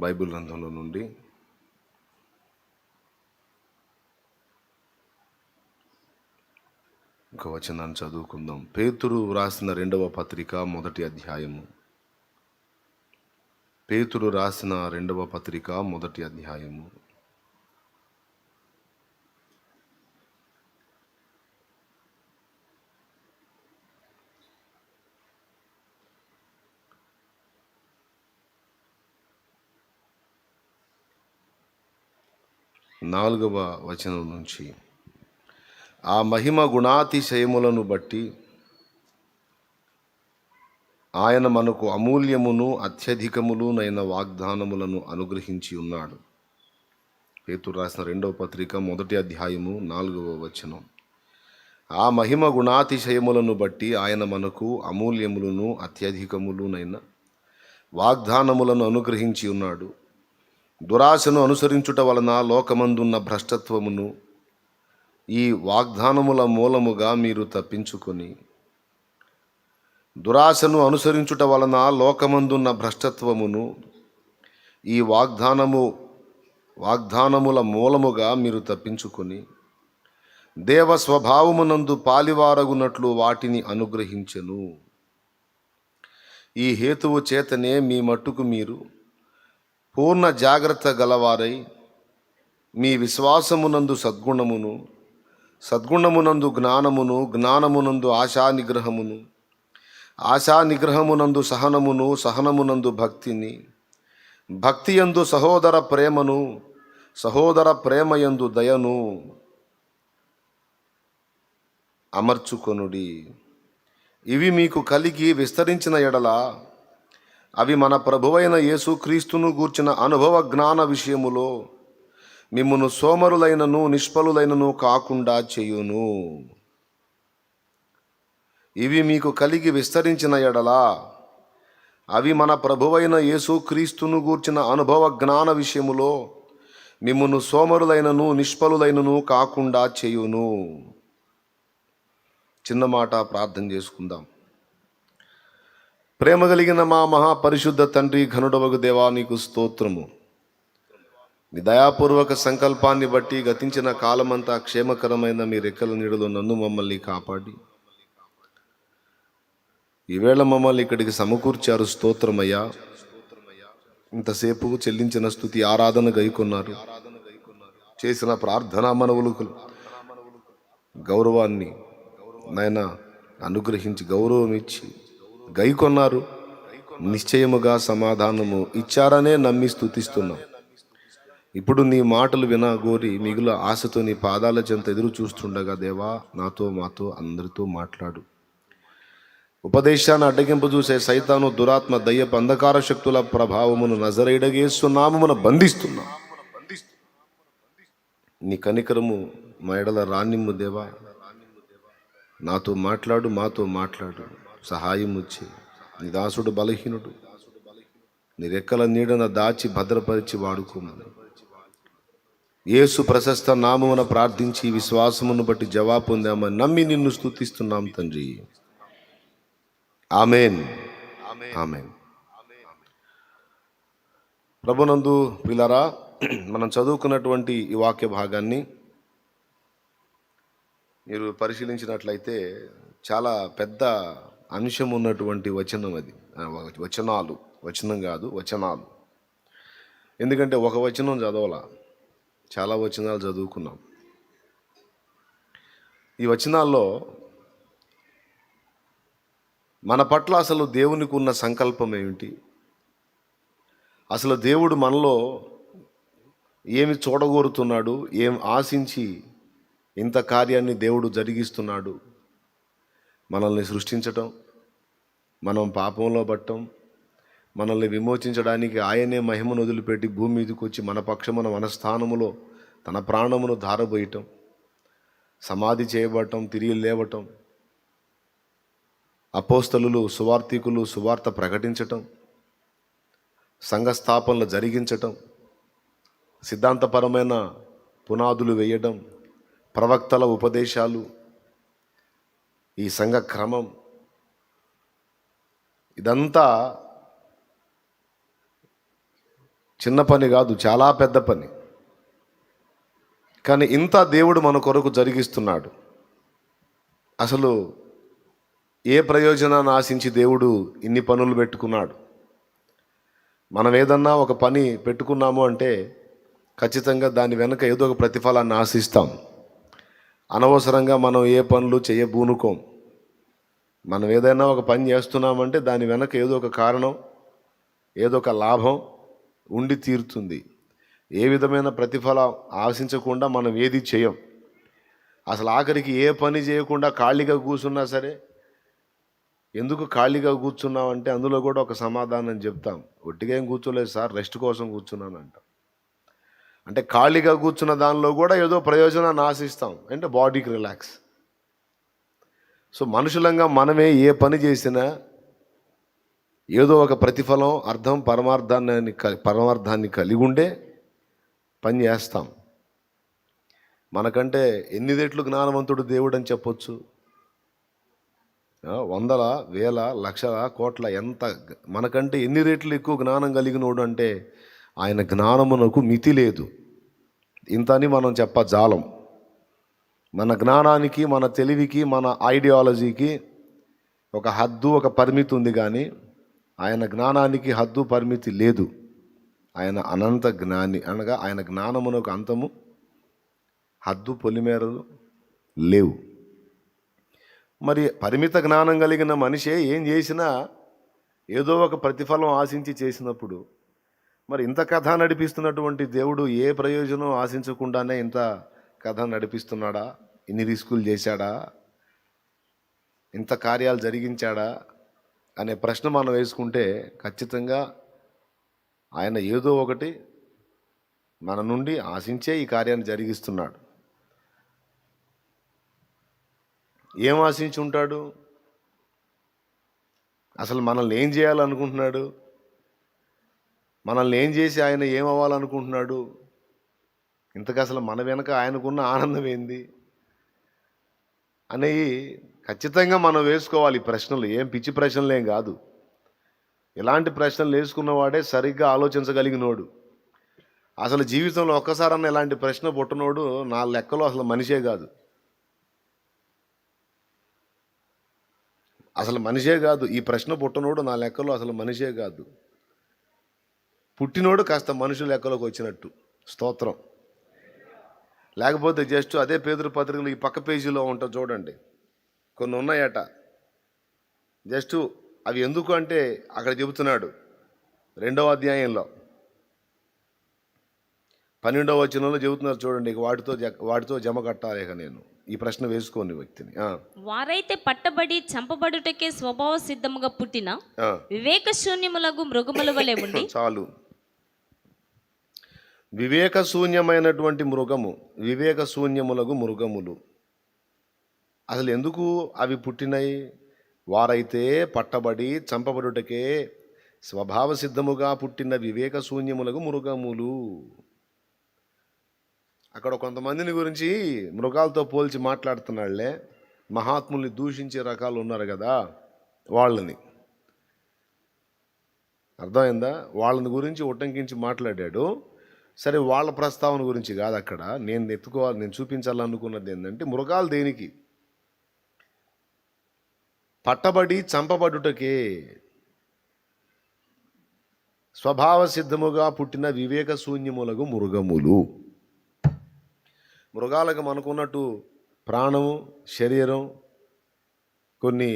Bible గ్రంథంలో నుండి ఒక వచనాన్ని చదువుకుందాం. పేతురు రాసిన రెండవ పత్రిక మొదటి అధ్యాయము. పేతురు రాసిన రెండవ పత్రిక మొదటి అధ్యాయము. నాలుగవ వచనం నుంచి, ఆ మహిమ గుణాతిశయములను బట్టి ఆయన మనకు అమూల్యమును అత్యధికములునైన వాగ్దానములను అనుగ్రహించి ఉన్నాడు. పేతురు రాసిన రెండవ పత్రిక మొదటి అధ్యాయము 4వ వచనం. ఆ మహిమ గుణాతిశయములను బట్టి ఆయన మనకు అమూల్యములను అత్యధికములునైన వాగ్దానములను అనుగ్రహించి ఉన్నాడు. దురాశను అనుసరించుట వలన లోకమందున్న భ్రష్టత్వమును ఈ వాగ్దానముల మూలముగా మీరు తప్పించుకొని, దురాశను అనుసరించుట వలన లోకమందున్న భ్రష్టత్వమును ఈ వాగ్దానముల మూలముగా మీరు తప్పించుకొని, దేవ స్వభావమునందు పాలివారగునట్లు వాటిని అనుగ్రహించెను. ఈ హేతువు చేతనే మీ మట్టుకు మీరు పూర్ణ జాగ్రత్త గలవారై, మీ విశ్వాసమునందు సద్గుణమును, సద్గుణమునందు జ్ఞానమును, జ్ఞానమునందు ఆశానిగ్రహమును, ఆశానిగ్రహమునందు సహనమును, సహనమునందు భక్తిని, భక్తియందు సహోదర ప్రేమను, సహోదర ప్రేమయందు దయను అమర్చుకొనుడి. ఇవి మీకు కలిగి విస్తరించిన ఎడల అవి మన ప్రభువైన యేసుక్రీస్తును గూర్చిన అనుభవ జ్ఞాన విషయములో మిమ్మును సోమరులైనను నిష్ఫలులైనను కాకుండా చేయును. ఇవి మీకు కలిగి విస్తరించిన ఎడల అవి మన ప్రభువైన యేసుక్రీస్తును గూర్చిన అనుభవ జ్ఞాన విషయములో మిమ్మును సోమరులైనను నిష్ఫలులైనను కాకుండా చేయును. చిన్న మాట ప్రార్థన చేసుకుందాం. ప్రేమ కలిగిన మా మహాపరిశుద్ధ తండ్రి, ఘనుడవగు దేవా, నీకు స్తోత్రము. నీ దయాపూర్వక సంకల్పాన్ని బట్టి గతించిన కాలమంతా క్షేమకరమైన మీ రెక్కల నీడలో నన్ను మమ్మల్ని కాపాడి ఈవేళ మమ్మల్ని ఇక్కడికి సమకూర్చారు. స్తోత్రమయ్యా. ఇంతసేపు చెల్లించిన స్తుతి ఆరాధన గైకొన్నారు. చేసిన ప్రార్థనా మనవులకు గౌరవాన్ని నాయన అనుగ్రహించి గౌరవం ఇచ్చి గైకొన్నారు. నిశ్చయముగా సమాధానము ఇచ్చారనే నమ్మి స్తుతిస్తున్నాం. ఇప్పుడు నీ మాటలు వినగోరి మిగుల ఆశతో నీ పాదాల చెంత ఎదురు చూస్తుండగా దేవా, నాతో మాతో అందరితో మాట్లాడు. ఉపదేశాన్ని అడ్డగింపు చూసే సైతాను, దురాత్మ, దయ్యపు అంధకార శక్తుల ప్రభావమును నజరేయుడగు యేసు నామమున బంధిస్తున్నాం. నీ కనికరము మా ఎడల రానిమ్ము దేవా. నాతో మాట్లాడు, మాతో మాట్లాడు, సహాయం వచ్చి. నీ దాసుడు బలహీనుడు, నీ రెక్కల నీడన దాచి భద్రపరిచి వాడుకోమని యేసు ప్రశస్త నామమున ప్రార్థించి విశ్వాసమును బట్టి జవాబు పొందామని నమ్మి నిన్ను స్తుతిస్తున్నాం తండ్రి. Amen, amen. ప్రభునందు ప్రియులారా, మనం చదువుకున్నటువంటి ఈ వాక్య భాగాన్ని మీరు పరిశీలించినట్లయితే చాలా పెద్ద అంశం ఉన్నటువంటి వచనం అది. వచనం కాదు, వచనాలు. ఎందుకంటే ఒక వచనం చదవాల, చాలా వచనాలు చదువుకున్నాం. ఈ వచనాల్లో మన పట్ల అసలు దేవునికి ఉన్న సంకల్పం ఏమిటి, అసలు దేవుడు మనలో ఏమి చూడగోరుతున్నాడు, ఏం ఆశించి ఇంత కార్యాన్ని దేవుడు జరిగిస్తున్నాడు. మనల్ని సృష్టించటం, మనం పాపంలో పట్టడం, మనల్ని విమోచించడానికి ఆయనే మహిమను వదిలిపెట్టి భూమి మీదకి వచ్చి మన పక్షమున మన స్థానములో తన ప్రాణమును ధారబోయటం, సమాధి చేయబడటం, తిరిగి లేవటం, అపోస్తలులు సువార్థికులు సువార్త ప్రకటించటం, సంఘస్థాపనలు జరిగించటం, సిద్ధాంతపరమైన పునాదులు వేయడం, ప్రవక్తల ఉపదేశాలు, ఈ సంఘ క్రమం, ఇదంతా చిన్న పని కాదు, చాలా పెద్ద పని. కానీ ఇంత దేవుడు మన కొరకు జరిగిస్తున్నాడు. అసలు ఏ ప్రయోజనాన్ని ఆశించి దేవుడు ఇన్ని పనులు పెట్టుకున్నాడు? మనం ఏదన్నా ఒక పని పెట్టుకున్నాము అంటే ఖచ్చితంగా దాని వెనుక ఏదో ఒక ప్రతిఫలాన్ని ఆశిస్తాం. అనవసరంగా మనం ఏ పనులు చేయబూనుకోం. మనం ఏదైనా ఒక పని చేస్తున్నామంటే దాని వెనక ఏదో ఒక కారణం, ఏదో ఒక లాభం ఉండి తీరుతుంది. ఏ విధమైన ప్రతిఫలం ఆశించకుండా మనం ఏది చేయం. అసలు ఆఖరికి ఏ పని చేయకుండా ఖాళీగా కూర్చున్నా సరే, ఎందుకు ఖాళీగా కూర్చున్నామంటే అందులో కూడా ఒక సమాధానం చెప్తాం. ఒట్టిగా ఏం కూర్చోలేదు సార్, రెస్ట్ కోసం కూర్చున్నాను అంట. అంటే ఖాళీగా కూర్చున్న దానిలో కూడా ఏదో ప్రయోజనాన్ని ఆశిస్తాం, అంటే బాడీకి రిలాక్స్. సో మనుషులంగా మనమే ఏ పని చేసినా ఏదో ఒక ప్రతిఫలం, అర్థం, పరమార్థాన్ని కలిగి ఉండే పని చేస్తాం. మనకంటే ఎన్ని రెట్లు జ్ఞానవంతుడు దేవుడు అని చెప్పొచ్చు. వందల, వేల, లక్షల, కోట్ల, ఎంత మనకంటే ఎన్ని రెట్లు ఎక్కువ జ్ఞానం కలిగినోడు అంటే ఆయన జ్ఞానమునకు మితి లేదు. ఇంత అని మనం చెప్పజాలం. మన జ్ఞానానికి, మన తెలివికి, మన ఐడియాలజీకి ఒక హద్దు, ఒక పరిమితి ఉంది. కానీ ఆయన జ్ఞానానికి హద్దు, పరిమితి లేదు. ఆయన అనంత జ్ఞాని, అనగా ఆయన జ్ఞానమునకు అంతము, హద్దు, పొలిమేరలు లేవు. మరి పరిమిత జ్ఞానం కలిగిన మనిషే ఏం చేసినా ఏదో ఒక ప్రతిఫలం ఆశించి చేసినప్పుడు, మరి ఇంత కథ నడిపిస్తున్నటువంటి దేవుడు ఏ ప్రయోజనం ఆశించకుండానే ఇంత కథ నడిపిస్తున్నాడా? ఇన్ని రిస్కులు చేశాడా? ఇంత కార్యాలు జరిగించాడా అనే ప్రశ్న మనం వేసుకుంటే ఖచ్చితంగా ఆయన ఏదో ఒకటి మన నుండి ఆశించే ఈ కార్యాన్ని జరిగిస్తున్నాడు. ఏం ఆశించి ఉంటాడు? అసలు మనల్ని ఏం చేయాలనుకుంటున్నాడు? మనల్ని ఏం చేసి ఆయన ఏమవ్వాలనుకుంటున్నాడు? ఇంతకు అసలు మన వెనక ఆయనకున్న ఆనందం ఏంది అనేవి ఖచ్చితంగా మనం వేసుకోవాలి. ఈ ప్రశ్నలు ఏం పిచ్చి ప్రశ్నలు ఏం కాదు. ఇలాంటి ప్రశ్నలు వేసుకున్నవాడే సరిగ్గా ఆలోచించగలిగినోడు. అసలు జీవితంలో ఒక్కసారన్నా ఇలాంటి ప్రశ్న పుట్టినోడు నా లెక్కలో అసలు మనిషే కాదు. అసలు మనిషే కాదు. ఈ ప్రశ్న పుట్టినోడు నా లెక్కలో అసలు మనిషే కాదు. పుట్టినోడు కాస్త మనుషుల లెక్కలోకి వచ్చినట్టు. స్తోత్రం. లేకపోతే జస్ట్ అదే పేతురు పత్రికలు ఈ పక్క పేజీలో ఉంటుంది చూడండి, కొన్ని ఉన్నాయట. జస్ట్ అవి ఎందుకు అంటే అక్కడ చెబుతున్నాడు 2వ అధ్యాయంలో 12వ వచనంలో చెబుతున్నారు చూడండి. వాటితో జమ కట్టాలి. ఇక నేను ఈ ప్రశ్న వేసుకోని వ్యక్తిని, వారైతే పట్టబడి చంపబడుటకే స్వభావ సిద్ధముగా పుట్టిన వివేక శూన్యములకు మృగముల వలె ఉండి. చాలు. వివేక శూన్యమైనటువంటి మృగము, వివేక శూన్యములకు మృగములు. అసలు ఎందుకు అవి పుట్టినాయి? వారైతే పట్టబడి చంపబడుటకే స్వభావ సిద్ధముగా పుట్టిన వివేక శూన్యములకు మృగములు. అక్కడ కొంతమందిని గురించి మృగాలతో పోల్చి మాట్లాడుతున్నాళ్లే. మహాత్ముల్ని దూషించే రకాలు ఉన్నారు కదా, వాళ్ళని. అర్థమైందా? వాళ్ళని గురించి ఉటంకించి మాట్లాడాడు. సరే, వాళ్ళ ప్రస్తావన గురించి కాదు అక్కడ నేను చూపించాలనుకున్నది ఏంటంటే, మృగాలు దేనికి? పట్టబడి చంపబడుటకే స్వభావ సిద్ధముగా పుట్టిన వివేక శూన్యములకు మృగములు. మృగాలకు మనకున్నట్టు ప్రాణము, శరీరం, కొన్ని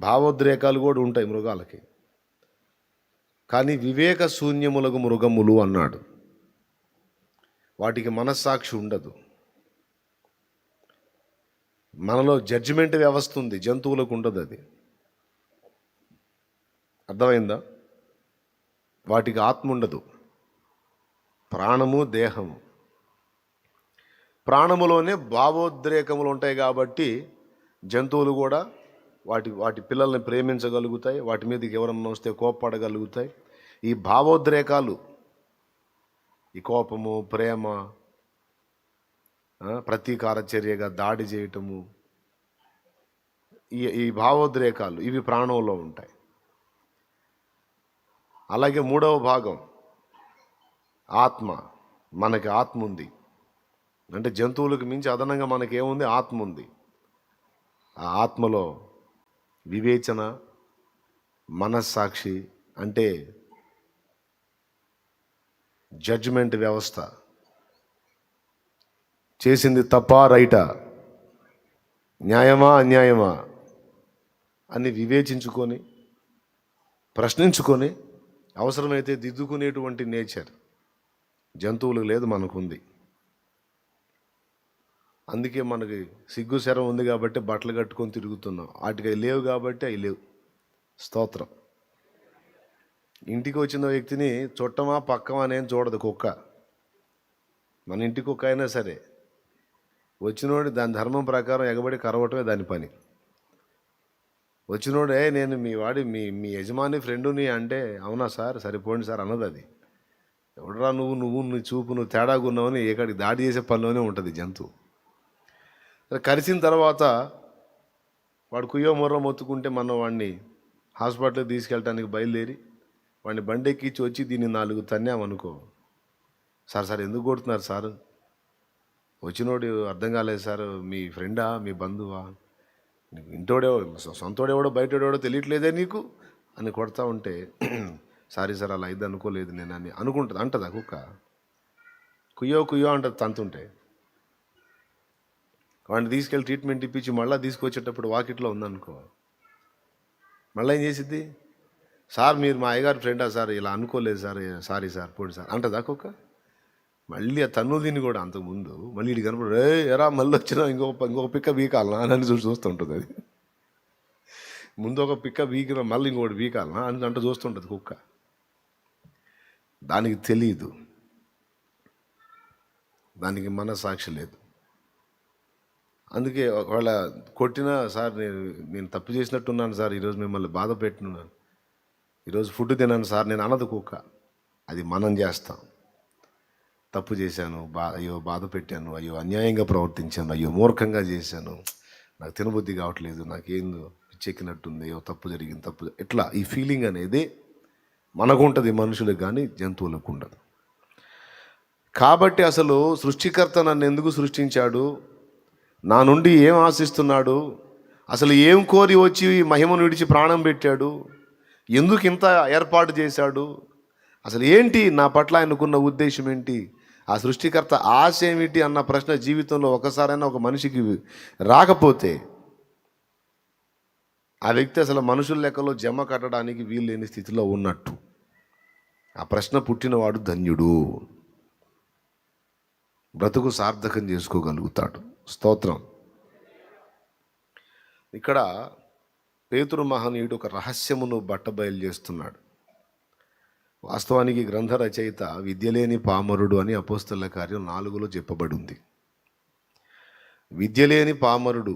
భావోద్రేకాలు కూడా ఉంటాయి మృగాలకి. కానీ వివేక శూన్యములకు మృగములు అన్నాడు. వాటికి మనస్సాక్షి ఉండదు. మనలో జడ్జిమెంట్ వ్యవస్థ ఉంది, జంతువులకు ఉండదు అది. అర్థమైందా? వాటికి ఆత్మ ఉండదు, ప్రాణము, దేహము. ప్రాణములోనే భావోద్రేకములు ఉంటాయి కాబట్టి జంతువులు కూడా వాటి పిల్లల్ని ప్రేమించగలుగుతాయి, వాటి మీదకి ఎవరన్నా వస్తే కోప్పడగలుగుతాయి. ఈ భావోద్రేకాలు, ఈ కోపము, ప్రేమ, ప్రతీకార చర్యగా దాడి చేయటము, ఈ భావోద్రేకాలు ఇవి ప్రాణంలో ఉంటాయి. అలాగే 3వ భాగం ఆత్మ. మనకి ఆత్మ ఉంది. అంటే జంతువులకు మించి అదనంగా మనకేముంది? ఆత్మ ఉంది. ఆ ఆత్మలో వివేచన, మనస్సాక్షి, అంటే జడ్జిమెంట్ వ్యవస్థ, చేసింది తప్పా రైటా, న్యాయమా అన్యాయమా అని వివేచించుకొని, ప్రశ్నించుకొని, అవసరమైతే దిద్దుకునేటువంటి నేచర్ జంతువులకు లేదు, మనకుంది. అందుకే మనకి సిగ్గు శరం ఉంది కాబట్టి బట్టలు కట్టుకొని తిరుగుతున్నాం. వాటికి అవి లేవు కాబట్టి అవి లేవు. స్తోత్రం. ఇంటికి వచ్చిన వ్యక్తిని చుట్టమా పక్కమా అనేం చూడదు కుక్క. మన ఇంటి కుక్క అయినా సరే వచ్చినోడు దాని ధర్మం ప్రకారం ఎగబడి కరవటమే దాని పని. వచ్చినోడే నేను మీ వాడి మీ మీ యజమాని ఫ్రెండుని అంటే, అవునా సార్ సరిపోండి సార్ అన్నది. అది ఎవడరా నువ్వు నీ చూపు నువ్వు తేడాగా ఉన్నావని ఎక్కడికి దాడి చేసే పనిలోనే ఉంటుంది జంతువు. కరిసిన తర్వాత వాడు కుయ్యో మొర్ర మొత్తుకుంటే మనం వాడిని హాస్పిటల్కి తీసుకెళ్ళడానికి బయలుదేరి వాడిని బండి ఎక్కించి వచ్చి దీన్ని 4 తన్నామనుకో, సార్ ఎందుకు కొడుతున్నారు సార్? వచ్చినోడు అర్థం కాలేదు సార్, మీ ఫ్రెండా మీ బంధువా, నీకు ఇంటోడేవో సొంతోడేవాడో బయటోడేవాడో తెలియట్లేదే నీకు అని కొడతా ఉంటే, సారీ సార్ అలా ఇది అనుకోలేదు నేను అని అనుకుంటుంది. అంటదా కుక్క? కుయ్యో అంటది తంతుంటే. వాడిని తీసుకెళ్ళి ట్రీట్మెంట్ ఇప్పించి మళ్ళీ తీసుకొచ్చేటప్పుడు వాకిట్లో ఉందనుకో, మళ్ళీ ఏం చేసిద్ది? సార్ మీరు మా అయ్యగారి ఫ్రెండా సార్, ఇలా అనుకోలేదు సార్, సారీ సార్ పోండి సార్ అంటదా కుక్క? మళ్ళీ ఆ తన్ను దీన్ని కూడా అంతకుముందు మళ్ళీ ఇటు కనపడు, ఎరా మళ్ళీ వచ్చినా ఇంకొక పిక్క వీకాలనా అని చూస్తుంటుంది. అది ముందు ఒక పిక్క వీకిన మళ్ళీ ఇంకోటి వీకాలనా అని అంటూ చూస్తుంటుంది కుక్క. దానికి తెలియదు, దానికి మనస్సాక్షి లేదు. అందుకే ఒకవేళ కొట్టినా, సార్ నేను తప్పు చేసినట్టున్నాను సార్, ఈరోజు మిమ్మల్ని బాధ పెట్టినాను, ఈరోజు ఫుడ్ తిన్నాను సార్ నేను అనదు కుక్క. అది మనం చేస్తాం. తప్పు చేశాను, అయ్యో బాధ పెట్టాను, అయ్యో అన్యాయంగా ప్రవర్తించాను, అయ్యో మూర్ఖంగా చేశాను, నాకు తినబుద్ధి కావట్లేదు, నాకేందో పిచ్చెక్కినట్టుంది, అయ్యో తప్పు జరిగింది ఇట్లా ఈ ఫీలింగ్ అనేది మనకు ఉంటుంది, మనుషులకు కానీ జంతువులకు ఉండదు. కాబట్టి అసలు సృష్టికర్త నన్ను ఎందుకు సృష్టించాడు, నా నుండి ఏం ఆశిస్తున్నాడు, అసలు ఏం కోరి వచ్చి మహిమను విడిచి ప్రాణం పెట్టాడు, ఎందుకు ఇంత ఏర్పాటు చేశాడు, అసలు ఏంటి నా పట్ల ఆయనకున్న ఉద్దేశం ఏంటి, ఆ సృష్టికర్త ఆశ ఏమిటి అన్న ప్రశ్న జీవితంలో ఒకసారైనా ఒక మనిషికి రాకపోతే ఆ వ్యక్తి అసలు మనుషుల లెక్కలో జమ కట్టడానికి వీలు లేని స్థితిలో ఉన్నట్టు. ఆ ప్రశ్న పుట్టినవాడు ధన్యుడు, బ్రతుకు సార్థకం చేసుకోగలుగుతాడు. స్తోత్రం. ఇక్కడ పేతురు మహనీయుడు ఒక రహస్యమును బట్టబయలు చేస్తున్నాడు. వాస్తవానికి గ్రంథ రచయిత విద్యలేని పామరుడు అని అపోస్తలుల కార్యం 4లో చెప్పబడి ఉంది. విద్యలేని పామరుడు.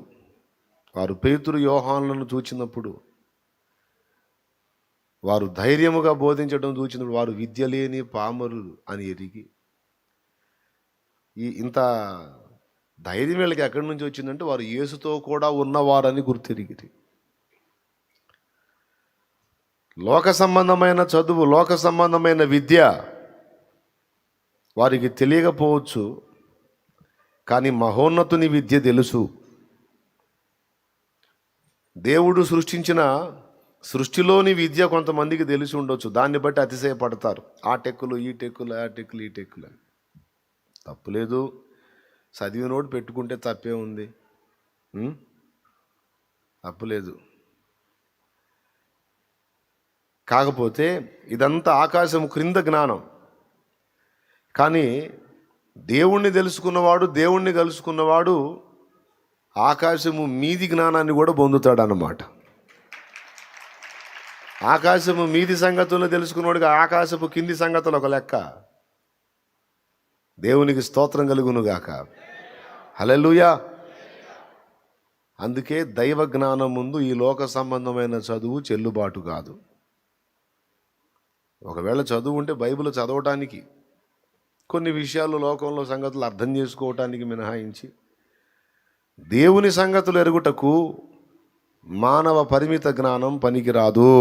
వారు పేతురు యోహానులను చూచినప్పుడు, వారు ధైర్యముగా బోధించడం చూచినప్పుడు వారు విద్యలేని పామరుడు అని ఎరిగి, ఇంత ధైర్యం వీళ్ళకి ఎక్కడి నుంచి వచ్చిందంటే వారు యేసుతో కూడా ఉన్నవారని గుర్తెరిగిరి. లోక సంబంధమైన చదువు, లోక సంబంధమైన విద్య వారికి తెలియకపోవచ్చు, కానీ మహోన్నతుని విద్య తెలుసు. దేవుడు సృష్టించిన సృష్టిలోని విద్య కొంతమందికి తెలిసి ఉండొచ్చు, దాన్ని బట్టి అతిశయపడతారు. ఆ టెక్కులు ఈ టెక్కులు, ఆ టెక్కులు ఈ టెక్కులు. తప్పులేదు, చదివినోడు పెట్టుకుంటే తప్పే ఉంది, తప్పులేదు. కాకపోతే ఇదంతా ఆకాశం క్రింద జ్ఞానం. కానీ దేవుణ్ణి కలుసుకున్నవాడు ఆకాశము మీది జ్ఞానాన్ని కూడా పొందుతాడు అన్నమాట. ఆకాశము మీది సంగతులను తెలుసుకున్నవాడికి ఆకాశపు కింది సంగతులు ఒక లెక్క. దేవునికి స్తోత్రం కలుగునుగాక. హల్లెలూయా. అందుకే దైవ జ్ఞానం ముందు ఈ లోక సంబంధమైన చదువు చెల్లుబాటు కాదు. ఒకవేళ చదువు ఉంటే బైబిల్ చదవటానికి, కొన్ని విషయాలు లోకంలో సంగతులు అర్థం చేసుకోవటానికి మినహాయించి దేవుని సంగతులు ఎరుగుటకు మానవ పరిమిత జ్ఞానం పనికిరాదు.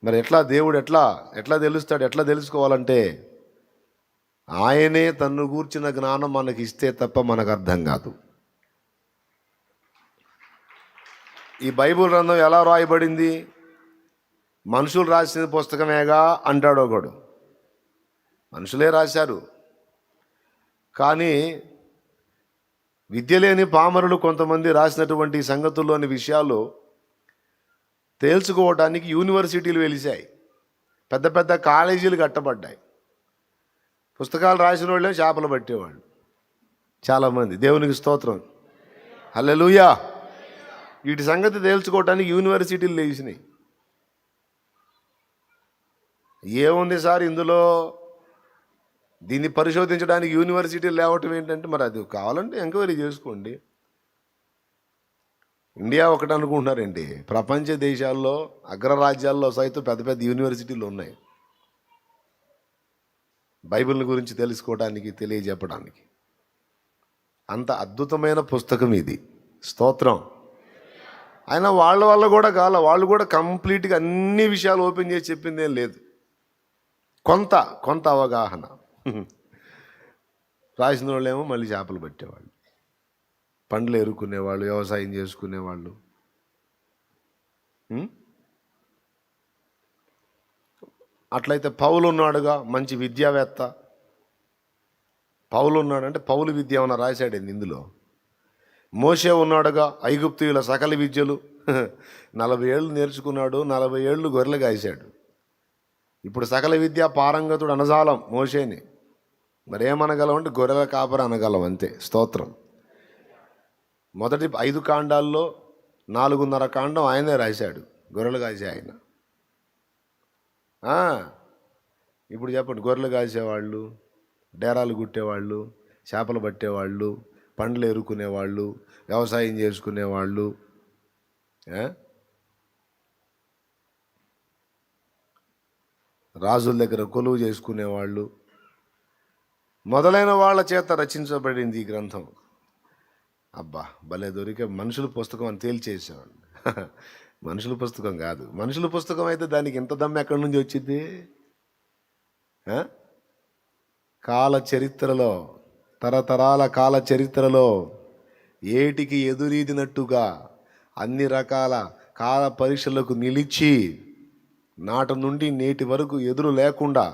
మరి ఎట్లా దేవుడు ఎట్లా తెలుస్తాడు? ఎట్లా తెలుసుకోవాలంటే ఆయనే తన్ను గూర్చిన జ్ఞానం మనకి ఇస్తే తప్ప మనకు అర్థం కాదు. ఈ బైబిల్ గ్రంథం ఎలా రాయబడింది? మనుషులు రాసిన పుస్తకమేగా అంటాడు ఒకడు. మనుషులే రాశారు. కానీ విద్య లేని పామరులు కొంతమంది రాసినటువంటి సంగతుల్లోని విషయాలు తేల్చుకోవడానికి యూనివర్సిటీలు వెలిశాయి, పెద్ద పెద్ద కాలేజీలు కట్టబడ్డాయి. పుస్తకాలు రాసిన వాళ్ళే చేపలు పట్టేవాళ్ళు చాలామంది. దేవునికి స్తోత్రం, హల్లెలూయా. వీటి సంగతి తేల్చుకోవడానికి యూనివర్సిటీలు లేచినాయి. ఏముంది సార్ ఇందులో? దీన్ని పరిశోధించడానికి యూనివర్సిటీలు లేవటం ఏంటంటే, మరి అది కావాలంటే ఎంక్వైరీ చేసుకోండి. ఇండియా ఒకటి అనుకుంటున్నారండి, ప్రపంచ దేశాల్లో అగ్రరాజ్యాల్లో సైతం పెద్ద పెద్ద యూనివర్సిటీలు ఉన్నాయి బైబిల్ గురించి తెలుసుకోవడానికి, తెలియజెప్పడానికి. అంత అద్భుతమైన పుస్తకం ఇది. స్తోత్రం. అయినా వాళ్ళ వల్ల కూడా వాళ్ళు కూడా కంప్లీట్గా అన్ని విషయాలు ఓపెన్ చేసి చెప్పిందేం లేదు. కొంత అవగాహన. రాసిన వాళ్ళేమో మళ్ళీ చేపలు పట్టేవాళ్ళు, పండ్లు ఎరుకునేవాళ్ళు, వ్యవసాయం చేసుకునేవాళ్ళు. అట్లయితే పౌలు ఉన్నాడుగా, మంచి విద్యావేత్త. పౌలు ఉన్నాడంటే పౌలు విద్య ఏమన్నా రాశాడండి ఇందులో? మోషే ఉన్నాడుగా, ఐగుప్తీయుల సకల విద్యలు 40 ఏళ్ళు నేర్చుకున్నాడు, 40 ఏళ్ళు గొర్రెలు కాశాడు. ఇప్పుడు సకల విద్య పారంగతుడు అనజాలం మోషేని. మరేమనగలం అంటే గొర్రెల కాపరి అనగలం అంతే. స్తోత్రం. మొదటి 5 కాండాల్లో 4.5 కాండం ఆయనే రాశాడు, గొర్రెలు కాసే ఆయన. ఇప్పుడు చెప్పండి, గొర్రెలు కాసేవాళ్ళు, డేరాలు కుట్టేవాళ్ళు, చేపలు పట్టేవాళ్ళు, పండ్లు ఎరుకునేవాళ్ళు, వ్యవసాయం చేసుకునేవాళ్ళు, రాజుల దగ్గర కొలువు చేసుకునేవాళ్ళు మొదలైన వాళ్ళ చేత రచించబడింది ఈ గ్రంథం. అబ్బా, భలే దొరికే మనుషుల పుస్తకం అని తేల్చేసేవాళ్ళు. మనుషుల పుస్తకం కాదు. మనుషుల పుస్తకం అయితే దానికి ఇంత దమ్ము ఎక్కడి నుంచి వచ్చింది? కాల చరిత్రలో, తరతరాల కాల చరిత్రలో ఏటికి ఎదురీదినట్టుగా అన్ని రకాల కాల పరీక్షలకు నిలిచి నాటి నుండి నేటి వరకు ఎదురు లేకుండా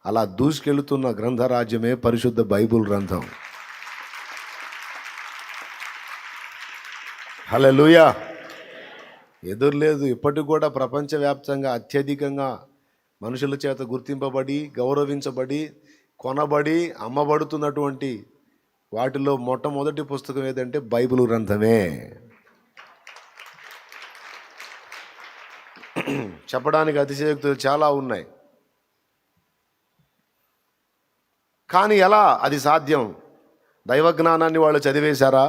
అలా దూసుకెళ్తున్న గ్రంథరాజ్యమే పరిశుద్ధ బైబిల్ గ్రంథం. హల్లెలూయా. ఎదురు లేదు. ఇప్పటికి కూడా ప్రపంచవ్యాప్తంగా అత్యధికంగా మనుషుల చేత గుర్తింపబడి, గౌరవించబడి, కొనబడి, అమ్మబడుతున్నటువంటి వాటిలో మొట్టమొదటి పుస్తకం ఏదంటే బైబిల్ గ్రంథమే. చెప్పడానికి అతిశయోక్తులు చాలా ఉన్నాయి. కానీ ఎలా అది సాధ్యం? దైవజ్ఞానాన్ని వాళ్ళు చదివేశారా?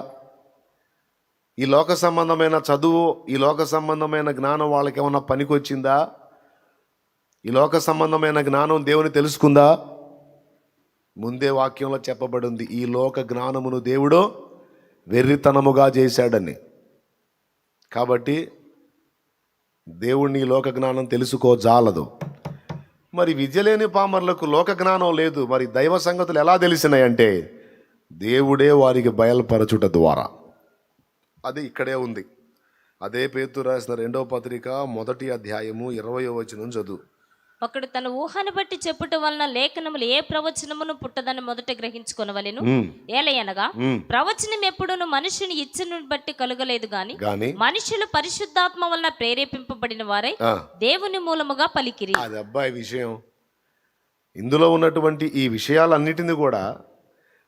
ఈ లోక సంబంధమైన చదువు, ఈ లోక సంబంధమైన జ్ఞానం వాళ్ళకి ఏమన్నా పనికొచ్చిందా? ఈ లోక సంబంధమైన జ్ఞానం దేవుని తెలుసుకుందా? ముందే వాక్యంలో చెప్పబడింది, ఈ లోక జ్ఞానమును దేవుడు వెర్రితనముగా చేశాడని. కాబట్టి దేవుణ్ణి లోక జ్ఞానం తెలుసుకోజాలదు. మరి విద్య లేని పామర్లకు లోక జ్ఞానం లేదు. మరి దైవ సంగతులు ఎలా తెలిసినాయంటే దేవుడే వారికి బయలుపరచుట ద్వారా. అది ఇక్కడే ఉంది. అదే పేతురు రాసిన 2వ పత్రిక 1వ అధ్యాయము 20వ వచనం చదువు. ఒకడు తన ఊహను బట్టి చెప్పుట వలన లేఖనములు ఏ ప్రవచనమును పుట్టదని మొదట గ్రహించుకొనవలెను. ఏలయనగా ప్రవచనం ఎప్పుడును మనుషుని ఇచ్చను బట్టి కలుగలేదు గాని మనుషులు పరిశుద్ధాత్మ వలన ప్రేరేపింపబడిన వారై దేవుని మూలముగా పలికిరి. అది అబ్బాయి విషయం. ఇందులో ఉన్నటువంటి ఈ విషయాలన్నిటిని కూడా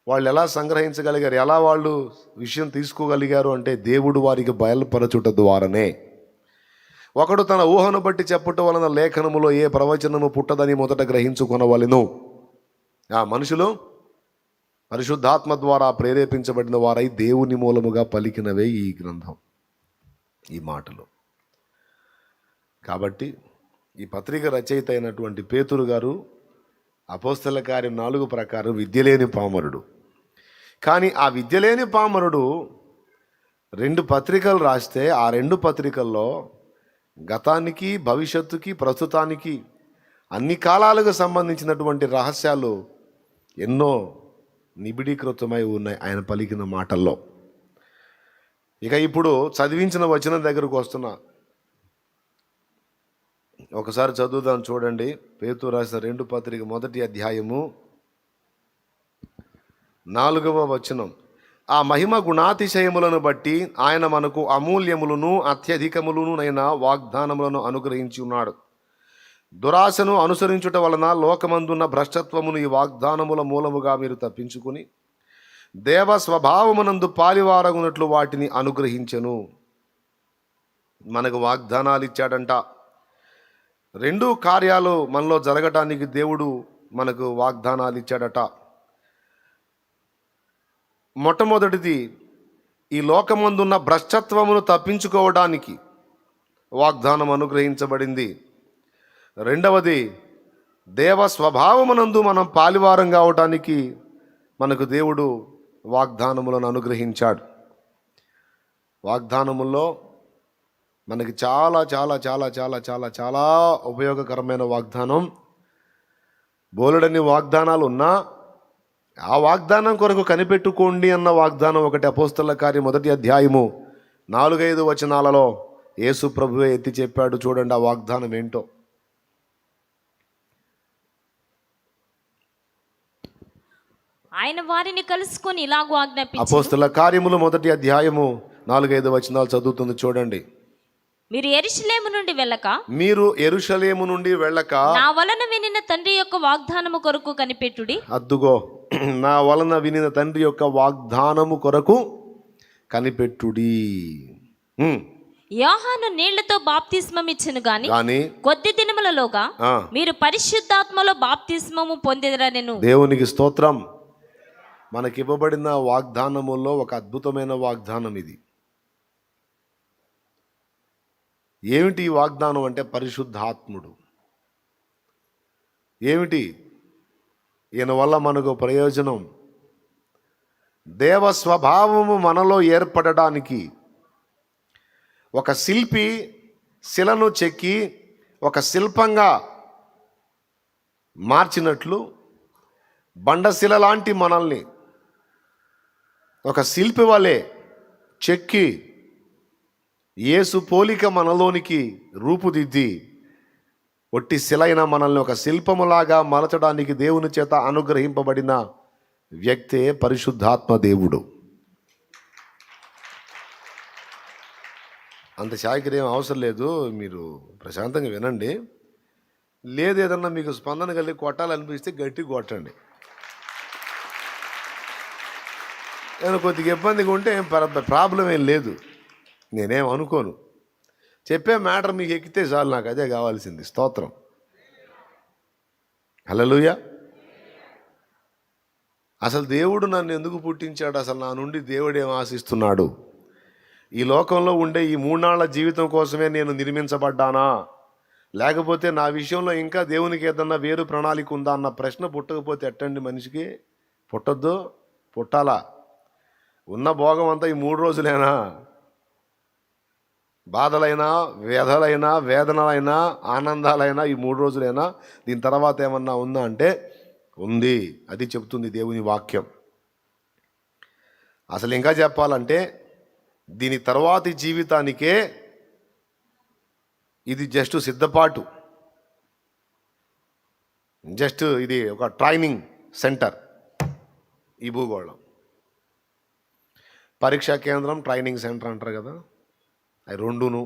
వాళ్ళు ఎలా సంగ్రహించగలిగారు, ఎలా వాళ్ళు విషయం తీసుకోగలిగారు అంటే దేవుడు వారికి బయలుపరచుట ద్వారానే. ఒకడు తన ఊహను బట్టి చెప్పుట వలన లేఖనములో ఏ ప్రవచనము పుట్టదని మొదట గ్రహించుకొనవలెను. ఆ మనుషులు పరిశుద్ధాత్మ ద్వారా ప్రేరేపించబడిన వారై దేవుని మూలముగా పలికినవే ఈ గ్రంథం, ఈ మాటలు. కాబట్టి ఈ పత్రిక రచయిత అయినటువంటి పేతురు గారు అపోస్తల కార్యం 4 ప్రకారం విద్యలేని పామరుడు. కానీ ఆ విద్యలేని పామరుడు 2 పత్రికలు రాస్తే ఆ 2 పత్రికల్లో గతానికి, భవిష్యత్తుకి, ప్రస్తుతానికి, అన్ని కాలాలకు సంబంధించినటువంటి రహస్యాలు ఎన్నో నిబిడీకృతమై ఉన్నాయి ఆయన పలికిన మాటల్లో. ఇక ఇప్పుడు చదివించిన వచనం దగ్గరకు వస్తున్నా. ఒకసారి చదువుదాం చూడండి. పేతురు రాసిన 2 పత్రిక 1వ అధ్యాయము 4వ వచనం. ఆ మహిమ గుణాతిశయములను బట్టి ఆయన మనకు అమూల్యములను అత్యధికములనైన వాగ్దానములను అనుగ్రహించి ఉన్నాడు. దురాశను అనుసరించుట వలన లోకమందున్న భ్రష్టత్వమును ఈ వాగ్దానముల మూలముగా మీరు తప్పించుకుని దేవ స్వభావమునందు పాలివారగునట్లు వాటిని అనుగ్రహించెను. మనకు వాగ్దానాలు ఇచ్చాడంట. 2 కార్యాలు మనలో జరగటానికి దేవుడు మనకు వాగ్దానాలు ఇచ్చాడట. మొట్టమొదటిది, ఈ లోకమందున్న భ్రష్టత్వమును తప్పించుకోవడానికి వాగ్దానం అనుగ్రహించబడింది. రెండవది, దేవ స్వభావమునందు మనం పాలివారం కావటానికి మనకు దేవుడు వాగ్దానములను అనుగ్రహించాడు. వాగ్దానముల్లో మనకి చాలా చాలా చాలా చాలా చాలా చాలా ఉపయోగకరమైన వాగ్దానం, బోలెడన్ని వాగ్దానాలు ఉన్నా ఆ వాగ్దానం కొరకు కనిపెట్టుకోండి అన్న వాగ్దానం ఒకటి. అపోస్తలుల కార్యం 1వ అధ్యాయము 4-5 వచనాలలో యేసు ప్రభువే ఎత్తి చెప్పాడు. చూడండి ఆ వాగ్దానం ఏంటో. ఆయన వారిని కలుసుకొని ఇలాగూ ఆజ్ఞాపించెను. అపోస్తలుల కార్యములు 1వ అధ్యాయము 4-5 వచనాలు చదువుతుంది చూడండి. మీరు యెరూషలేము నుండి వెళ్ళక నా వలన వినిన తండ్రి యొక్క వాగ్దానము కొరకు కనిపెట్టుడి. అద్దుగో, నా వలన వినిన తండ్రి యొక్క వాగ్దానము కొరకు కనిపెట్టుడి. యోహాను నీళ్లతో బాప్తిస్మం ఇచ్చెను గాని కొద్ది దినములలోగా మీరు పరిశుద్ధాత్మలో బాప్తిస్మము పొందెదరనెను. దేవునికి స్తోత్రం. మనకి ఇవ్వబడిన వాగ్దానములో ఒక అద్భుతమైన వాగ్దానం ఇది. ఏమిటి ఈ వాగ్దానం అంటే పరిశుద్ధాత్ముడు. ఏమిటి ఈయన వల్ల మనకు ప్రయోజనం? దేవ స్వభావము మనలో ఏర్పడడానికి ఒక శిల్పి శిలను చెక్కి ఒక శిల్పంగా మార్చినట్లు బండశిల లాంటి మనల్ని ఒక శిల్పి వలె చెక్కి యేసు పోలిక మనలోనికి రూపుదిద్ది ఒట్టి శిలైన మనల్ని ఒక శిల్పములాగా మలచడానికి దేవుని చేత అనుగ్రహింపబడిన వ్యక్తే పరిశుద్ధాత్మ దేవుడు. అంత శాఖరేం అవసరం లేదు, మీరు ప్రశాంతంగా వినండి. లేదు ఏదన్నా మీకు స్పందన కలిగి కొట్టాలనిపిస్తే గట్టి కొట్టండి. నేను కొద్దిగా ఇబ్బందిగా ఉంటే ఏం ప్రాబ్లం ఏం లేదు, నేనేం అనుకోను. చెప్పే మ్యాటర్ మీకు ఎక్కితే చాలు, నాకు అదే కావాల్సింది. స్తోత్రం. హల్లెలూయా. అసలు దేవుడు నన్ను ఎందుకు పుట్టించాడు? అసలు నా నుండి దేవుడు ఏం ఆశిస్తున్నాడు? ఈ లోకంలో ఉండే ఈ 3 నాళ్ల జీవితం కోసమే నేను నిర్మించబడ్డానా, లేకపోతే నా విషయంలో ఇంకా దేవునికి ఏదన్నా వేరు ప్రణాళిక ఉందా అన్న ప్రశ్న పుట్టకపోతే ఎట్టండి మనిషికి? పుట్టొద్దు, పుట్టాలా? ఉన్న భోగం అంతా ఈ 3 రోజులేనా? బాధలైనా, వ్యధలైనా, వేదనలైనా, ఆనందాలైనా ఈ 3 రోజులైనా? దీని తర్వాత ఏమన్నా ఉందా అంటే ఉంది. అది చెప్తుంది దేవుని వాక్యం. అసలు ఇంకా చెప్పాలంటే దీని తర్వాతి జీవితానికే ఇది జస్ట్ సిద్ధపాటు, జస్ట్ ఇది ఒక ట్రైనింగ్ సెంటర్. ఈ భూగోళం పరీక్షా కేంద్రం, ట్రైనింగ్ సెంటర్ అంటారు కదా, అవి రెండును.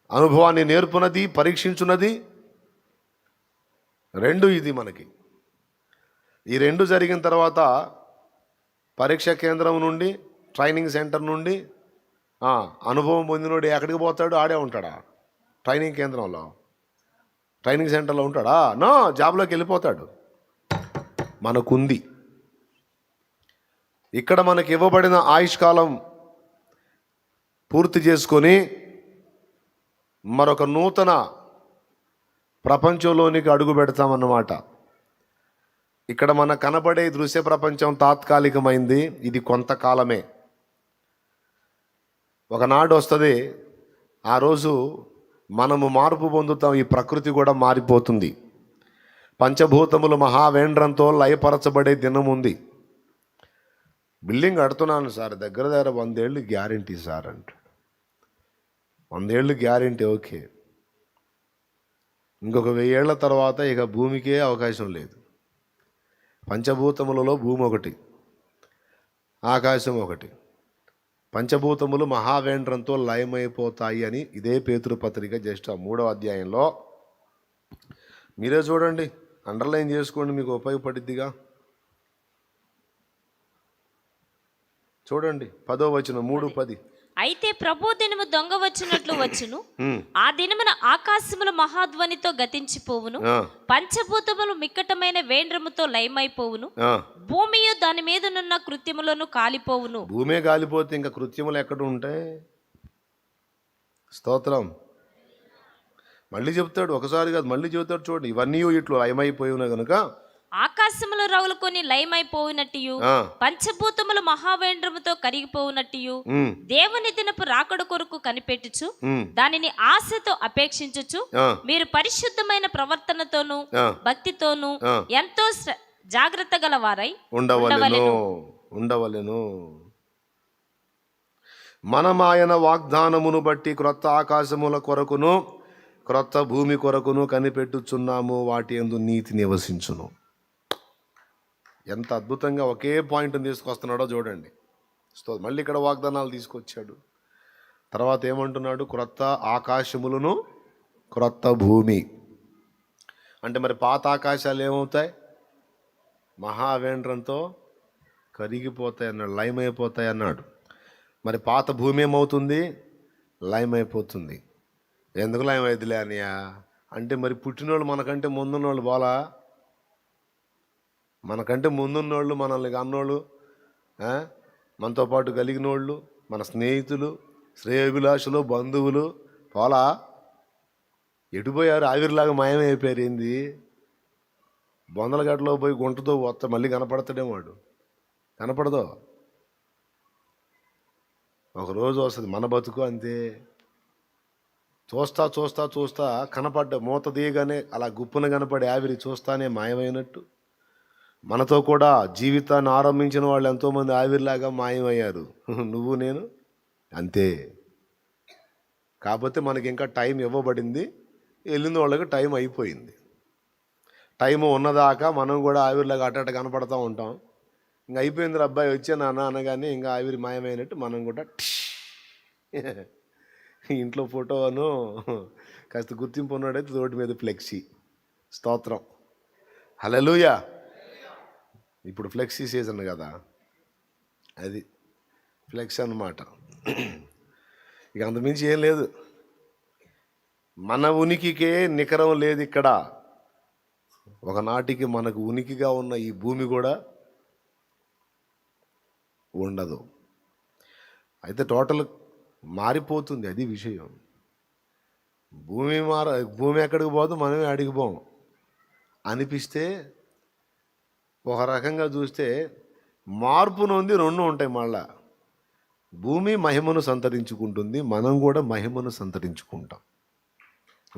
అనుభవాన్ని నేర్పునది, పరీక్షించున్నది రెండు. ఇది మనకి ఈ 2 జరిగిన తర్వాత పరీక్షా కేంద్రం నుండి, ట్రైనింగ్ సెంటర్ నుండి అనుభవం పొందినోడు ఎక్కడికి పోతాడు? ఆడే ఉంటాడా? ట్రైనింగ్ కేంద్రంలో, ట్రైనింగ్ సెంటర్లో ఉంటాడా? నో, జాబ్లోకి వెళ్ళిపోతాడు. మనకుంది ఇక్కడ మనకి ఇవ్వబడిన ఆయుష్కాలం పూర్తి చేసుకొని మరొక నూతన ప్రపంచంలోనికి అడుగు పెడతామన్నమాట. ఇక్కడ మన కనబడే దృశ్య ప్రపంచం తాత్కాలికమైంది, ఇది కొంతకాలమే. ఒకనాడు వస్తుంది, ఆ రోజు మనము మార్పు పొందుతాం. ఈ ప్రకృతి కూడా మారిపోతుంది. పంచభూతములు మహావేంద్రంతో లయపరచబడే దినం ఉంది. బిల్డింగ్ కడుతున్నాను సార్, దగ్గర 100 ఏళ్ళు గ్యారంటీ సార్ అంటాడు. 100 ఏళ్ళు గ్యారంటీ, ఓకే. ఇంకొక 1000 ఏళ్ల తర్వాత ఇక భూమికే అవకాశం లేదు. పంచభూతములలో భూమి ఒకటి, ఆకాశం ఒకటి. పంచభూతములు మహావేంద్రంతో లయమైపోతాయి అని ఇదే పేతురు పత్రిక జస్ట్ 3వ అధ్యాయంలో మీరే చూడండి, అండర్లైన్ చేసుకోండి, మీకు ఉపయోగపడిద్దిగా. చూడండి 10వ వచనం, 3:10. అయితే ప్రభు దినము దొంగ వచ్చినట్లు వచ్చును, ఆ దినమున ఆకాశములు మహాధ్వనితో గతించిపోవును, పంచభూతములు మిక్కటమైన వేంద్రముతో లయమైపోవును, భూమియు దాని మీదనున్న కృత్యములను కాలిపోవును. భూమే కాలిపోతే ఇంకా కృత్యములు ఎక్కడ ఉంటాయి? స్తోత్రం. మళ్ళీ చెప్తాడు, ఒకసారి కాదు మళ్ళీ చెబుతాడు. చూడండి, ఇవన్నీ ఇట్లు లయమైపోయి ఉన్నాయి కనుక ఆకాశములు రగులుకొని లయమైపోయినట్టు, పంచభూతములు మహావేంద్రముతో కరిగిపోవునట్టు, దేవుని దినపు రాకడ కొరకు కనిపెట్టుచు దానిని ఆశతో అపేక్షించుచు మీరు పరిశుద్ధమైన ప్రవర్తనతోను భక్తితోను ఎంతో జాగ్రత్త గల వారై ఉండవలెను. మనం ఆయన వాగ్దానమును బట్టి క్రొత్త ఆకాశముల కొరకును క్రొత్త భూమి కొరకును కనిపెట్టుచున్నాము, వాటి యందు నీతి నివసించును. ఎంత అద్భుతంగా ఒకే పాయింట్ని తీసుకొస్తున్నాడో చూడండి. మళ్ళీ ఇక్కడ వాగ్దానాలు తీసుకొచ్చాడు. తర్వాత ఏమంటున్నాడు? క్రొత్త ఆకాశములను క్రొత్త భూమి. అంటే మరి పాత ఆకాశాలు ఏమవుతాయి? మహావేంద్రంతో కరిగిపోతాయి అన్నాడు, లయమైపోతాయి అన్నాడు. మరి పాత భూమి ఏమవుతుంది? లయమైపోతుంది. ఎందుకు లయమైద్దిలే అనియా అంటే, మరి పుట్టినోళ్ళు మనకంటే ముందున్నోళ్ళు బాలా, మనకంటే ముందున్నోళ్ళు, మనల్ని అన్నోళ్ళు, మనతో పాటు కలిగినోళ్ళు, మన స్నేహితులు, శ్రేయోభిలాషులు, బంధువులు పోలా ఎటుపోయారు? ఆవిరిలాగా మాయమైపోయారు. ఏంది? బొందల గడ్డలో పోయి గుంటతో వస్తా మళ్ళీ కనపడతాడేమో వాడు, కనపడదో. ఒకరోజు వస్తుంది. మన బతుకు అంతే. చూస్తా చూస్తా చూస్తా కనపడ్డ మూత తీయగానే అలా గుప్పున కనపడే ఆవిరి చూస్తానే మాయమైనట్టు, మనతో కూడా జీవితాన్ని ఆరంభించిన వాళ్ళు ఎంతోమంది ఆవిరిలాగా మాయమయ్యారు. నువ్వు నేను అంతే. కాకపోతే మనకి ఇంకా టైం ఇవ్వబడింది, వెళ్ళిన వాళ్ళకి టైం అయిపోయింది. టైము ఉన్నదాకా మనం కూడా ఆవిరిలాగా అట్ట కనపడతా ఉంటాం. ఇంకా అయిపోయింది అబ్బాయి వచ్చే నాన్న అనగానే ఇంకా ఆవిరి మాయమైనట్టు మనం కూడా ఇంట్లో ఫోటోను కాస్త గుర్తింపు ఉన్నాడైతే రోడ్డు మీద ఫ్లెక్సీ. స్తోత్రం, హల్లెలూయా. ఇప్పుడు ఫ్లెక్సీ సీజన్ కదా, అది ఫ్లెక్స్ అన్నమాట. ఇక అంతమించి ఏం లేదు. మన ఉనికికే నికరం లేదు ఇక్కడ. ఒకనాటికి మనకు ఉనికిగా ఉన్న ఈ భూమి కూడా ఉండదు. అయితే టోటల్ మారిపోతుంది, అది విషయం. భూమి ఎక్కడికి పోదు, మనమే అడిగిపోం అనిపిస్తే ఒక రకంగా చూస్తే మార్పు నొంది 2 ఉంటాయి. మళ్ళా భూమి మహిమను సంతరించుకుంటుంది, మనం కూడా మహిమను సంతరించుకుంటాం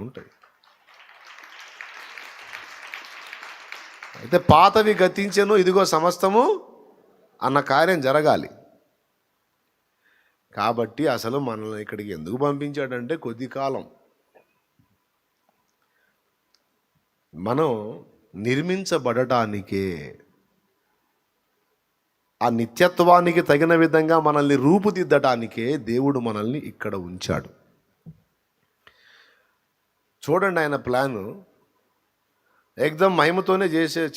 ఉంటాయి. అయితే పాతవి గతించెను, ఇదిగో సమస్తము అన్న కార్యం జరగాలి. కాబట్టి అసలు మనల్ని ఇక్కడికి ఎందుకు పంపించాడంటే, కొద్ది కాలం మనం నిర్మించబడటానికే, ఆ నిత్యత్వానికి తగిన విధంగా మనల్ని రూపుదిద్దటానికే దేవుడు మనల్ని ఇక్కడ ఉంచాడు. చూడండి, ఆయన ప్లాను ఏకదం మహిమతోనే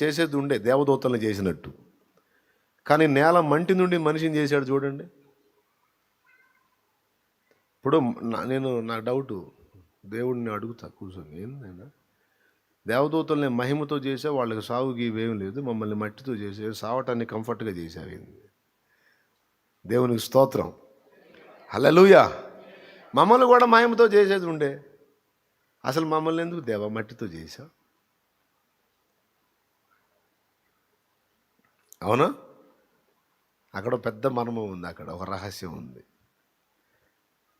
చేసేది ఉండే, దేవదూతల్ని చేసినట్టు. కానీ నేల మంటి నుండి మనిషిని చేశాడు. చూడండి, ఇప్పుడు నా డౌటు, దేవుడిని అడుగుతా కూర్చొని, ఏందైనా దేవదూతల్ని మహిమతో చేసా, వాళ్ళకి సాగుకి ఇవేం లేదు, మమ్మల్ని మట్టితో చేసే సావటాన్ని కంఫర్ట్గా చేసావి. దేవునికి స్తోత్రం, హల్లెలూయా. మమ్మల్ని కూడా మహిమతో చేసేది ఉండే, అసలు మమ్మల్ని ఎందుకు దేవ మట్టితో చేసా? అవునా? అక్కడ పెద్ద మర్మం ఉంది, అక్కడ ఒక రహస్యం ఉంది.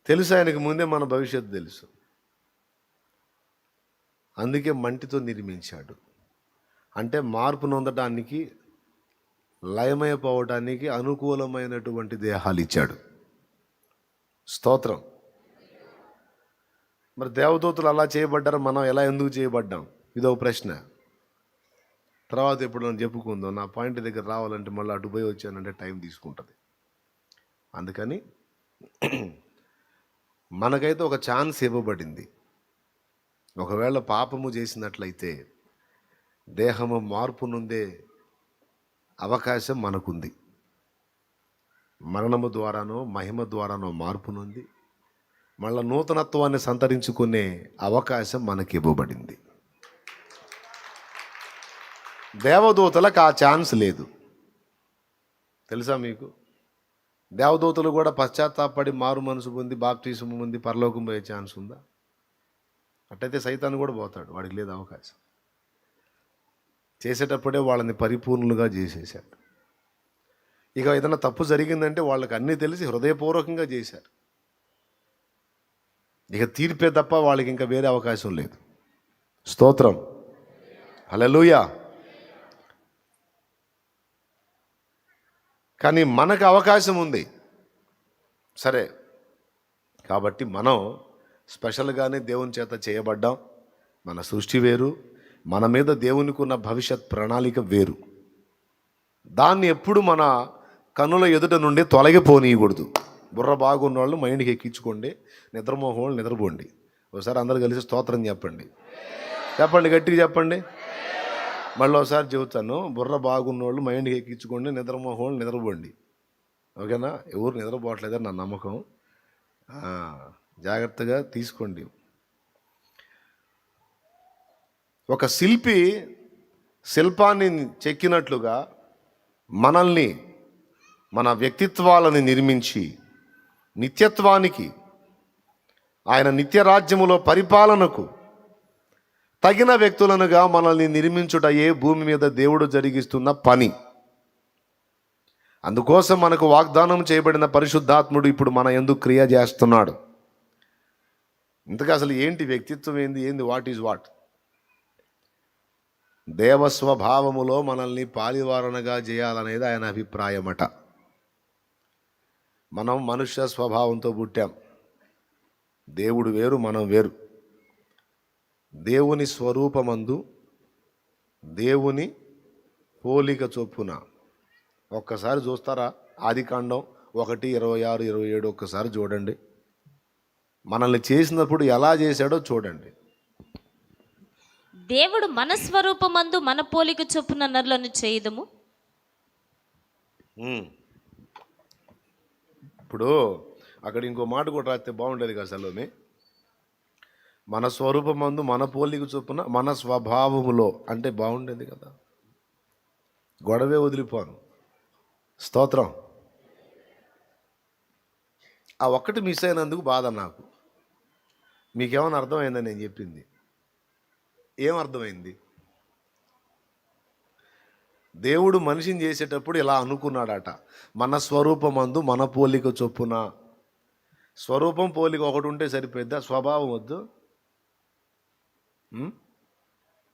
తెలుసు, ఆయనకు ముందే మన భవిష్యత్తు తెలుసు. అందుకే మంటితో నిర్మించాడు. అంటే మార్పు నొందడానికి, లయమైపోవడానికి అనుకూలమైనటువంటి దేహాలు ఇచ్చాడు. స్తోత్రం. మరి దేవదూతలు అలా చేయబడ్డారు, మనం ఎలా ఎందుకు చేయబడ్డాం? ఇదో ప్రశ్న. తర్వాత ఎప్పుడు మనం చెప్పుకుందాం. నా పాయింట్ దగ్గర రావాలంటే మళ్ళీ అటు పోయి వచ్చానంటే టైం తీసుకుంటుంది. అందుకని మనకైతే ఒక ఛాన్స్ ఇవ్వబడింది. ఒకవేళ పాపము చేసినట్లయితే దేహము మార్పు నొందే అవకాశం మనకుంది. మరణము ద్వారానో మహిమ ద్వారానో మార్పు నొంది మళ్ళా నూతనత్వాన్ని సంతరించుకునే అవకాశం మనకి ఇవ్వబడింది. దేవదూతలకు ఆ ఛాన్స్ లేదు. తెలుసా మీకు? దేవదూతలు కూడా పశ్చాత్తాపడి మారు మనసు పొంది బాప్టిజం పొంది పరలోకం పోయే ఛాన్స్ ఉందా? అట్టయితే సైతాను కూడా పోతాడు, వాడికి లేదు అవకాశం. చేసేటప్పుడే వాళ్ళని పరిపూర్ణులుగా చేసేశాడు. ఇక ఏదైనా తప్పు జరిగిందంటే వాళ్ళకి అన్నీ తెలిసి హృదయపూర్వకంగా చేశారు. ఇక తీర్పే తప్ప వాళ్ళకి ఇంకా వేరే అవకాశం లేదు. స్తోత్రం. హల్లెలూయా. కానీ మనకు అవకాశం ఉంది. సరే, కాబట్టి మనం స్పెషల్గానే దేవుని చేత చేయబడ్డాం. మన సృష్టి వేరు, మన మీద దేవునికి ఉన్న భవిష్యత్ ప్రణాళిక వేరు. దాన్ని ఎప్పుడు మన కన్నుల ఎదుట నుండి తొలగిపోనీయకూడదు. బుర్ర బాగున్న వాళ్ళు మైండ్కి ఎక్కించుకోండి, నిద్రమోహం వాళ్ళు నిద్రపోండి. ఒకసారి అందరూ కలిసి స్తోత్రం చెప్పండి. చెప్పండి, గట్టిగా చెప్పండి. మళ్ళీ ఒకసారి చెబుతాను. బుర్ర బాగున్న వాళ్ళు మైండ్కి ఎక్కించుకోండి, నిద్రమోహం వాళ్ళు నిద్రపోండి. ఓకేనా? ఎవరు నిద్రపోవట్లేదని నా నమ్మకం. జాగ్రత్తగా తీసుకోండి. ఒక శిల్పి శిల్పాన్ని చెక్కినట్లుగా మనల్ని, మన వ్యక్తిత్వాలని నిర్మించి నిత్యత్వానికి, ఆయన నిత్యరాజ్యములో పరిపాలనకు తగిన వ్యక్తులనుగా మనల్ని నిర్మించుటయే భూమి మీద దేవుడు జరిగిస్తున్న పని. అందుకోసం మనకు వాగ్దానం చేయబడిన పరిశుద్ధాత్ముడు ఇప్పుడు మన యందు క్రియ చేస్తున్నాడు. ఇంతగా అసలు ఏంటి వ్యక్తిత్వం? ఏంది వాట్ ఈజ్ వాట్? దేవస్వభావములో మనల్ని పాలివారణగా చేయాలనేది ఆయన అభిప్రాయమట. మనం మనుష్య స్వభావంతో పుట్టాం. దేవుడు వేరు, మనం వేరు. దేవుని స్వరూపమందు దేవుని పోలిక చొప్పున. ఒక్కసారి చూస్తారా? ఆదికాండం 1:26-27 ఒక్కసారి చూడండి. మనల్ని చేసినప్పుడు ఎలా చేశాడో చూడండి. దేవుడు మన స్వరూపమందు మన పోలిక చొప్పున నరులను చేయుదుము. ఇప్పుడు అక్కడ ఇంకో మాట కూడా రాస్తే బాగుండేది కదా సలోమి. మన స్వరూపమందు మన పోలిక చొప్పున మన స్వభావములో అంటే బాగుండేది కదా. గొడవే వదిలిపోను. స్తోత్రం. ఆ ఒక్కటి మిస్ అయినందుకు బాధ నాకు. మీకేమైనా అర్థమైందని నేను చెప్పింది? ఏం అర్థమైంది? దేవుడు మనిషిని చేసేటప్పుడు ఇలా అనుకున్నాడట, మన స్వరూపమందు మన పోలిక చొప్పున. స్వరూపం పోలిక ఒకటి ఉంటే సరిపోద్దా? స్వభావం వద్దు?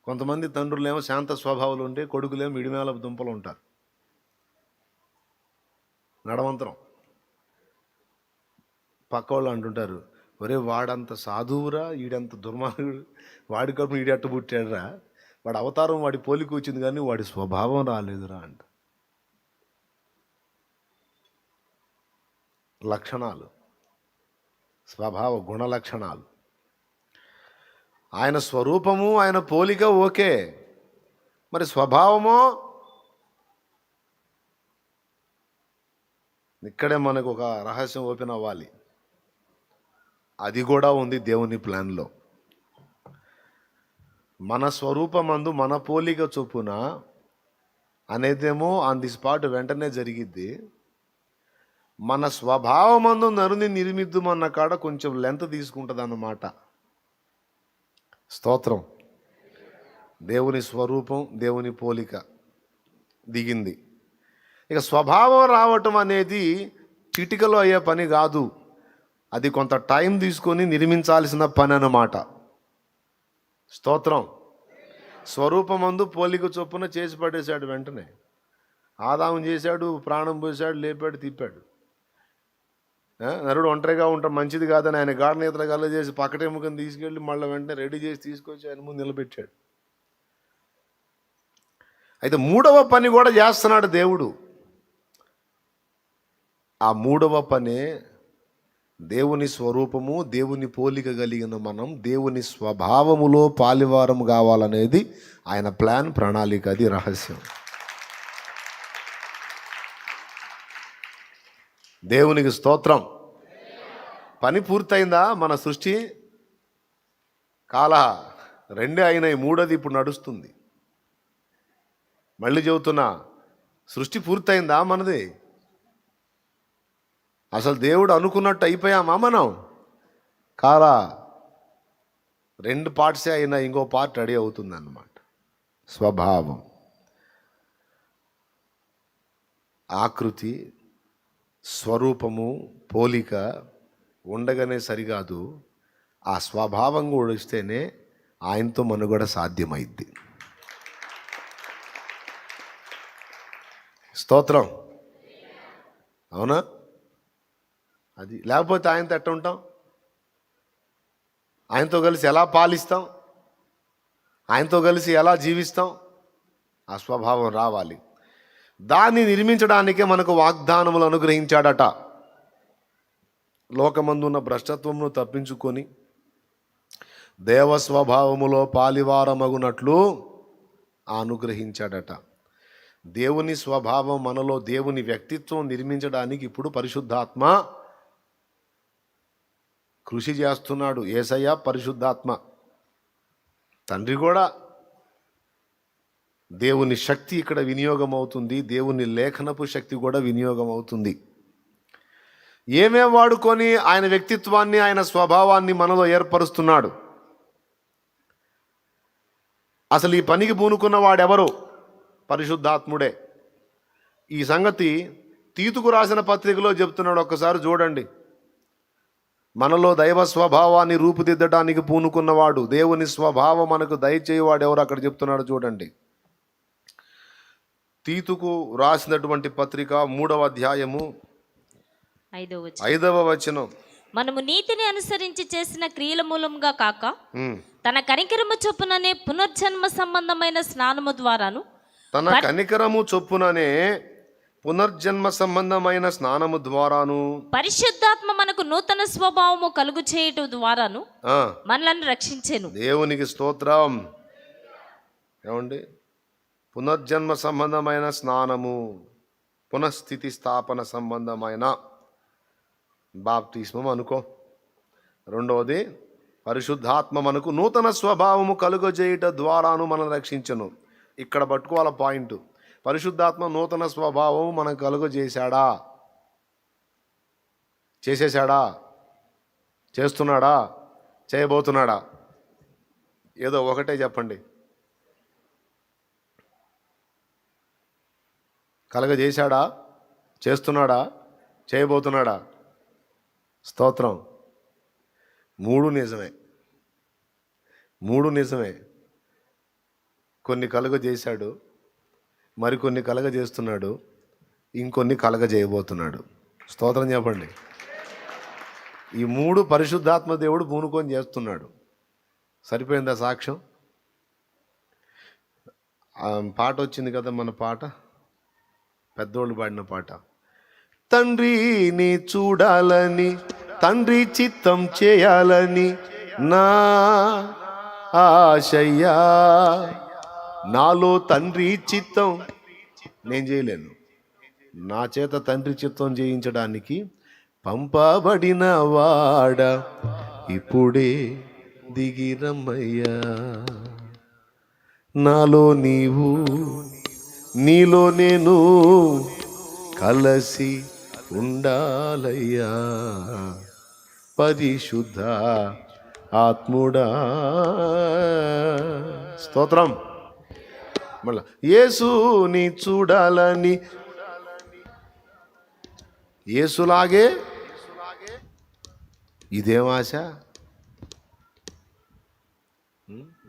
కొంతమంది తండ్రులేమో శాంత స్వభావాలు ఉంటే కొడుకులేమో ఇడిమేల దుంపలు ఉంటారు, నడవంతరం. పక్క వాళ్ళు అంటుంటారు, ఒరే వాడంత సాధువురా, ఈడంత దుర్మార్గుడు, వాడి కడుపు ఈడెట్ట పుట్టాడురా, వాడి అవతారం వాడి పోలిక వచ్చింది కానీ వాడి స్వభావం రాలేదురా అంట. లక్షణాలు, స్వభావ గుణ లక్షణాలు. ఆయన స్వరూపము ఆయన పోలిక ఓకే, మరి స్వభావమో? ఇక్కడే మనకు ఒక రహస్యం ఓపెన్ అవ్వాలి. అది కూడా ఉంది దేవుని ప్లాన్లో. మన స్వరూపమందు మన పోలిక చొప్పున అనేదేమో ఆన్ ది స్పాట్ వెంటనే జరిగిద్ది. మన స్వభావమందు నరుని నిర్మిద్దుమన్న కాడ కొంచెం లెంత్ తీసుకుంటుంది అన్నమాట. స్తోత్రం. దేవుని స్వరూపం, దేవుని పోలిక దిగింది. ఇక స్వభావం రావటం అనేది చిటికలో అయ్యే పని కాదు. అది కొంత టైం తీసుకొని నిర్మించాల్సిన పని అన్నమాట. స్తోత్రం. స్వరూపమందు పోలిక చొప్పున చేసి పడేశాడు. వెంటనే ఆదాము చేశాడు, ప్రాణం పోసాడు, లేపాడు, తిప్పాడు. నరుడు ఒంటరిగా ఉంటాం మంచిది కాదని ఆయన గాఢ నిద్ర గల్ల చేసి పక్కటెముకని తీసుకెళ్ళి మళ్ళీ వెంటనే రెడీ చేసి తీసుకొచ్చి ఆయన ముందు నిలబెట్టాడు. అయితే మూడవ పని కూడా చేస్తున్నాడు దేవుడు. ఆ మూడవ పనే దేవుని స్వరూపము, దేవుని పోలిక కలిగిన మనం దేవుని స్వభావములో పాలివారము కావాలనేది ఆయన ప్లాన్, ప్రణాళిక. అది రహస్యం. దేవునికి స్తోత్రం. పని పూర్తయిందా? మన సృష్టి కాల 2 అయినాయి, 3వది ఇప్పుడు నడుస్తుంది. మళ్ళీ చెబుతున్నా, సృష్టి పూర్తయిందా మనది? అసలు దేవుడు అనుకున్నట్టు అయిపోయామా మనం? కాలా 2 పార్ట్సే అయినా, ఇంకో పార్ట్ రెడీ అవుతుంది అన్నమాట. స్వభావం, ఆకృతి, స్వరూపము, పోలిక ఉండగానే సరికాదు, ఆ స్వభావం కూడా ఇస్తేనే ఆయనతో మనుగడ సాధ్యమైద్ది. స్తోత్రం. అవునా? అది లేకపోతే ఆయనతో ఎట్ట ఉంటాం? ఆయనతో కలిసి ఎలా పాలిస్తాం? ఆయనతో కలిసి ఎలా జీవిస్తాం? ఆ స్వభావం రావాలి. దాన్ని నిర్మించడానికే మనకు వాగ్దానములు అనుగ్రహించాడట. లోకమందున్న భ్రష్టత్వమును తప్పించుకొని దేవస్వభావములో పాలివారమగునట్లు అనుగ్రహించాడట. దేవుని స్వభావం మనలో, దేవుని వ్యక్తిత్వం నిర్మించడానికి ఇప్పుడు పరిశుద్ధాత్మ కృషి చేస్తున్నాడు. యేసయ్య, పరిశుద్ధాత్మ, తండ్రి కూడా. దేవుని శక్తి ఇక్కడ వినియోగం అవుతుంది, దేవుని లేఖనపు శక్తి కూడా వినియోగం అవుతుంది. ఏమేం వాడుకొని ఆయన వ్యక్తిత్వాన్ని, ఆయన స్వభావాన్ని మనలో ఏర్పరుస్తున్నాడు. అసలు ఈ పనికి పూనుకున్న వాడెవరు? పరిశుద్ధాత్ముడే. ఈ సంగతి తీతుకు రాసిన పత్రికలో చెప్తున్నాడు. ఒక్కసారి చూడండి. మనలో దైవ స్వభావాన్ని రూపుదిద్దడానికి పూనుకున్నవాడు, దేవుని స్వభావం మనకు దయచేయవాడు ఎవరు అక్కడ చెప్తున్నాడు చూడండి. తీతుకు రాసినటువంటి పత్రిక 3వ అధ్యాయము 5వ వచనం. మనము నీతిని అనుసరించి చేసిన క్రియల మూలంగా కాక తన కనికరము చొప్పుననే పునర్జన్మ సంబంధమైన స్నానము ద్వారాను, తన కనికరము చొప్పుననే పునర్జన్మ సంబంధమైన స్నానము ద్వారాను, పరిశుద్ధాత్మ మనకు నూతన స్వభావము కలుగు చేయటం ద్వారాను మనలను రక్షించెను. దేవునికి స్తోత్రం. ఏమండి? పునర్జన్మ సంబంధమైన స్నానము, పునఃస్థితి స్థాపన సంబంధమైన బాప్తిస్మం అనుకో. రెండవది, పరిశుద్ధాత్మ మనకు నూతన స్వభావము కలుగజేయుట ద్వారాను మనం రక్షించను. ఇక్కడ పట్టుకోవాల పాయింట్. పరిశుద్ధాత్మ నూతన స్వభావం మనకు కలుగజేశాడా? చేసేశాడా? చేస్తున్నాడా? చేయబోతున్నాడా? ఏదో ఒకటే చెప్పండి. కలగజేశాడా? చేస్తున్నాడా? చేయబోతున్నాడా? స్తోత్రం. 3 నిజమే. 3 నిజమే. కొన్ని కలుగజేశాడు, మరికొన్ని కలగజేస్తున్నాడు, ఇంకొన్ని కలగజేయబోతున్నాడు. స్తోత్రం చెప్పండి. ఈ 3 పరిశుద్ధాత్మ దేవుడు పూనుకొని చేస్తున్నాడు. సరిపోయిందా సాక్ష్యం? పాట వచ్చింది కదా, మన పాట, పెద్దోళ్ళు పాడిన పాట. తండ్రిని చూడాలని, తండ్రి చిత్తం చేయాలని నా ఆశయ్యా, నాలో తండ్రి చిత్తం నేను చేయలేను, నా చేత తండ్రి చిత్తం చేయించడానికి పంపబడిన వాడ ఇప్పుడే దిగిరమ్మయ్యా. నాలో నీవు, నీలో నేను కలసి ఉండాలయ్యా, పరిశుద్ధ ఆత్ముడా. స్తోత్రం. మళ్ళా యేసుని చూడాలని, యేసులాగే ఇదేం ఆశ?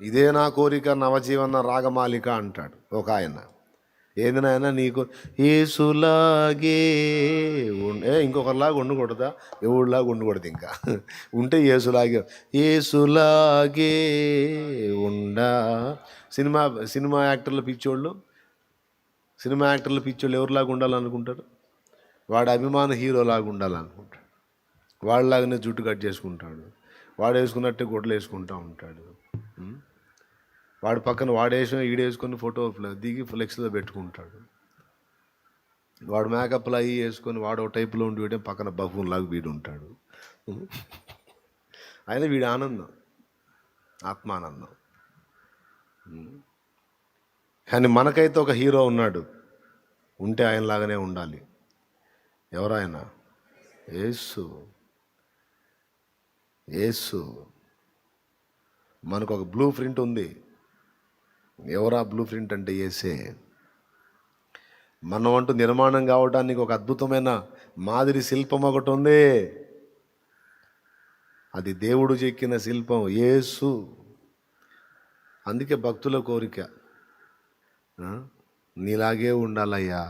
ఇదే నా కోరిక నవజీవన రాగమాలిక అంటాడు ఒక ఆయన. ఏంది నాయన నీకు? ఏసులాగే ఇంకొకరిలాగా ఉండకూడదా? ఎవడిలాగా ఉండకూడదు. ఇంకా ఉంటే ఏసులాగే, ఏసులాగే ఉండా. సినిమా యాక్టర్ల పిచ్చోళ్ళు ఎవరిలాగా ఉండాలనుకుంటారు? వాడు అభిమాన హీరోలాగా ఉండాలనుకుంటాడు. వాళ్ళలాగానే జుట్టు కట్ చేసుకుంటాడు, వాడు వేసుకున్నట్టే గుడ్డలు వేసుకుంటూ ఉంటాడు. వాడి పక్కన ఈడేసుకొని ఫోటో దిగి ఫ్లెక్స్లో పెట్టుకుంటాడు. వాడు మేకప్లు అవి వేసుకొని వాడు ఒక టైపులో ఉండి వీడే పక్కన బఫూన్లాగా వీడు ఉంటాడు. అయినా వీడి ఆనందం ఆత్మానందం. కానీ మనకైతే ఒక హీరో ఉన్నాడు, ఉంటే ఆయనలాగానే ఉండాలి. ఎవరాయన? యేసు. మనకు ఒక బ్లూ ప్రింట్ ఉంది. ఎవరా బ్లూ ప్రింట్ అంటే యేసే. మనం అంటూ నిర్మాణం కావడానికి ఒక అద్భుతమైన మాదిరి శిల్పం ఒకటి ఉంది. అది దేవుడు చెక్కిన శిల్పం యేసు. అందుకే భక్తుల కోరిక నీలాగే ఉండాలయ్యా,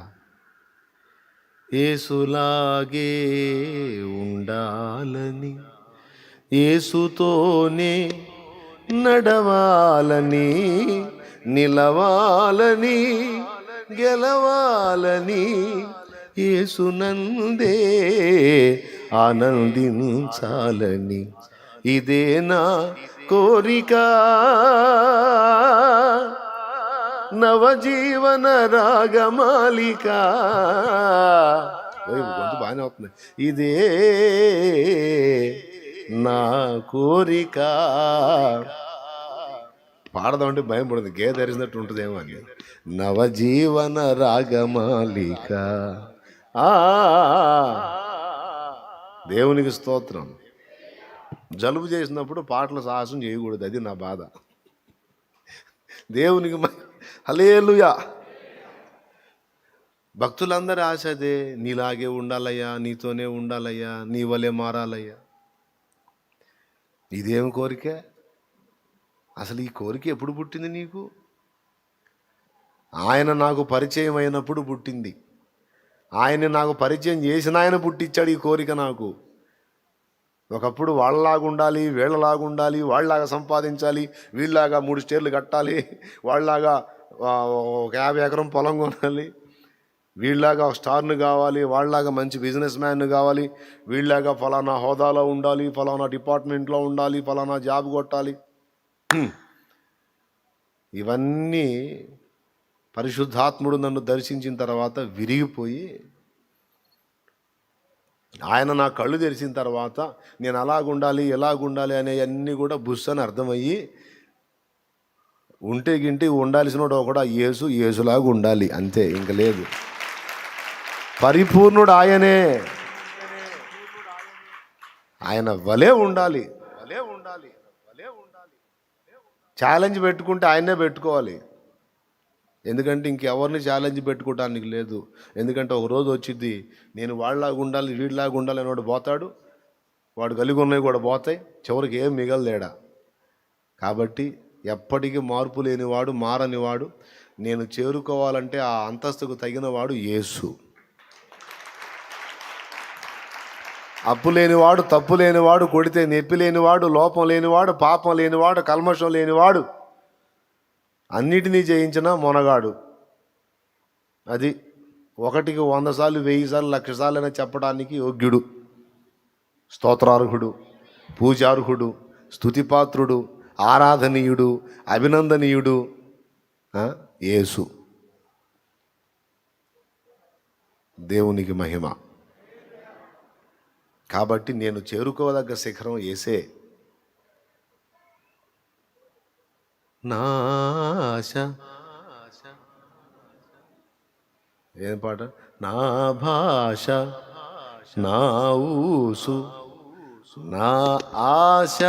యేసులాగే ఉండాలని, యేసుతోనే నడవాలని, నిలవాలని, గెలవాలని, యేసునందే ఆనందించాలని, ఇదే నా కోరిక నవజీవన రాగమాలిక. గొంతు బాగానే అవుతుంది. ఇదే నా కోరిక. పాడదామంటే భయం పడుతుంది, గే ధరిసినట్టు ఉంటుందేమో అని. నవజీవన రాగమాలిక. దేవునికి స్తోత్రం. జలుబు చేసినప్పుడు పాటలు సాహసం చేయకూడదు, అది నా బాధ. దేవునికి హల్లెలూయా. భక్తులందరి ఆశ అదే, నీలాగే ఉండాలయ్యా, నీతోనే ఉండాలయ్యా, నీ వలే మారాలయ్యా. ఇదేం కోరిక? అసలు ఈ కోరిక ఎప్పుడు పుట్టింది నీకు? ఆయన నాకు పరిచయం అయినప్పుడు పుట్టింది. ఆయన నాకు పరిచయం చేసిన ఆయన పుట్టించాడు ఈ కోరిక నాకు. ఒకప్పుడు వాళ్ళలాగా ఉండాలి, వీళ్ళలాగా ఉండాలి, వాళ్ళలాగా సంపాదించాలి, వీళ్ళలాగా 3 స్టేర్లు కట్టాలి, వాళ్ళలాగా ఒక 50 ఎకరం పొలం కొనాలి, వీళ్ళలాగా ఒక స్టార్ను కావాలి, వాళ్ళలాగా మంచి బిజినెస్ మ్యాన్ను కావాలి, వీళ్ళలాగా ఫలానా హోదాలో ఉండాలి, ఫలానా డిపార్ట్మెంట్లో ఉండాలి, ఫలానా జాబ్ కొట్టాలి. ఇవన్నీ పరిశుద్ధాత్ముడు నన్ను దర్శించిన తర్వాత విరిగిపోయి, ఆయన నా కళ్ళు తెరిచిన తర్వాత నేను అలాగుండాలి ఎలాగుండాలి అనేవన్నీ కూడా బుస్సని అర్థమయ్యి, ఉంటే గింటి ఉండాల్సిన కూడా యేసులాగా ఉండాలి అంతే, ఇంక లేదు. పరిపూర్ణుడు ఆయనే, ఆయన వలే ఉండాలి. ఛాలెంజ్ పెట్టుకుంటే ఆయనే పెట్టుకోవాలి. ఎందుకంటే ఇంకెవరిని ఛాలెంజ్ పెట్టుకోవడానికి లేదు. ఎందుకంటే ఒక రోజు వచ్చింది, నేను వాళ్ళలాగా ఉండాలి వీడిలాగా ఉండాలి అని వాడు పోతాడు, వాడు కలిగి ఉన్నవి కూడా పోతాయి, చివరికి ఏం మిగలలేడా. కాబట్టి ఎప్పటికీ మార్పు లేనివాడు, మారనివాడు, నేను చేరుకోవాలంటే ఆ అంతస్తుకు తగినవాడు యేసు. అప్పు లేనివాడు, తప్పు లేనివాడు, కొడితే నొప్పి లేనివాడు, లోపం లేనివాడు, పాపం లేనివాడు, కల్మషం లేనివాడు, అన్నిటినీ జయించిన మొనగాడు. అది 1కి 100 సార్లు 1000 సార్లు 1,00,000 సార్లు అయినా చెప్పడానికి యోగ్యుడు, స్తోత్రార్హుడు, పూజార్హుడు, స్తుతిపాత్రుడు, ఆరాధనీయుడు, అభినందనీయుడు యేసు. దేవునికి మహిమ. కాబట్టి నేను చేరుకోదగ్గ శిఖరం యేసే. నా ఆశ ఏం పాట? నా భాష, నా ఊసు, నా ఆశ,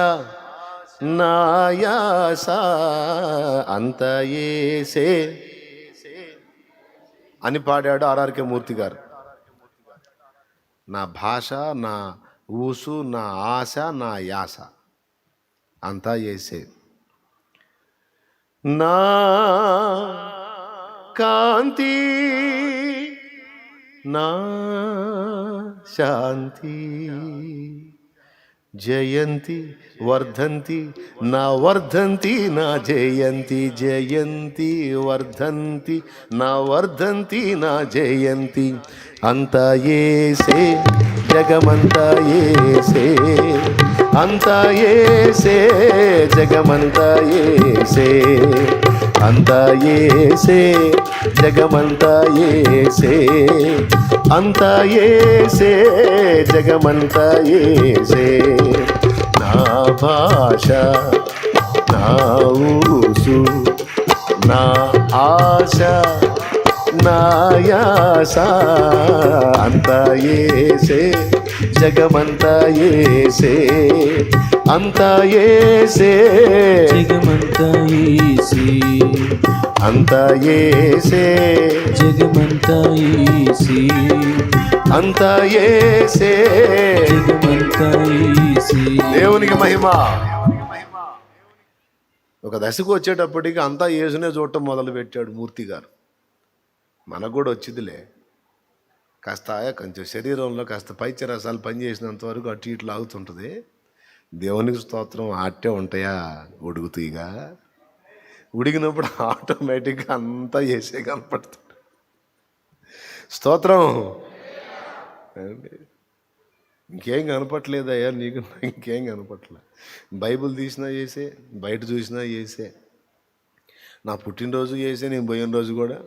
నా యాస అంత యేసే అని పాడాడు ఆర్ఆర్కే మూర్తి గారు. నా భాష, నా ఊసు నా ఆశ నా యాస అంతా యేసే. నా కాంతి నా శాంతి జయంతి వర్ధంతి నా వర్ధంతి నా జయంతి జయంతి వర్ధంతి నా వర్ధంతి నా జయంతి అంతా యేసే జగమంతా యేసే అంతా యేసే జగమంతా యేసే అంతా యేసే జగమంతా యేసే అంతా యేసే జగమంతా యేసే నా భాష నా ఊసు నా ఆశ నా యాస అంతా యేసే జగమంతా యేసే అంతా యేసే జగమంతా యేసే అంతా యేసే జగమంతా యేసే అంతా యేసే జగమంతా యేసే. దేవునికి మహిమ. ఒక దశకు వచ్చేటప్పటికి అంతా యేసునే చూడటం మొదలు పెట్టాడు మూర్తి గారు. మనకు కూడా వచ్చిందిలే, కాస్త కొంచెం శరీరంలో కాస్త పైచరసాలు పనిచేసినంత వరకు అటు ఇటు లాగుతుంటుంది. దేవునికి స్తోత్రం. అట్టే ఉంటాయా ఉడుగుతీగా, ఉడిగినప్పుడు ఆటోమేటిక్గా అంతా యేసే కనపడుతుంది. స్తోత్రం. ఇంకేం కనపట్లేదయ్యా నీకు, ఇంకేం కనపట్లే. బైబిల్ తీసినా యేసే, బయట చూసినా యేసే. నా పుట్టినరోజు యేసే, నేను పోయిన రోజు కూడా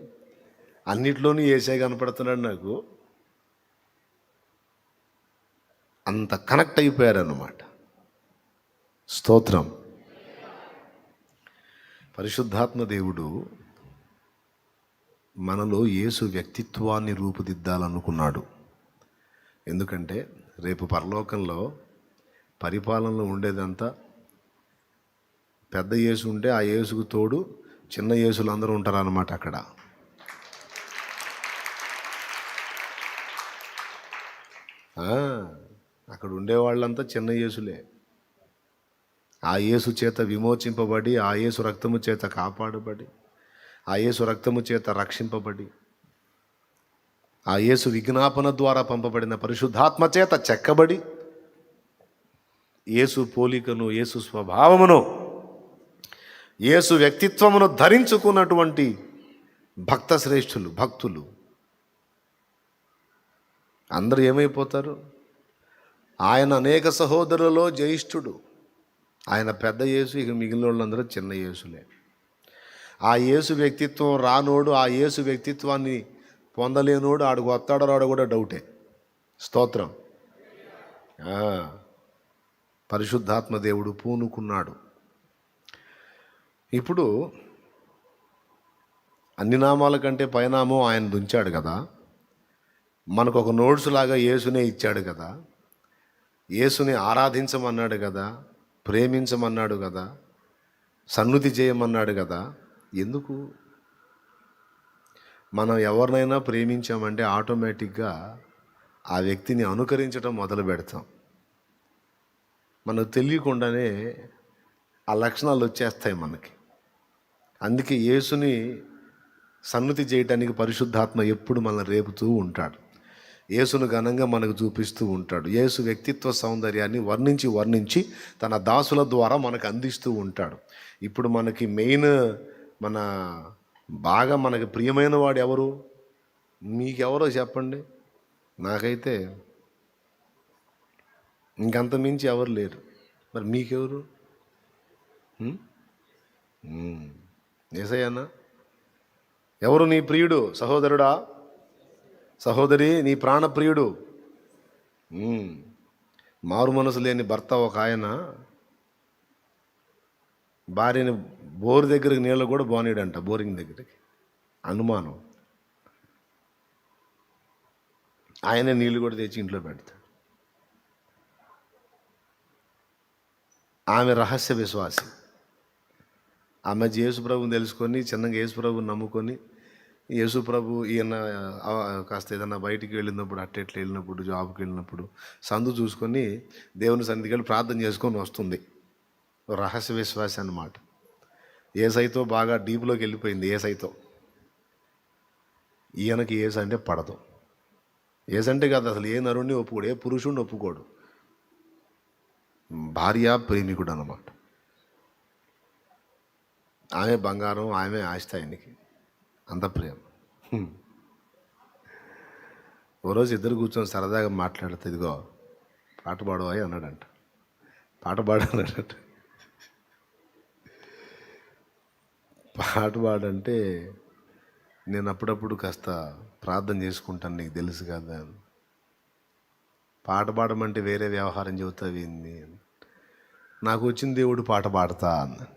అన్నిట్లోనూ యేసే కనపడుతున్నాడు నాకు. అంత కనెక్ట్ అయిపోయారన్నమాట. స్తోత్రం. పరిశుద్ధాత్మ దేవుడు మనలో యేసు వ్యక్తిత్వాన్ని రూపుదిద్దాలనుకున్నాడు. ఎందుకంటే రేపు పరలోకంలో పరిపాలనలో ఉండేదంతా పెద్ద యేసు ఉంటే ఆ యేసుకు తోడు చిన్న యేసులు అందరూ ఉంటారన్నమాట. అక్కడ ఉండేవాళ్ళంతా చిన్న యేసులే. ఆ యేసు చేత విమోచింపబడి, ఆ యేసు రక్తము చేత కాపాడబడి, ఆ యేసు రక్తము చేత రక్షింపబడి, ఆ యేసు విజ్ఞాపన ద్వారా పంపబడిన పరిశుద్ధాత్మ చేత చెక్కబడి, యేసు పోలికను, యేసు స్వభావమును, యేసు వ్యక్తిత్వమును ధరించుకున్నటువంటి భక్త శ్రేష్ఠులు, భక్తులు అందరూ ఏమైపోతారు? ఆయన అనేక సహోదరులలో జ్యేష్ఠుడు, ఆయన పెద్ద యేసు, ఇక మిగిలిన వాళ్ళందరూ చిన్న యేసులే. ఆ యేసు వ్యక్తిత్వం రానోడు, ఆ యేసు వ్యక్తిత్వాన్ని పొందలేనోడు ఆడికి వస్తాడో రాడో కూడా డౌటే. స్తోత్రం. పరిశుద్ధాత్మ దేవుడు పూనుకున్నాడు. ఇప్పుడు అన్ని నామాల కంటే పైనామం ఆయన దుంచాడు కదా, మనకు ఒక నోట్స్ లాగా యేసునే ఇచ్చాడు కదా, యేసుని ఆరాధించమన్నాడు కదా, ప్రేమించమన్నాడు కదా, సన్నుతి చేయమన్నాడు కదా. ఎందుకు? మనం ఎవరినైనా ప్రేమించామంటే ఆటోమేటిక్గా ఆ వ్యక్తిని అనుకరించడం మొదలు పెడతాం. మనకు తెలియకుండానే ఆ లక్షణాలు వచ్చేస్తాయి మనకి. అందుకే యేసుని సన్నుతి చేయటానికి పరిశుద్ధాత్మ ఎప్పుడు మనల్ని రేపుతూ ఉంటాడు. యేసును ఘనంగా మనకు చూపిస్తూ ఉంటాడు. యేసు వ్యక్తిత్వ సౌందర్యాన్ని వర్ణించి తన దాసుల ద్వారా మనకు అందిస్తూ ఉంటాడు. ఇప్పుడు మనకి మెయిన్ బాగా మనకి ప్రియమైన వాడు ఎవరు? మీకెవరో చెప్పండి. నాకైతే ఇంకంత మించి ఎవరు లేరు. మరి మీకెవరు? యేసయ్యనా? ఎవరు నీ ప్రియుడు? సహోదరుడా, సహోదరి, నీ ప్రాణప్రియుడు. మారు మనసు లేని భర్త ఒక ఆయన భార్యని బోరు దగ్గరికి నీళ్ళు కూడా బానేడంట. బోరింగ్ దగ్గరికి అనుమానం. ఆయనే నీళ్ళు కూడా తెచ్చి ఇంట్లో పెడతాడు. ఆమె రహస్య విశ్వాసి. ఆమె యేసుప్రభుని తెలుసుకొని చిన్నగా యేసుప్రభుని నమ్ముకొని యేసు ప్రభు ఈయన కాస్త ఏదన్నా బయటికి వెళ్ళినప్పుడు అట్టెట్లు వెళ్ళినప్పుడు జాబ్కి వెళ్ళినప్పుడు సందు చూసుకొని దేవుని సన్నిధికి వెళ్ళి ప్రార్థన చేసుకొని వస్తుంది. రహస్య విశ్వాస అన్నమాట. ఏసైతో బాగా డీప్లోకి వెళ్ళిపోయింది. ఏసైతో ఈయనకి ఏసు అంటే పడదు. ఏసంటే కాదు, అసలు ఏ నరుణ్ణి ఒప్పుకోడు, ఏ పురుషుడిని ఒప్పుకోడు. భార్య ప్రేమికుడు అన్నమాట. ఆమె బంగారం, ఆమె ఆస్తి ఆయనకి, అంత ప్రేమ. ఓ రోజు ఇద్దరు కూర్చొని సరదాగా మాట్లాడితే, ఇదిగో పాట పాడవాయి అన్నాడంట. పాట పాడన్నాడంట. పాట పాడంటే నేను అప్పుడప్పుడు కాస్త ప్రార్థన చేసుకుంటాను, నీకు తెలుసు కదా. పాట పాడమంటే వేరే వ్యవహారం చెబుతావు ఏంది? నాకు వచ్చిన దేవుడు పాట పాడతా అన్నాడు.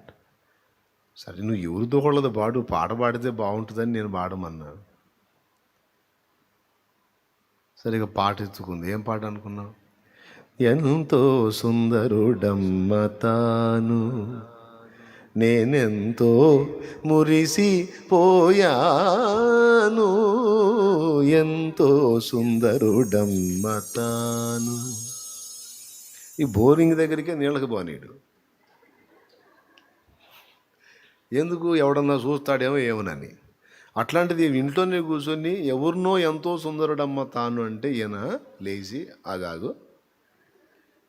సరే నువ్వు ఎవరితో కొలదు పాడు, పాట పాడితే బాగుంటుందని నేను పాడమన్నా. సరిగా పాట ఎత్తుకుంది. ఏం పాట అనుకున్నావు? ఎంతో సుందరుడమ్మ తాను, నేనెంతో మురిసిపోయాను, ఎంతో సుందరుడమ్మ తాను. ఈ బోరింగ్ దగ్గరికే నీళ్ళకి పోనీడు. ఎందుకు? ఎవడన్నా చూస్తాడేమో ఏమోనని. అట్లాంటిది ఇంట్లోనే కూర్చొని ఎవరినో ఎంతో సుందరుడమ్మ తాను అంటే ఈయన లేచి ఆగాగు,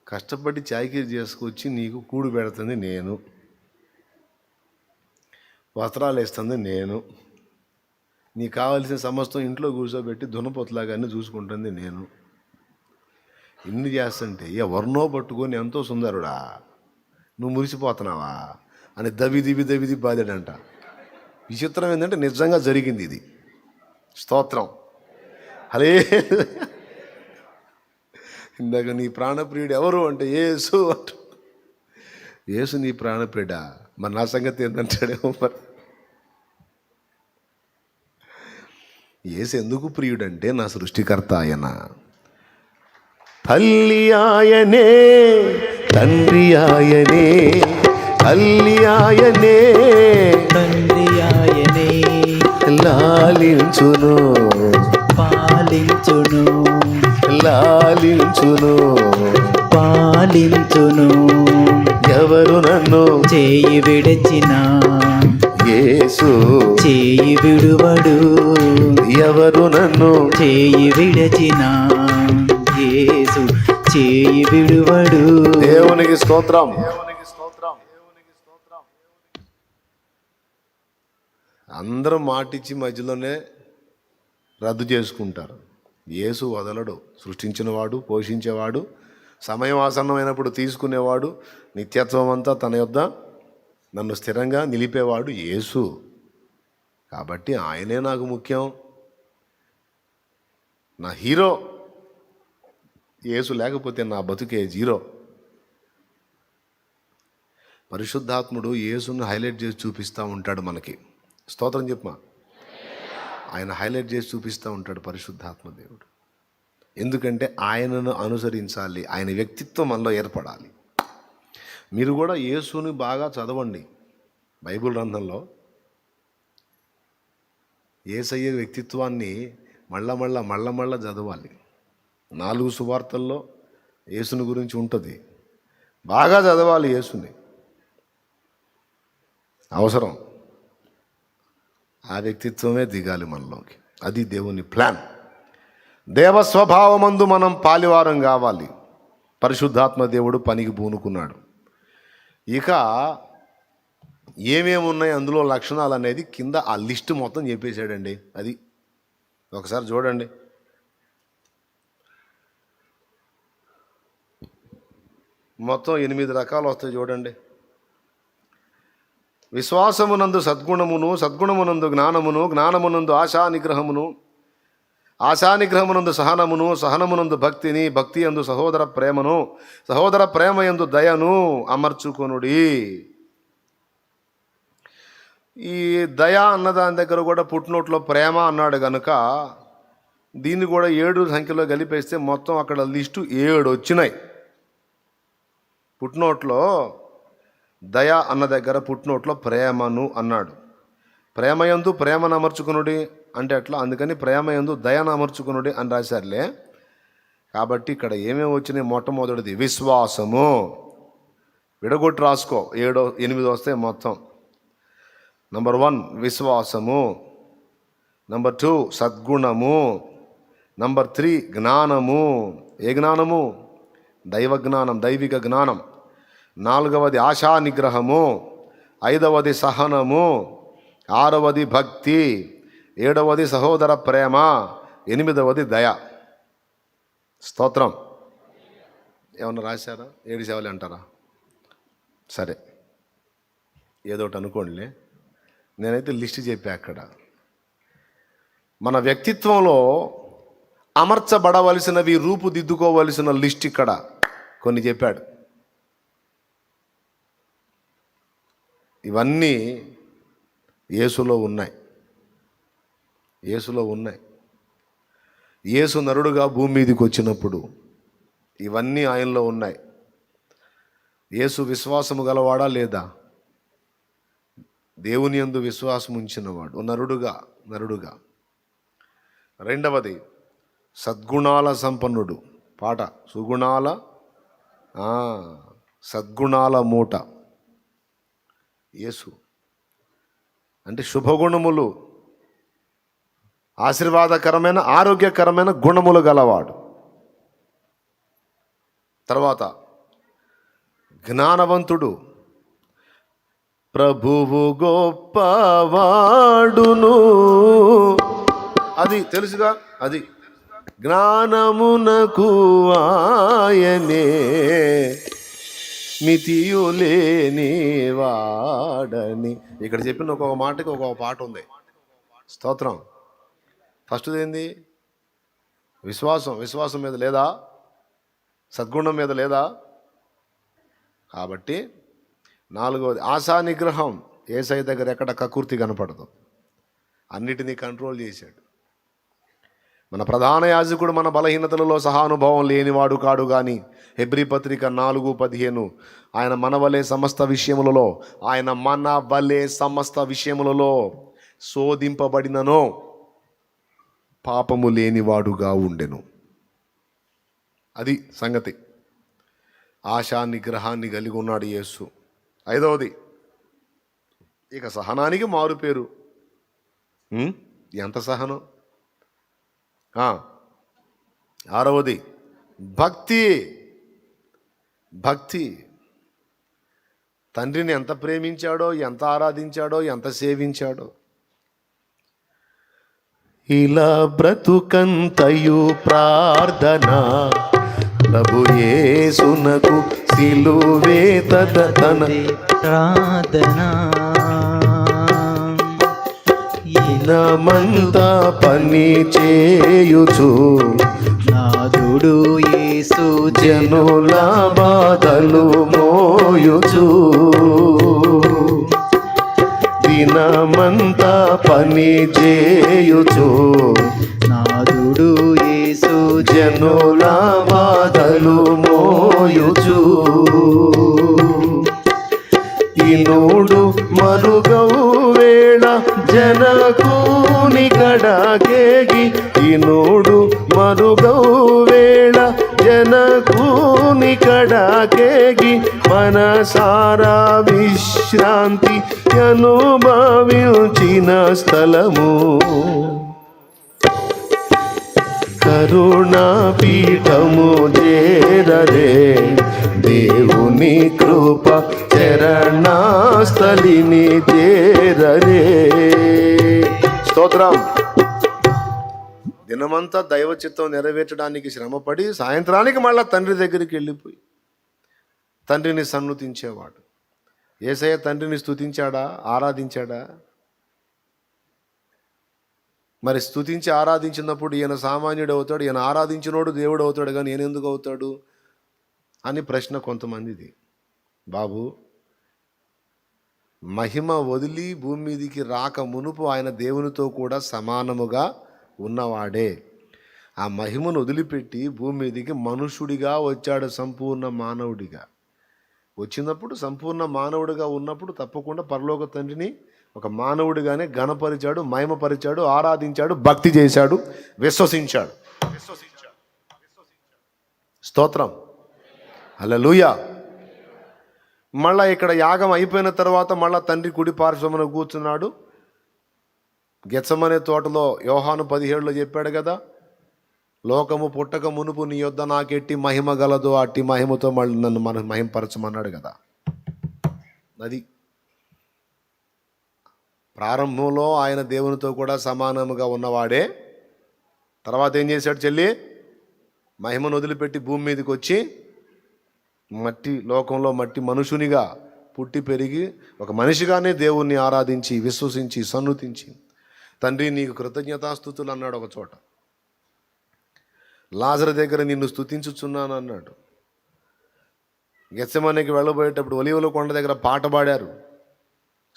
కష్టపడి చాకిరీ చేసుకొచ్చి నీకు కూడు పెడుతుంది నేను, వస్త్రాలు వేస్తుంది నేను, నీకు కావాల్సిన సమస్తం ఇంట్లో కూర్చోబెట్టి దున్నపోతులాగానే చూసుకుంటుంది నేను. ఇన్ని చేస్తుంటే ఎవరినో పట్టుకొని ఎంతో సుందరుడా నువ్వు మురిసిపోతున్నావా అని దవిది బాధాడంట. విచిత్రం ఏంటంటే నిజంగా జరిగింది ఇది. స్తోత్రం. హలే. ఇందాక నీ ప్రాణప్రియుడు ఎవరు అంటే యేసు అంట. యేసు నీ ప్రాణప్రియుడా? మరి నా సంగతి ఏంటంటాడేమో. మరి యేసు ఎందుకు ప్రియుడంటే నా సృష్టికర్త ఆయన. తల్లి ఆయనే, తండ్రి ఆయనే, తల్లి ఆయనే, తండ్రి ఆయనే, లాలించును పాలించును, లాలించును పాలించును. ఎవరు నన్ను చేయి విడచిన యేసు చేయి విడువడు, ఎవరు నన్ను చేయి విడచిన యేసు చేయి విడువడు. దేవునికి స్తోత్రం. అందరూ మాటిచ్చి మధ్యలోనే రద్దు చేసుకుంటారు. యేసు వదలడు. సృష్టించినవాడు, పోషించేవాడు, సమయం ఆసన్నమైనప్పుడు తీసుకునేవాడు, నిత్యత్వం అంతా తన యొద్ద నన్ను స్థిరంగా నిలిపేవాడు యేసు. కాబట్టి ఆయనే నాకు ముఖ్యం, నా హీరో. యేసు లేకపోతే నా బతుకే జీరో. పరిశుద్ధాత్ముడు యేసును హైలైట్ చేసి చూపిస్తూ ఉంటాడు మనకి. స్తోత్రం చెప్పమా. ఆయన హైలైట్ చేసి చూపిస్తూ ఉంటాడు పరిశుద్ధాత్మ దేవుడు. ఎందుకంటే ఆయనను అనుసరించాలి, ఆయన వ్యక్తిత్వం మనలో ఏర్పడాలి. మీరు కూడా యేసుని బాగా చదవండి. బైబిల్ గ్రంథంలో యేసయ్య వ్యక్తిత్వాన్ని మళ్ళా చదవాలి. 4 సువార్తల్లో యేసుని గురించి ఉంటుంది. బాగా చదవాలి యేసుని, అవసరం. ఆ వ్యక్తిత్వమే దిగాలి మనలోకి. అది దేవుని ప్లాన్. దేవస్వభావమందు మనం పాలివారం కావాలి. పరిశుద్ధాత్మ దేవుడు పనికి పూనుకున్నాడు. ఇక ఏమేమి ఉన్నాయి అందులో లక్షణాలు అనేది కింద ఆ లిస్ట్ మొత్తం చెప్పేశాడండి. అది ఒకసారి చూడండి. మొత్తం 8 రకాలు వస్తాయి చూడండి. విశ్వాసమునందు సద్గుణమును, సద్గుణమునందు జ్ఞానమును, జ్ఞానమునందు ఆశానిగ్రహమును, ఆశానిగ్రహమునందు సహనమును, సహనమునందు భక్తిని, భక్తి యందు సహోదర ప్రేమను, సహోదర ప్రేమ యందు దయను అమర్చుకొనుడి. ఈ దయ అన్నదాని దగ్గర కూడా పుట్టినోట్లో ప్రేమ అన్నాడు కనుక దీన్ని కూడా 7 సంఖ్యలో కలిపేస్తే మొత్తం అక్కడ లిస్టు 7 వచ్చినాయి. పుట్టినోట్లో దయ అన్న దగ్గర పుట్టినోట్లో ప్రేమను అన్నాడు. ప్రేమయందు ప్రేమను అమర్చుకునుడి అంటే అట్లా, అందుకని ప్రేమ యందు దయను అమర్చుకునుడి అని రాశారులే. కాబట్టి ఇక్కడ ఏమేమి వచ్చినాయి? మొట్టమొదటిది విశ్వాసము, విడగొట్టి రాసుకో, 7 8 వస్తాయి మొత్తం. నంబర్ 1 విశ్వాసము, నంబర్ 2 సద్గుణము, నంబర్ 3 జ్ఞానము. ఏ జ్ఞానము? దైవ జ్ఞానం, దైవిక జ్ఞానం. 4వది ఆశా నిగ్రహము, 5వది సహనము, 6వది భక్తి, 7వది సహోదర ప్రేమ, 8వది దయ. స్తోత్రం. ఏమన్నా రాశారా? 7 సేవలు అంటారా? సరే, ఏదోటి అనుకోండిలే. నేనైతే లిస్ట్ చెప్పా. అక్కడ మన వ్యక్తిత్వంలో అమర్చబడవలసినవి, రూపుదిద్దుకోవలసిన లిస్ట్ ఇక్కడ కొన్ని చెప్పాడు. ఇవన్నీ యేసులో ఉన్నాయి. యేసులో ఉన్నాయి. యేసు నరుడుగా భూమి మీదకి వచ్చినప్పుడు ఇవన్నీ ఆయనలో ఉన్నాయి. యేసు విశ్వాసము గలవాడా లేదా? దేవుని యందు విశ్వాసం ఉంచినవాడు నరుడుగా. 2వది సద్గుణాల సంపన్నుడు. పాట సుగుణాల సద్గుణాల మూట. యేసు అంటే శుభగుణములు, ఆశీర్వాదకరమైన ఆరోగ్యకరమైన గుణములు గలవాడు. తర్వాత జ్ఞానవంతుడు. ప్రభువు గొప్పవాడును, అది తెలుసుగా. అది జ్ఞానమునకు ఆయనే మితియులేని వాడని. ఇక్కడ చెప్పిన ఒక్కొక్క మాటకి ఒక్కొక్క పాట ఉంది. స్తోత్రం. ఫస్ట్ది ఏంది? విశ్వాసం మీద లేదా? సద్గుణం మీద లేదా? కాబట్టి 4వది ఆశా నిగ్రహం. యేసయ్య దగ్గర ఎక్కడ కకుర్తి కనపడదు, అన్నిటినీ కంట్రోల్ చేశాడు. మన ప్రధాన యాజకుడు మన బలహీనతలలో సహానుభవం లేనివాడు కాడు గాని, హెబ్రీ పత్రిక 4:15, ఆయన మన వలె సమస్త విషయములలో శోధింపబడిననో పాపము లేనివాడుగా ఉండెను. అది సంగతి. ఆశా నిగ్రహాన్ని కలిగి ఉన్నాడు యేసు. 5వది ఇక సహనానికి మారు పేరు. ఎంత సహనం. 6వది భక్తి. తండ్రిని ఎంత ప్రేమించాడో, ఎంత ఆరాధించాడో, ఎంత సేవించాడో. ఇలా బ్రతుకంతయు ప్రార్థన, ప్రభు యేసునకు సిలువే తన ప్రార్థన. ఇనమంతా పని చేయుచు నాదుడు యేసు జనుల బాధలు మోయుచు. దినమంతా పని చేయుచు నాదుడు యేసు జనుల బాధలు మోయుచు. ఇనుడు మరుగవు వేళ జనకుని కడకేగి. ఇనుడు మరుగవు వేళ జనకుని కడకేగి. మనసారా విశ్రాంతి అనుభవించిన స్థలము. కరుణా పీఠము చేరరే, దేవుని కృప చరణాస్థలిని చేరరే. స్తోత్రం. దినమంతా దైవ చిత్తం నెరవేర్చడానికి శ్రమపడి సాయంత్రానికి మళ్ళా తండ్రి దగ్గరికి వెళ్ళిపోయి తండ్రిని సన్నుతించేవాడు. యేసయ్య తండ్రిని స్తుతించాడా? ఆరాధించాడా? మరి స్తుతించి ఆరాధించినప్పుడు ఈయన సామాన్యుడు అవుతాడు, ఈయన ఆరాధించినోడు దేవుడు అవుతాడు, కానీ ఈయన ఎందుకు అవుతాడు అని ప్రశ్న కొంతమందిది. బాబు, మహిమ వదిలి భూమి మీదికి రాక మునుపు ఆయన దేవునితో కూడా సమానముగా ఉన్నవాడే. ఆ మహిమను వదిలిపెట్టి భూమి మీదికి మనుషుడిగా వచ్చాడు, సంపూర్ణ మానవుడిగా. వచ్చినప్పుడు సంపూర్ణ మానవుడిగా ఉన్నప్పుడు తప్పకుండా పరలోక తండ్రిని ఒక మానవుడిగానే ఘనపరిచాడు, మహిమపరిచాడు, ఆరాధించాడు, భక్తి చేశాడు, విశ్వసించాడు. స్తోత్రం, హల్లెలూయా. మళ్ళా ఇక్కడ యాగం అయిపోయిన తర్వాత మళ్ళా తండ్రి కుడి పార్శ్వమున కూర్చున్నాడు. గెత్సమనే తోటలో యోహాను 17లో చెప్పాడు కదా, లోకము పుట్టక మునుపు నీ యొద్ద నాకెట్టి మహిమ గలదో అట్టి మహిమతో మళ్ళీ నన్ను మహిమపరచమన్నాడు కదా. అది ప్రారంభంలో ఆయన దేవునితో కూడా సమానముగా ఉన్నవాడే. తర్వాత ఏం చేశాడు చెల్లి? మహిమను వదిలిపెట్టి భూమి మీదకి వచ్చి మట్టి లోకంలో మట్టి మనుషునిగా పుట్టి పెరిగి ఒక మనిషిగానే దేవుణ్ణి ఆరాధించి, విశ్వసించి, సన్నుతించి, తండ్రి నీకు కృతజ్ఞతాస్తుతులు అన్నాడు ఒక చోట. లాజరు దగ్గర నిన్ను స్తుతించుచున్నాను అన్నాడు. గెత్సెమనేకి వెళ్ళబోయేటప్పుడు ఒలీవల కొండ దగ్గర పాట పాడారు.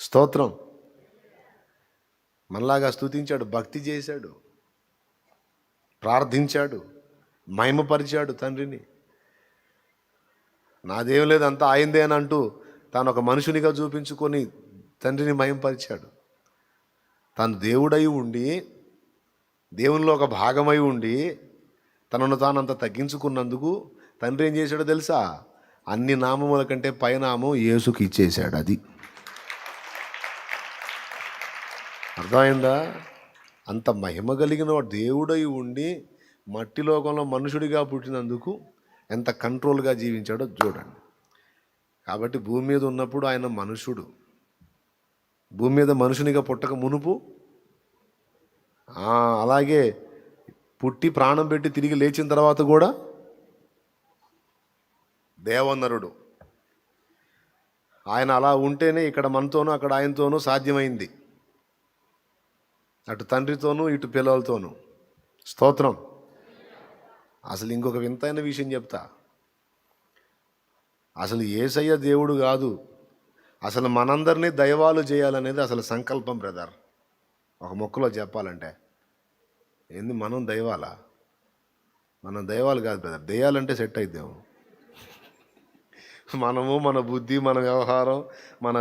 స్తోత్రం. మనలాగా స్తుతించాడు, భక్తి చేశాడు, ప్రార్థించాడు, మహిమపరిచాడు తండ్రిని. నాదేం లేదు అంతా ఆయనదే అని అంటూ తాను ఒక మనుషునిగా చూపించుకొని తండ్రిని మహిమపరిచాడు. తాను దేవుడై ఉండి, దేవునిలో ఒక భాగమై ఉండి, తనను తానంత తగ్గించుకున్నందుకు తండ్రి ఏం చేశాడో తెలుసా? అన్ని నామముల కంటే పైనామం యేసుకి ఇచ్చేశాడు. అది అర్థమైందా? అంత మహిమ కలిగిన వాడు దేవుడై ఉండి మట్టి లోకంలో మనుషుడిగా పుట్టినందుకు ఎంత కంట్రోల్గా జీవించాడో చూడండి. కాబట్టి భూమి మీద ఉన్నప్పుడు ఆయన మనుషుడు. భూమి మీద మనుషునిగా పుట్టక మునుపు అలాగే పుట్టి ప్రాణం పెట్టి తిరిగి లేచిన తర్వాత కూడా దేవనరుడు. ఆయన అలా ఉంటేనే ఇక్కడ మనతోనూ అక్కడ ఆయనతోనూ సాధ్యమైంది, అటు తండ్రితోనూ ఇటు పిల్లలతోనూ. స్తోత్రం. అసలు ఇంకొక వింతైన విషయం చెప్తా. అసలు యేసయ్య దేవుడు కాదు, అసలు మనందరినీ దైవాలు చేయాలనేది అసలు సంకల్పం బ్రదర్. ఒక మొక్కలో చెప్పాలంటే ఏంది, మనం దైవాలా? మనం దైవాలు కాదు బ్రదర్. దెయ్యాలంటే సెట్ అయిద్దాము. మనము మన బుద్ధి, మన వ్యవహారం, మన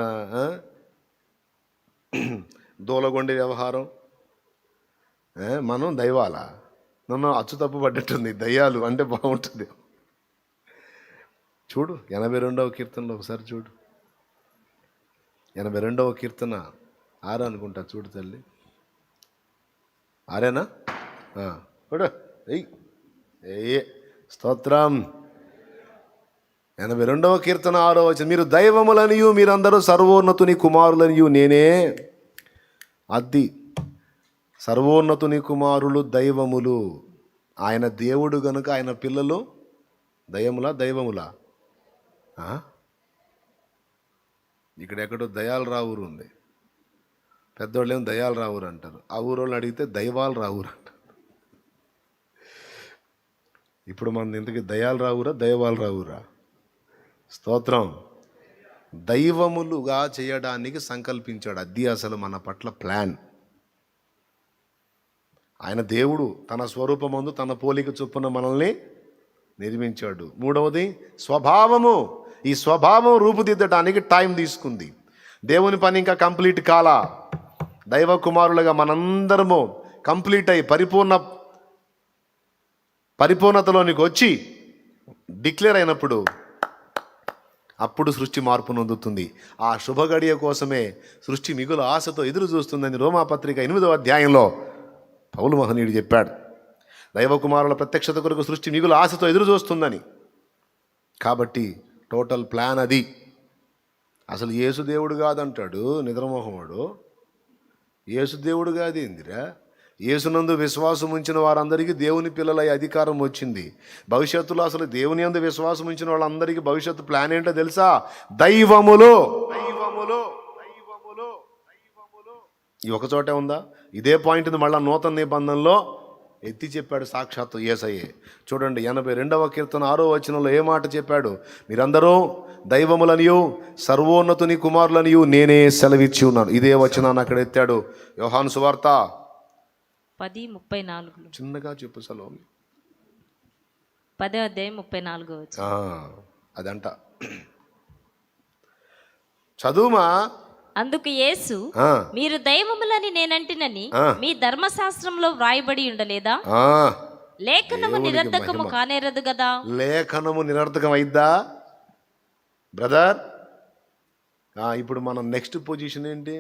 దూలగొండి వ్యవహారం, మనం దైవాలా? నన్ను అచ్చు తప్పు పడ్డట్టుంది. దయ్యాలు అంటే బాగుంటుంది. చూడు 82వ కీర్తనలో ఒకసారి చూడు. 82వ కీర్తన 6 అనుకుంటా. చూడు తల్లి, 6ఏనా? చూడు. ఏ స్తోత్రం. 82వ కీర్తన 6వ వచనం, మీరు దైవములనియు మీరందరూ సర్వోన్నతుని కుమారులనియు నేనే. అది సర్వోన్నతుని కుమారులు దైవములు. ఆయన దేవుడు గనుక ఆయన పిల్లలు దయములా దైవములా? ఇక్కడెక్కడో దయాలు రావురు ఉంది. పెద్దోళ్ళు ఏమో దయాలు రావురు అంటారు. ఆ ఊరోళ్ళు అడిగితే దైవాలు రావురు అంటారు. ఇప్పుడు మన ఇంతకీ దయాలు రావురా దైవాలు రావురా? స్తోత్రం. దైవములుగా చేయడానికి సంకల్పించాడు. అది అసలు మన పట్ల ప్లాన్. ఆయన దేవుడు తన స్వరూపమందు తన పోలిక చొప్పున మనల్ని నిర్మించాడు. మూడవది స్వభావము. ఈ స్వభావం రూపుదిద్దడానికి టైం తీసుకుంది. దేవుని పని ఇంకా కంప్లీట్ కాలా. దైవ కుమారులుగా మనందరము కంప్లీట్ అయి పరిపూర్ణతలోనికి వచ్చి డిక్లేర్ అయినప్పుడు అప్పుడు సృష్టి మార్పు నొందుతుంది. ఆ శుభగడియ కోసమే సృష్టి మిగులు ఆశతో ఎదురు చూస్తుందని రోమాపత్రిక 8వ అధ్యాయంలో పౌలు మహనీయుడు చెప్పాడు. దైవకుమారుల ప్రత్యక్షత కొరకు సృష్టి మిగులు ఆశతో ఎదురు చూస్తుందని. కాబట్టి టోటల్ ప్లాన్ అది. అసలు యేసు దేవుడు కాదంటాడు నిద్రమోహముడు. యేసు దేవుడు కాదేందిరా? యేసునందు విశ్వాసం ఉంచిన వారందరికీ దేవుని పిల్లలై అధికారం వచ్చింది. భవిష్యత్తులో అసలు దేవుని యందు విశ్వాసం ఉంచిన వాళ్ళందరికీ భవిష్యత్తు ప్లాన్ ఏంటో తెలుసా? దైవములు. ఈ ఒక చోటే ఉందా? ఇదే పాయింట్ని మళ్ళీ నూతన నిబంధనలో ఎత్తి చెప్పాడు సాక్షాత్తు యేసయ్యే. చూడండి 82వ కీర్తన 6వ వచనంలో ఏ మాట చెప్పాడు? మీరందరూ దైవములనియు సర్వోన్నతుని కుమారులనియు నేనే సెలవిచ్చి ఉన్నాను. ఇదే వచనాన్ని అక్కడ ఎత్తాడు. యోహాను సువార్త 10:34. చిన్నగా చెప్పు సలోమి. 10వ అధ్యాయం 34. అదంట చదువుమా. అందుకు యేసు, ఆ, మీరు దైవములని నేనంటినని ఆ. మీ ధర్మశాస్త్రంలో వ్రాయబడి ఉండలేదా? ఆ. లేఖనము దేవునికి నిరర్ధకము మహిమ. కానేరదు కదా. లేఖనము నిరర్థకం అయిద్దా బ్రదర్? ఇప్పుడు మనం నెక్స్ట్ పొజిషన్ ఏంటి?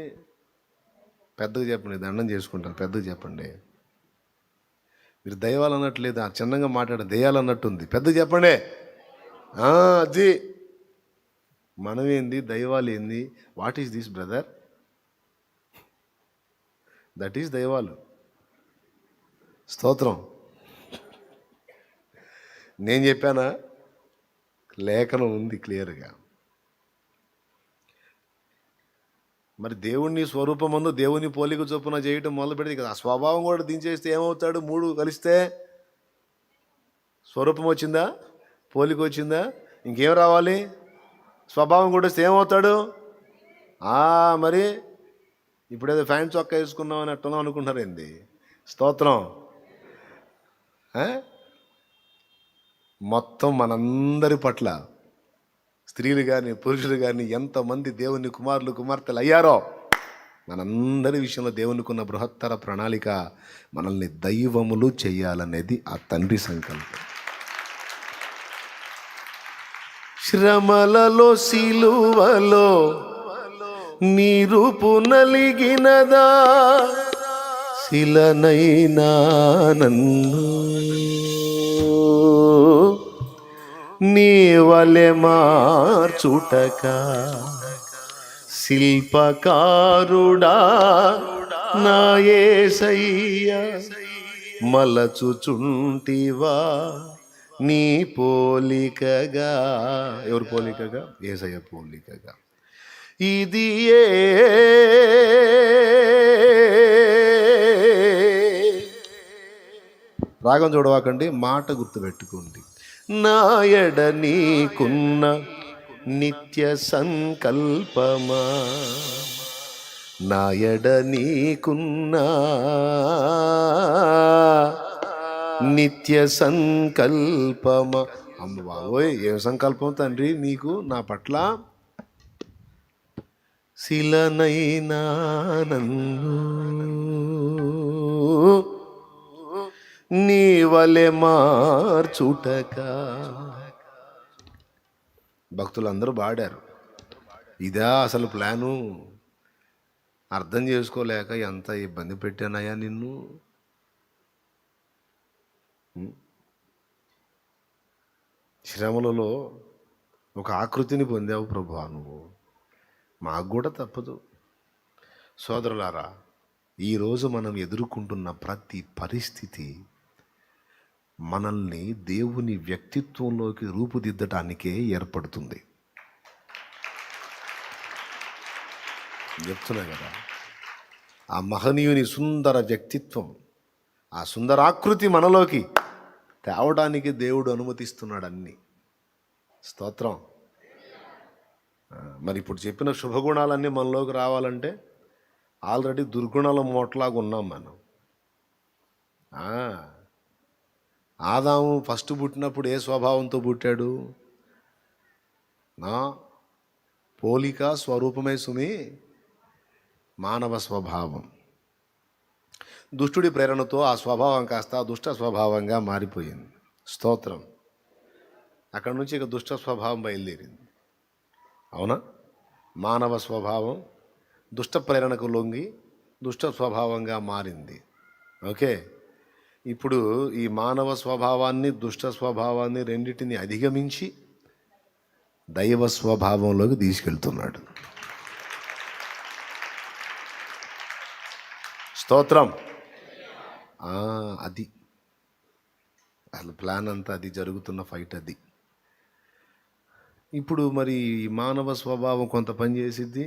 పెద్దగా చెప్పండి, దండం చేసుకుంటాను. పెద్దగా చెప్పండి. మీరు దైవాలు అన్నట్లేదు, చిన్నగా మాట్లాడే దెయ్యాలు అన్నట్టుంది. పెద్దగా చెప్పండి. అది మనమేంది, దైవాలు ఏంది? What is this brother? That is దైవాలు. స్తోత్రం. నేను చెప్పానా? లేఖనం ఉంది క్లియర్గా. మరి దేవుణ్ణి స్వరూపమందు దేవుని పోలిక చొప్పున చేయటం మొదలు పెడితే కదా, ఆ స్వభావం కూడా దించేస్తే ఏమవుతాడు? 3 కలిస్తే స్వరూపం వచ్చిందా, పోలిక వచ్చిందా, ఇంకేం రావాలి? స్వభావం కూడా వస్తే ఏమవుతాడు? మరి ఇప్పుడేదో ఫ్యాన్ చొక్కా వేసుకున్నామని అట్టున్నాం అనుకుంటున్నారు ఏంది? స్తోత్రం. మొత్తం మనందరి పట్ల స్త్రీలు కానీ పురుషులు కానీ ఎంతమంది దేవుని కుమారులు కుమార్తెలు అయ్యారో మనందరి విషయంలో దేవునికి ఉన్న బృహత్తర ప్రణాళిక మనల్ని దైవములు చేయాలనేది ఆ తండ్రి సంకల్పం. శ్రమలలో సిలువలో నీ రూపు నలిగినదా, శిలనైనా నన్ను నీ వలె మార్చుటక శిల్పకారుడా నా యేసయ్య మలచుచుంటివా నీ పోలికగా. ఎవరి పోలికగా? యేసయ్య పోలికగా. ఇది రాగం చూడవాకండి, మాట గుర్తుపెట్టుకోండి. నాయడ నీకున్న నిత్య సంకల్పమా, నాయడ నీకున్న నిత్య సంకల్పమా. అమ్మ బాబోయ్, ఏం సంకల్పం తండ్రి నీకు నా పట్ల? శిలనైనా నన్ను నీ వలె మార్చుటక. భక్తులందరూ పాడారు. ఇదా అసలు ప్లాను? అర్థం చేసుకోలేక ఎంత ఇబ్బంది పెట్టానయ్యా నిన్ను. శ్రమలలో ఒక ఆకృతిని పొందావు ప్రభువా నువ్వు, మాకు కూడా తప్పదు. సోదరులారా, ఈరోజు మనం ఎదుర్కొంటున్న ప్రతి పరిస్థితి మనల్ని దేవుని వ్యక్తిత్వంలోకి రూపుదిద్దటానికే ఏర్పడుతుంది. చెప్తున్నా కదా, ఆ మహనీయుని సుందర వ్యక్తిత్వం, ఆ సుందరాకృతి మనలోకి తేవడానికి దేవుడు అనుమతిస్తున్నాడు అన్ని. స్తోత్రం. మరి ఇప్పుడు చెప్పిన శుభగుణాలన్నీ మనలోకి రావాలంటే ఆల్రెడీ దుర్గుణాల మూటలాగా ఉన్నాం మనం. ఆదాము ఫస్ట్ పుట్టినప్పుడు ఏ స్వభావంతో పుట్టాడు? నా పోలిక స్వరూపమే సుమి, మానవ స్వభావం. దుష్టుడి ప్రేరణతో ఆ స్వభావం కాస్త దుష్ట స్వభావంగా మారిపోయింది. స్తోత్రం. అక్కడి నుంచి ఇక దుష్ట స్వభావం బయలుదేరింది. అవునా? మానవ స్వభావం దుష్ట ప్రేరణకు లొంగి దుష్ట స్వభావంగా మారింది. ఓకే, ఇప్పుడు ఈ మానవ స్వభావాన్ని దుష్ట స్వభావాన్ని రెండింటిని అధిగమించి దైవ స్వభావంలోకి తీసుకెళ్తున్నాడు. స్తోత్రం. అది అసలు ప్లాన్ అంతా, అది జరుగుతున్న ఫైట్ అది. ఇప్పుడు మరి మానవ స్వభావం కొంత పని చేసిద్ది.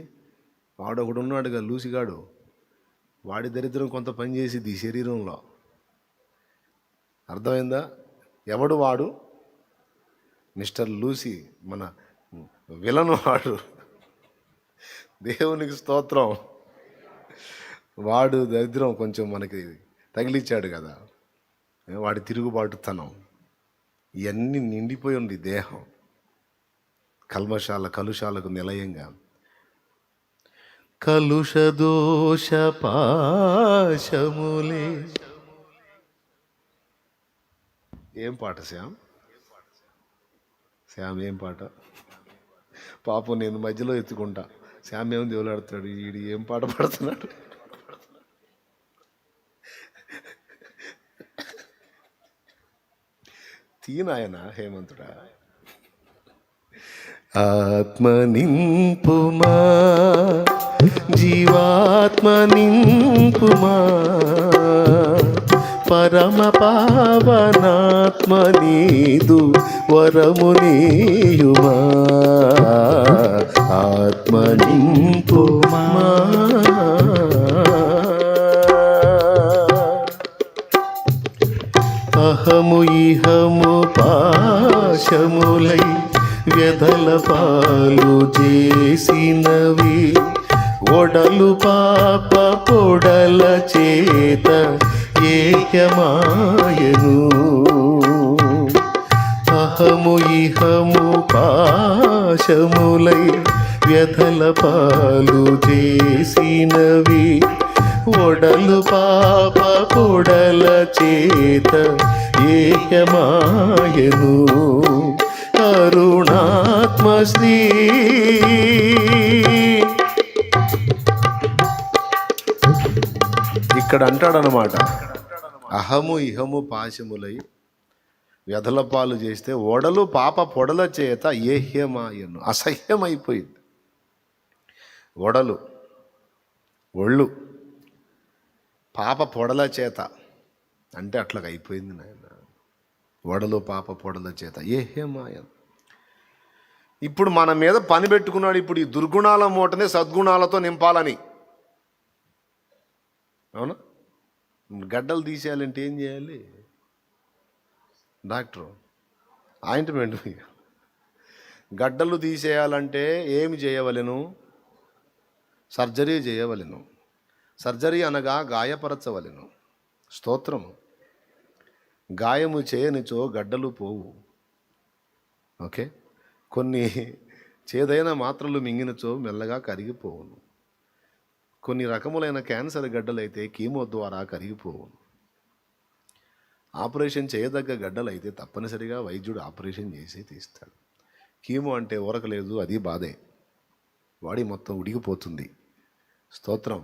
వాడొకడు ఉన్నాడుగా లూసిగాడు, వాడి దరిద్రం కొంత పని చేసిద్ది ఈ శరీరంలో. అర్థమైందా? ఎవడు వాడు? మిస్టర్ లూసి, మన విలన్ వాడు. దేవునికి స్తోత్రం. వాడు దరిద్రం కొంచెం మనకి తగిలిచ్చాడు కదా, వాడి తిరుగుబాటుతనం ఇవన్నీ నిండిపోయి ఉంది దేహం, కల్మషాలకు నిలయంగా. కలుషదోష పాశములే. ఏం పాట శ్యామ్? శ్యామ్ ఏం పాట? పాపం నేను మధ్యలో ఎత్తుకుంటా. శ్యామ్ ఏం దేవులాడుతాడు, వీడు ఏం పాట పాడుతున్నాడు? తీనాయన హేమంతుడా. ఆత్మ నింపుమా, జీవాత్మ నింపుమా, పరమ పావనాత్మ నీదు వరము నీయుమా. ఆత్మ నింపుమా, అహము ఇహము పాశములై వ్యధల పాలు చేసినవి, ఒడలు పాప పొడల చేత ఏకమాయను. అహము ఇహము పాశములై వ్యధల పాలు చేసినవి, ఒడలు పాప పొడల చేత ఏకమాయను. కరుణాత్మ శ్రీ ఇక్కడ అంటాడనమాట, అహము ఇహము పాశములై వ్యధల పాలు చేస్తే ఒడలు పాప పొడల చేత ఏహ్యమాయను. అసహ్యమైపోయింది. ఒళ్ళు పాప పొడల చేత అంటే అట్లాగ అయిపోయింది నాయన. ఒడలు పాప పొడల చేత ఏహ్యమాయను. ఇప్పుడు మన మీద పని పెట్టుకున్నాడు. ఇప్పుడు ఈ దుర్గుణాల మూటనే సద్గుణాలతో నింపాలని. అవునా? గడ్డలు తీసేయాలంటే ఏం చేయాలి? Doctor ointment. గడ్డలు తీసేయాలంటే ఏమి చేయవలెను? సర్జరీ చేయవలెను. సర్జరీ అనగా గాయపరచవలెను. స్తోత్రము. గాయము చేయనిచో గడ్డలు పోవు. ఓకే, కొన్ని చేదైన మాత్రలు మింగినచో మెల్లగా కరిగిపోవును. కొన్ని రకములైన క్యాన్సర్ గడ్డలైతే కీమో ద్వారా కరిగిపోవును. ఆపరేషన్ చేయదగ్గ గడ్డలైతే తప్పనిసరిగా వైద్యుడు ఆపరేషన్ చేసి తీస్తాడు. కీమో అంటే ఊరకలేదు, అది బాధే, బాడీ మొత్తం ఉడికిపోతుంది. స్తోత్రం.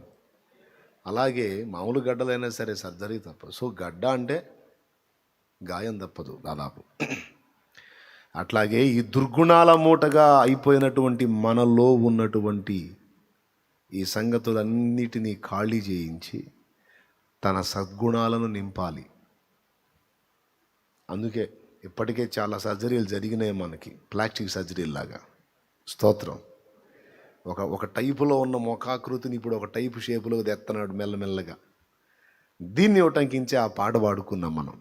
అలాగే మామూలు గడ్డలైనా సరే సర్జరీ తప్పదు. సో గడ్డ అంటే గాయం తప్పదు దాదాపు. అట్లాగే ఈ దుర్గుణాల మూటగా అయిపోయినటువంటి మనలో ఉన్నటువంటి ఈ సంగతులన్నిటినీ ఖాళీ చేయించి తన సద్గుణాలను నింపాలి. అందుకే ఇప్పటికే చాలా సర్జరీలు జరిగినాయి మనకి, ప్లాస్టిక్ సర్జరీలాగా. స్తోత్రం. ఒక టైపులో ఉన్న ముఖాకృతిని ఇప్పుడు ఒక టైపు షేపులో తెస్తున్నాడు మెల్లమెల్లగా. దీన్ని ఉటంకించి ఆ పాట పాడుకున్నాం మనం.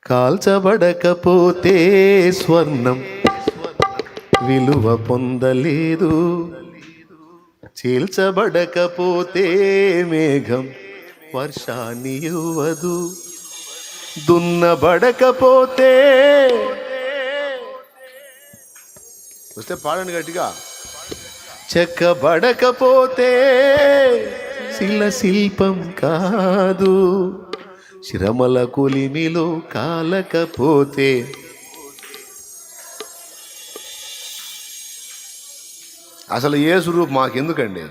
కాల్చబడకపోతే స్వర్ణం విలువ పొందలేదు, చీల్చబడకపోతే మేఘం వర్షాన్ని ఇవ్వదు, దున్నబడకపోతే వస్తే పాడండి గట్టిగా, చెక్కబడకపోతే శిల్పం కాదు, శ్రమల కొలిమిలో కాలకపోతే. అసలు యేసు రూపు మాకెందుకండి?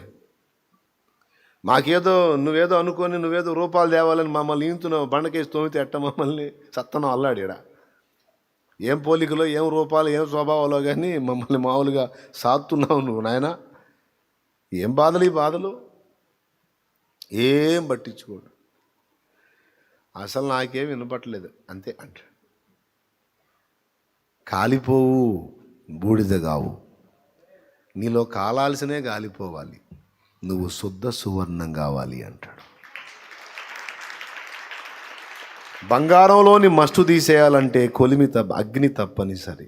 మాకేదో నువ్వేదో అనుకొని నువ్వేదో రూపాలు తేవాలని మమ్మల్ని ఈంతున్నావు. బండకేసి తోమితే ఎట్ట మమ్మల్ని సత్తనం అల్లాడిడా. ఏం పోలికలో, ఏం రూపాలు, ఏం స్వభావాలో కానీ మమ్మల్ని మామూలుగా సాత్తున్నావు నువ్వు నాయన. ఏం బాధలు ఈ బాధలు? ఏం పట్టించుకోడు. అసలు నాకేం వినపట్లేదు అంతే అంట. కాలిపోవు, బూడిద కావు. నీలో కాలాల్సినే గాలిపోవాలి, నువ్వు శుద్ధ సువర్ణం కావాలి అంటాడు. బంగారంలోని మస్టు తీసేయాలంటే అగ్ని తప్పనిసరి.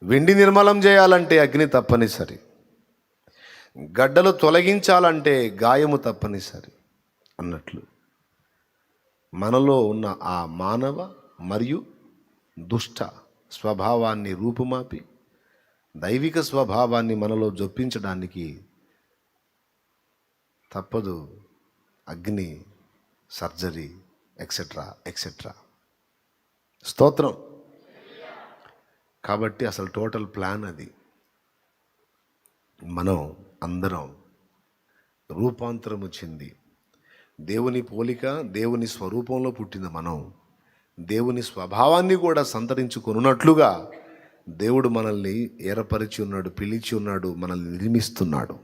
వెండి నిర్మలం చేయాలంటే అగ్ని తప్పనిసరి. గడ్డలు తొలగించాలంటే గాయము తప్పనిసరి అన్నట్లు మనలో ఉన్న ఆ మానవ మరియు దుష్ట స్వభావాన్ని రూపుమాపి దైవిక స్వభావాన్ని మనలో జొప్పించడానికి తప్పదు. అగ్ని, సర్జరీ, ఎక్సెట్రా ఎక్సెట్రా. స్తోత్రం. కాబట్టి అసలు టోటల్ ప్లాన్ అది. మనం అందరం రూపాంతరము చెంది దేవుని పోలిక, దేవుని స్వరూపంలో పుట్టిన మనం దేవుని స్వభావాన్ని కూడా సంతరించుకొనున్నట్లుగా దేవుడు మనల్ని ఏర్పరిచి ఉన్నాడు, పిలిచి ఉన్నాడు, మనల్ని నిర్మిస్తున్నాడు.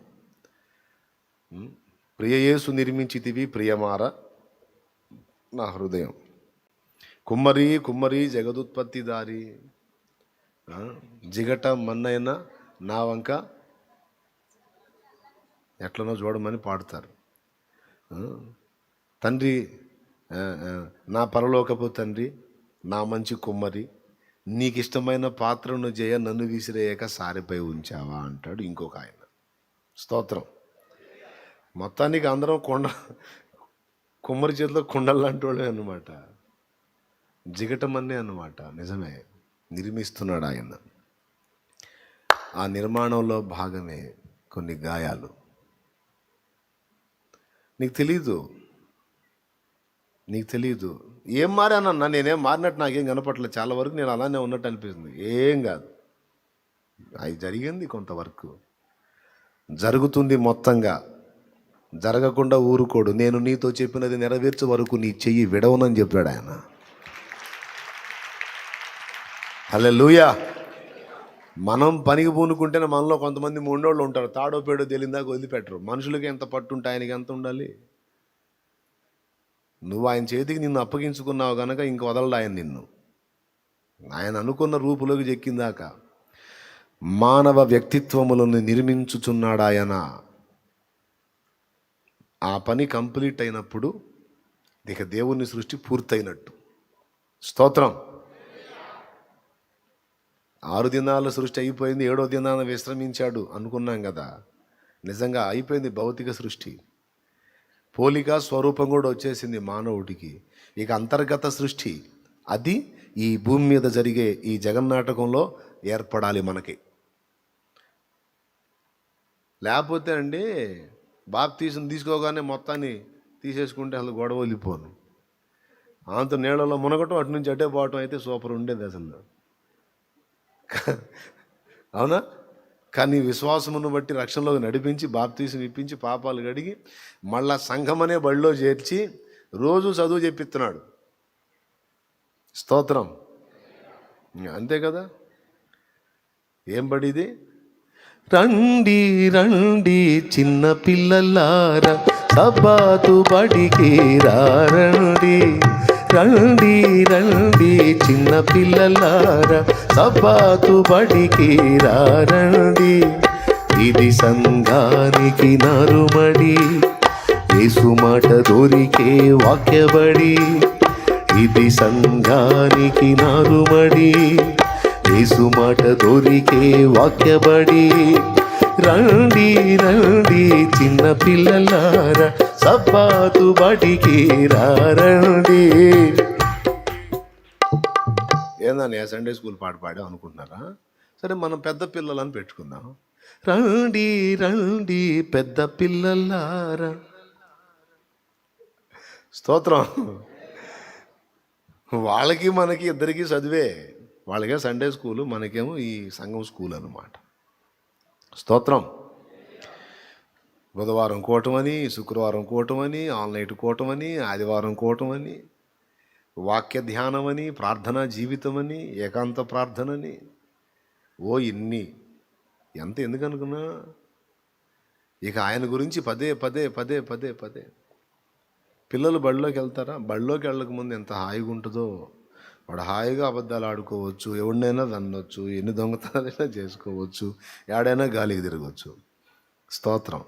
ప్రియయేసు నిర్మించితివి ప్రియమార నా హృదయం. కుమ్మరి కుమ్మరి జగదుత్పత్తి దారి, జిగట మన్నైన నా వంక ఎట్లనో చూడమని పాడుతారు. తండ్రి, నా పరలోకపు తండ్రి, నా మంచి కుమ్మరి, నీకు ఇష్టమైన పాత్రను చేయ నన్ను విసిరేయక సారిపై ఉంచావా అంటాడు ఇంకొక ఆయన. స్తోత్రం. మొత్తానికి అందరం కుమ్మరి చేతిలో కుండలు లాంటి వాళ్ళే అన్నమాట, జిగటమన్నే అన్నమాట. నిజమే, నిర్మిస్తున్నాడు ఆయన. ఆ నిర్మాణంలో భాగమే కొన్ని గాయాలు. నీకు తెలీదు ఏం మారానన్నా, నేనేం మారినట్టు నాకేం కనపట్లేదు. చాలా వరకు నేను అలానే ఉన్నట్టు అనిపిస్తుంది. ఏం కాదు, అది జరిగింది కొంతవరకు, జరుగుతుంది. మొత్తంగా జరగకుండా ఊరుకోడు. నేను నీతో చెప్పినది నెరవేర్చే వరకు నీ చెయ్యి విడవనని చెప్పాడు ఆయన. హల్లెలూయా. మనం పనికి పూనుకుంటేనే మనలో కొంతమంది మొండోళ్ళు ఉంటారు, తాడో పేడో తేలిందాక వదిలిపెట్టరు. మనుషులకి ఎంత పట్టుంటే ఆయనకి ఎంత ఉండాలి? నువ్వు ఆయన చేతికి నిన్ను అప్పగించుకున్నావు కనుక ఇంక వదలడు ఆయన నిన్ను. ఆయన అనుకున్న రూపులోకి చెక్కిందాక మానవ వ్యక్తిత్వములను నిర్మించుచున్నాడు ఆయన. ఆ పని కంప్లీట్ అయినప్పుడు ఇక దేవుని సృష్టి పూర్తయినట్టు. స్తోత్రం. 6 దినాల సృష్టి అయిపోయింది, 7వ దినాన విశ్రమించాడు అనుకున్నాం కదా. నిజంగా అయిపోయింది భౌతిక సృష్టి. పోలిక స్వరూపం కూడా వచ్చేసింది మానవుడికి. ఇక అంతర్గత సృష్టి, అది ఈ భూమి మీద జరిగే ఈ జగన్నాటకంలో ఏర్పడాలి మనకి. లేకపోతే అండి బాప్తీసం తీసుకోగానే మొత్తాన్ని తీసేసుకుంటే అసలు గొడవ వెళ్ళిపోను. అంత నీళ్ళలో మునగటం, అటు నుంచి అటే పోవటం అయితే సూపర్ ఉండేది అసలు. అవునా? కానీ విశ్వాసమును బట్టి రక్షణలోకి నడిపించి బాప్తీసం ఇప్పించి పాపాలు కడిగి మళ్ళా సంఘం అనే బడిలో చేర్చి రోజు చదువు చెప్పిస్తున్నాడు. స్తోత్రం. అంతే కదా. ఏం బడిది? రండి రండి చిన్న పిల్లలారా, సబ్బాతు బడికి రండి. రండి రండి చిన్న పిల్లలారా, సబ్బాతు బడికి రండి. ఇది సంఘానికి నరుమడి, యేసు మాట దొరికే వాక్యబడి. ఇది సంఘానికి నరుమడి, యేసు మాట దొరికే వాక్యబడి. రండి రండి చిన్న పిల్లలారా, సబ్బాతు బడికి రండి. ఏందని సండే స్కూల్ పాట పాడాం అనుకుంటున్నారా? సరే, మనం పెద్ద పిల్లలని పెట్టుకుందాం. రండి రండి పెద్ద పిల్లలారా. స్తోత్రం. వాళ్ళకి మనకి ఇద్దరికి చదివే. వాళ్ళకే సండే స్కూలు, మనకేమో ఈ సంఘం స్కూల్ అన్నమాట. స్తోత్రం. బుధవారం కూటమని, శుక్రవారం కూటమని, ఆన్లైట్ కూటమని, ఆదివారం కూటమని, వాక్య ధ్యానమని, ప్రార్థనా జీవితమని, ఏకాంత ప్రార్థనని, ఇన్ని ఎంత ఎందుకు అనుకున్నా. ఇక ఆయన గురించి పదే పదే పదే పదే పదే. పిల్లలు బడిలోకి వెళ్తారా? బడిలోకి వెళ్ళక ముందు ఎంత హాయిగా ఉంటుందో. వాడు హాయిగా అబద్ధాలు ఆడుకోవచ్చు, ఎవడినైనా తన్నొచ్చు, ఎన్ని దొంగతనాలైనా చేసుకోవచ్చు, ఏడైనా గాలికి తిరగవచ్చు. స్తోత్రం.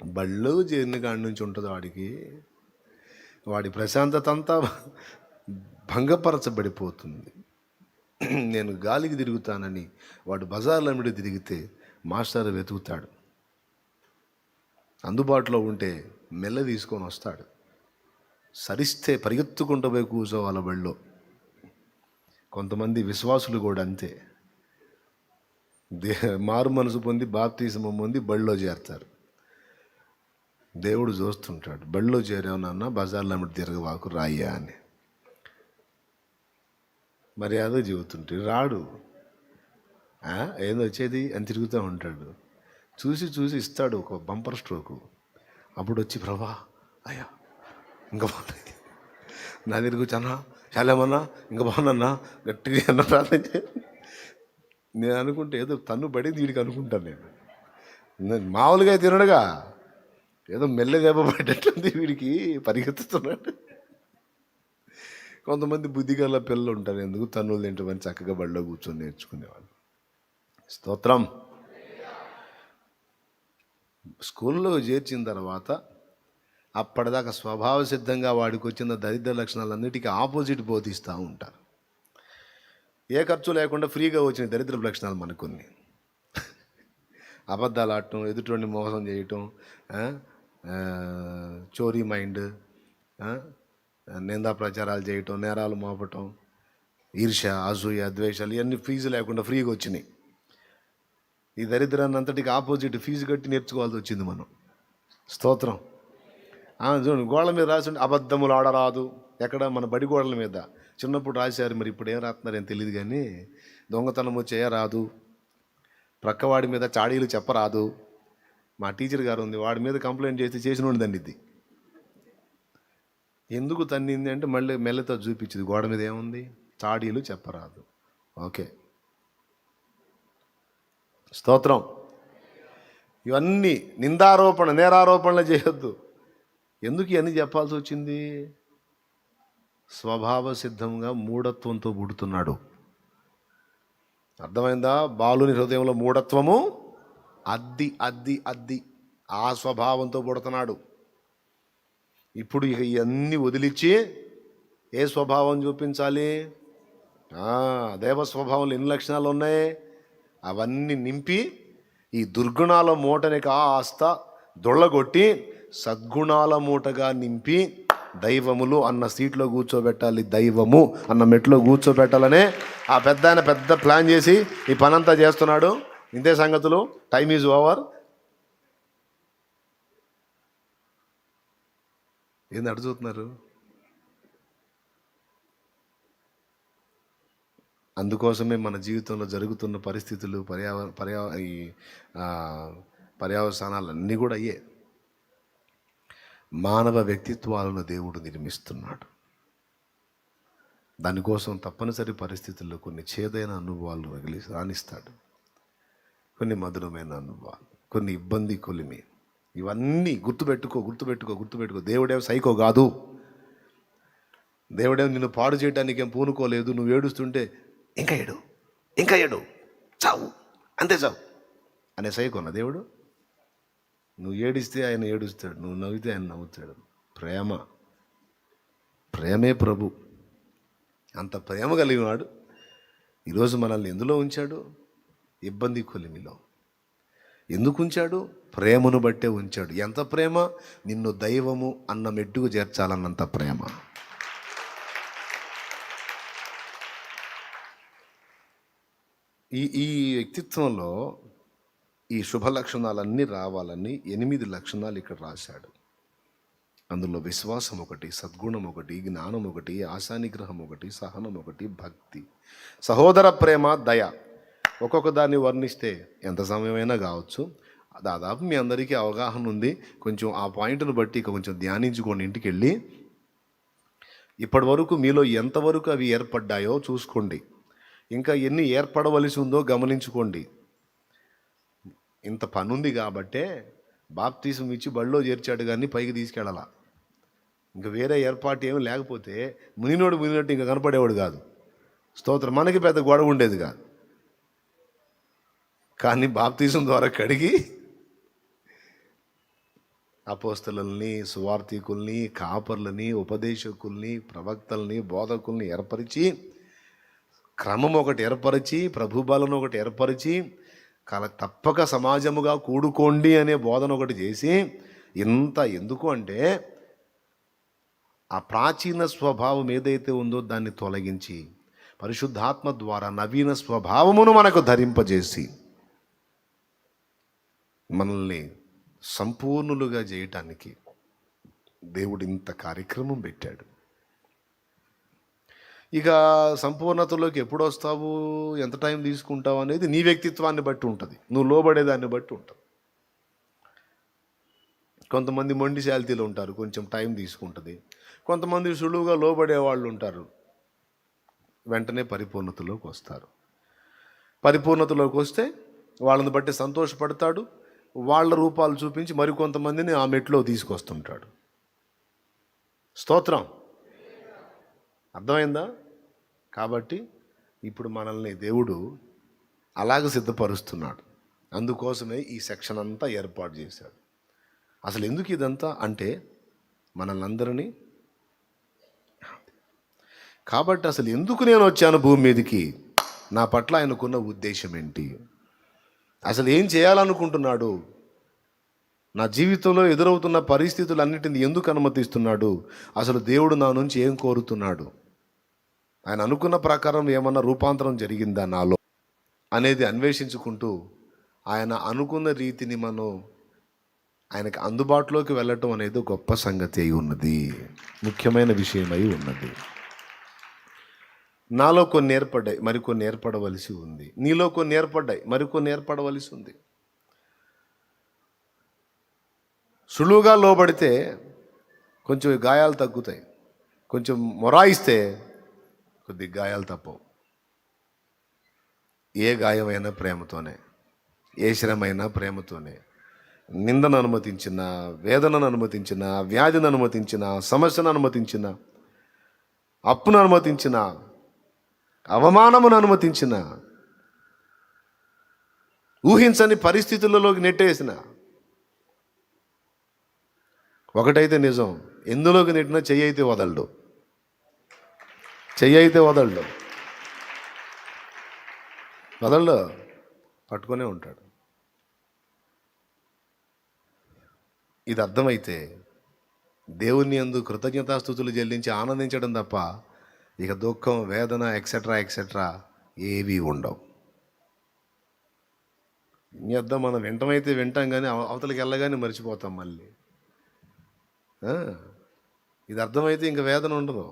బళ్ళు చేరిన కాడి నుంచి ఉంటుంది వాడికి, వాడి ప్రశాంతత అంతా భంగపరచబడిపోతుంది. నేను గాలికి తిరుగుతానని వాడు బజార్ల మీద తిరిగితే మాస్టర్ వెతుకుతాడు. అందుబాటులో ఉంటే మెల్ల తీసుకొని వస్తాడు. సరిస్తే పరిగెత్తుకుంటూ పోయి కూర్చోవాల. బళ్ళో కొంతమంది విశ్వాసులు కూడా అంతే. మారు మనసు పొంది బాప్తిస్మం పొంది బడిలో చేరతారు. దేవుడు చూస్తుంటాడు, బడిలో చేరావు నాన్న, బజార్లో అమ్మటి తిరగవాకు రాయ్యా అని మర్యాద చెబుతుంటే రాడు. ఏదో వచ్చేది అని తిరుగుతూ ఉంటాడు. చూసి చూసి ఇస్తాడు ఒక బంపర్ స్ట్రోకు. అప్పుడు వచ్చి ప్రభా అయ్యా ఇంకా బాగున్నాయి నా దగ్గరికి వచ్చి అన్నా చాలేమన్నా ఇంకా బాగున్నా గట్టిగా అన్న ప్రార్థన నేను అనుకుంటే ఏదో తన్ను పడింది వీడికి అనుకుంటాను. నేను మామూలుగా తినడుగా, ఏదో మెల్ల దెబ్బపడ్డట్టుంది వీడికి, పరిగెత్తుతున్నాడు. కొంతమంది బుద్ధిగల పిల్లలు ఉంటారు, ఎందుకు తన్నులు తింటామని చక్కగా బడిలో కూర్చొని నేర్చుకునేవాళ్ళు. స్తోత్రం. స్కూల్లో చేర్చిన తర్వాత అప్పటిదాకా స్వభావ సిద్ధంగా వాడికి వచ్చిన దరిద్ర లక్షణాలన్నిటికీ ఆపోజిట్ బోధిస్తూ ఉంటారు. ఏ ఖర్చు లేకుండా ఫ్రీగా వచ్చిన దరిద్ర లక్షణాలు మనకున్ని. అబద్ధాలు ఆడటం, ఎదుటిని మోసం చేయటం, చోరీ మైండ్, నిందా ప్రచారాలు చేయటం, నేరాలు మోపటం, ఈర్ష్య, అసూయ, ద్వేషాలు ఇవన్నీ ఫీజు లేకుండా ఫ్రీగా వచ్చినాయి. ఈ దరిద్రాన్ని అంతటికి ఆపోజిట్ ఫీజు కట్టి నేర్చుకోవాల్సి వచ్చింది మనం. స్తోత్రం. చూడండి, గోడల మీద రాసి అబద్ధములు ఆడరాదు. ఎక్కడ? మన బడి గోడల మీద చిన్నప్పుడు రాశారు, మరి ఇప్పుడు ఏం రాస్తున్నారని తెలియదు కానీ దొంగతనము చేయరాదు, ప్రక్కవాడి మీద చాడీలు చెప్పరాదు. మా టీచర్ గారు ఉంది, వాడి మీద కంప్లైంట్ చేసి చేసినోడి దండిద్ది. ఎందుకు తన్నింది అంటే మళ్ళీ మెల్లతో చూపించింది, గోడ మీద ఏముంది, చాడీలు చెప్పరాదు. ఓకే, స్తోత్రం. ఇవన్నీ నిందారోపణ, నేరారోపణలు చేయొద్దు. ఎందుకు ఇవన్నీ చెప్పాల్సి వచ్చింది? స్వభావ సిద్ధంగా మూఢత్వంతో పుడుతున్నాడు. అర్థమైందా? బాలుని హృదయంలో మూఢత్వము అద్ది అద్ది అద్ది ఆ స్వభావంతో పుడుతున్నాడు. ఇప్పుడు ఇక ఇవన్నీ వదిలిచ్చి ఏ స్వభావం చూపించాలి? దేవ స్వభావంలో ఎన్ని లక్షణాలు ఉన్నాయి అవన్నీ నింపి ఈ దుర్గుణాల మూటని కాస్త దొళ్ళగొట్టి సద్గుణాల మూటగా నింపి దైవములు అన్న సీట్లో కూర్చోబెట్టాలి, దైవము అన్న మెట్లో కూర్చోబెట్టాలనే ఆ పెద్ద ప్లాన్ చేసి ఈ పనంతా చేస్తున్నాడు. ఇంతే సంగతులు. Time is over. ఏంది అడుగుతున్నారు? అందుకోసమే మన జీవితంలో జరుగుతున్న పరిస్థితులు, పర్యావసానాలన్నీ కూడా అయ్యే. మానవ వ్యక్తిత్వాలను దేవుడు నిర్మిస్తున్నాడు. దానికోసం తప్పనిసరి పరిస్థితుల్లో కొన్ని చేదైన అనుభవాలు రాణిస్తాడు, కొన్ని మధురమైన అనుభవాలు, కొన్ని ఇబ్బంది కొలిమి. ఇవన్నీ గుర్తుపెట్టుకో. దేవుడేం సైకో కాదు. దేవుడేం నిన్ను పాడు చేయడానికి ఏం పూనుకోలేదు. నువ్వు ఏడుస్తుంటే ఇంకా ఏడు చావు, అంతే చావు అనే సైకోనా దేవుడు? నువ్వు ఏడిస్తే ఆయన ఏడుస్తాడు, నువ్వు నవ్వితే ఆయన నవ్వుతాడు. ప్రేమే ప్రభు. అంత ప్రేమ కలిగినాడు. ఈరోజు మనల్ని ఎందులో ఉంచాడు? ఇబ్బంది కొలిమిలో. ఎందుకు ఉంచాడు? ప్రేమను బట్టే ఉంచాడు. ఎంత ప్రేమ? నిన్ను దైవము అన్న మెట్టుకు చేర్చాలన్నంత ప్రేమ. ఈ వ్యక్తిత్వంలో ఈ శుభ లక్షణాలన్నీ రావాలని 8 లక్షణాలు ఇక్కడ రాశాడు. అందులో విశ్వాసం ఒకటి, సద్గుణం ఒకటి, జ్ఞానం ఒకటి, ఆశానిగ్రహం ఒకటి, సహనం ఒకటి, భక్తి, సహోదర ప్రేమ, దయ. ఒక్కొక్క దాన్ని వర్ణిస్తే ఎంత సమయమైనా కావచ్చు. దాదాపు మీ అందరికీ అవగాహన ఉంది. కొంచెం ఆ పాయింట్ను బట్టి కొంచెం ధ్యానించుకోండి. ఇంటికి వెళ్ళి ఇప్పటి వరకు మీలో ఎంతవరకు అవి ఏర్పడ్డాయో చూసుకోండి. ఇంకా ఎన్ని ఏర్పడవలసి ఉందో గమనించుకోండి. ఇంత పనుంది కాబట్టే బాప్తీసం ఇచ్చి బడిలో చేర్చాడు కానీ పైకి తీసుకెళ్ళాల. ఇంకా వేరే ఏర్పాటు ఏమి లేకపోతే మునినట్టు ఇంకా కనపడేవాడు కాదు. స్తోత్రం. మనకి పెద్ద గొడవ ఉండేది కాదు. కానీ బాప్తీసం ద్వారా కడిగి అపోస్తలుల్ని, సువార్థికుల్ని, కాపర్లని, ఉపదేశకుల్ని, ప్రవక్తల్ని, బోధకుల్ని ఏర్పరిచి, క్రమం ఒకటి ఏర్పరిచి, ప్రభుబలను ఒకటి ఏర్పరిచి, తప్పక సమాజముగా కూడుకోండి అనే బోధన ఒకటి చేసి, ఇంత ఎందుకు అంటే ఆ ప్రాచీన స్వభావం ఏదైతే ఉందో దాన్ని తొలగించి పరిశుద్ధాత్మ ద్వారా నవీన స్వభావమును మనకు ధరింపజేసి మనల్ని సంపూర్ణులుగా చేయటానికి దేవుడు ఇంత కార్యక్రమం పెట్టాడు. ఇక సంపూర్ణతలోకి ఎప్పుడు వస్తావు, ఎంత టైం తీసుకుంటావు అనేది నీ వ్యక్తిత్వాన్ని బట్టి ఉంటుంది, నువ్వు లోబడేదాన్ని బట్టి ఉంటుంది. కొంతమంది మొండి శాలితీలు ఉంటారు, కొంచెం టైం తీసుకుంటుంది. కొంతమంది సులువుగా లోబడే వాళ్ళు ఉంటారు, వెంటనే పరిపూర్ణతలోకి వస్తారు. పరిపూర్ణతలోకి వస్తే వాళ్ళని బట్టి సంతోషపడతాడు, వాళ్ళ రూపాలు చూపించి మరికొంతమందిని ఆ మెట్లో తీసుకొస్తుంటాడు. స్తోత్రం. అర్థమైందా? కాబట్టి ఇప్పుడు మనల్ని దేవుడు అలాగ సిద్ధపరుస్తున్నాడు. అందుకోసమే ఈ సెక్షన్ అంతా ఏర్పాటు చేశాడు. అసలు ఎందుకు ఇదంతా అంటే మనల్ని కాబట్టి అసలు ఎందుకు నేను వచ్చాను భూమి మీదకి, నా పట్ల ఆయనకున్న ఉద్దేశం ఏంటి, అసలు ఏం చేయాలనుకుంటున్నాడు, నా జీవితంలో ఎదురవుతున్న పరిస్థితులన్నిటిని ఎందుకు అనుమతిస్తున్నాడు, అసలు దేవుడు నా నుంచి ఏం కోరుతున్నాడు, ఆయన అనుకున్న ప్రకారం ఏమన్నా రూపాంతరం జరిగిందా నాలో అనేది అన్వేషించుకుంటూ ఆయన అనుకున్న రీతిని మనం ఆయనకి అందుబాటులోకి వెళ్ళటం అనేది గొప్ప సంగతి అయి ఉన్నది, ముఖ్యమైన విషయమై ఉన్నది. నాలో కొన్ని ఏర్పడ్డాయి, మరికొన్ని ఏర్పడవలసి ఉంది. నీలో కొన్ని ఏర్పడ్డాయి, మరికొన్ని ఏర్పడవలసి ఉంది. సులువుగా లోబడితే కొంచెం గాయాలు తగ్గుతాయి, కొంచెం మొరాయిస్తే కొద్ది గాయాలు తప్పవు. ఏ గాయమైనా ప్రేమతోనే, ఏ శ్రమైనా ప్రేమతోనే. నిందను అనుమతించిన, వేదనను అనుమతించిన, వ్యాధిని అనుమతించిన, సమస్యను అనుమతించిన, అప్పును అనుమతించిన, అవమానమును అనుమతించిన, ఊహించని పరిస్థితులలోకి నెట్టేసిన, ఒకటైతే నిజం, ఎందులోకి నెట్టినా చెయ్యి అయితే వదలడు, చెయ్యి అయితే వదలడు, వదలడు, పట్టుకొనే ఉంటాడు. ఇది అర్థమైతే దేవుని యందు కృతజ్ఞతాస్తుతులు చెల్లించి ఆనందించడం తప్ప ఇక దుఃఖం, వేదన ఎక్సెట్రా ఏవి ఉండవు. ఇన్ని అర్థం మనం వింటమైతే వింటాం, కానీ అవతలికి వెళ్ళగానే మర్చిపోతాం మళ్ళీ. ఇది అర్థమైతే ఇంక వేదన ఉండదు.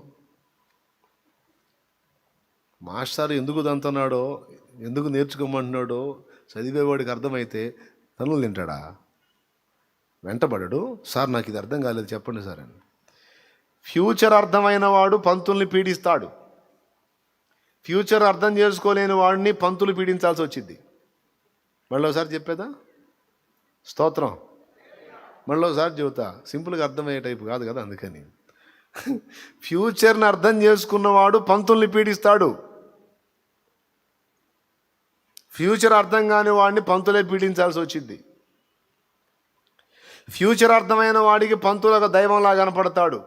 మాస్టర్ ఎందుకు దంతున్నాడో, ఎందుకు నేర్చుకోమంటున్నాడో చదివేవాడికి అర్థమైతే తనులు తింటాడా, వెంటబడడు. సార్ నాకు ఇది అర్థం కాలేదు చెప్పండి సార్ అని. ఫ్యూచర్ అర్థమైన వాడు పంతుల్ని పీడిస్తాడు, ఫ్యూచర్ అర్థం చేసుకోలేని వాడిని పంతులు పీడించాల్సి వచ్చింది. మళ్ళీ ఒకసారి చెప్పేదా? స్తోత్రం. మళ్ళీ ఒకసారి చెబుతా, సింపుల్గా అర్థమయ్యే టైపు కాదు కదా, అందుకని. ఫ్యూచర్ని అర్థం చేసుకున్నవాడు పంతుల్ని పీడిస్తాడు, ఫ్యూచర్ అర్థం కాని వాడిని పంతులే పీడించాల్సి వచ్చింది. ఫ్యూచర్ అర్థమైన వాడికి పంతులు ఒక దైవంలా కనపడతాడు,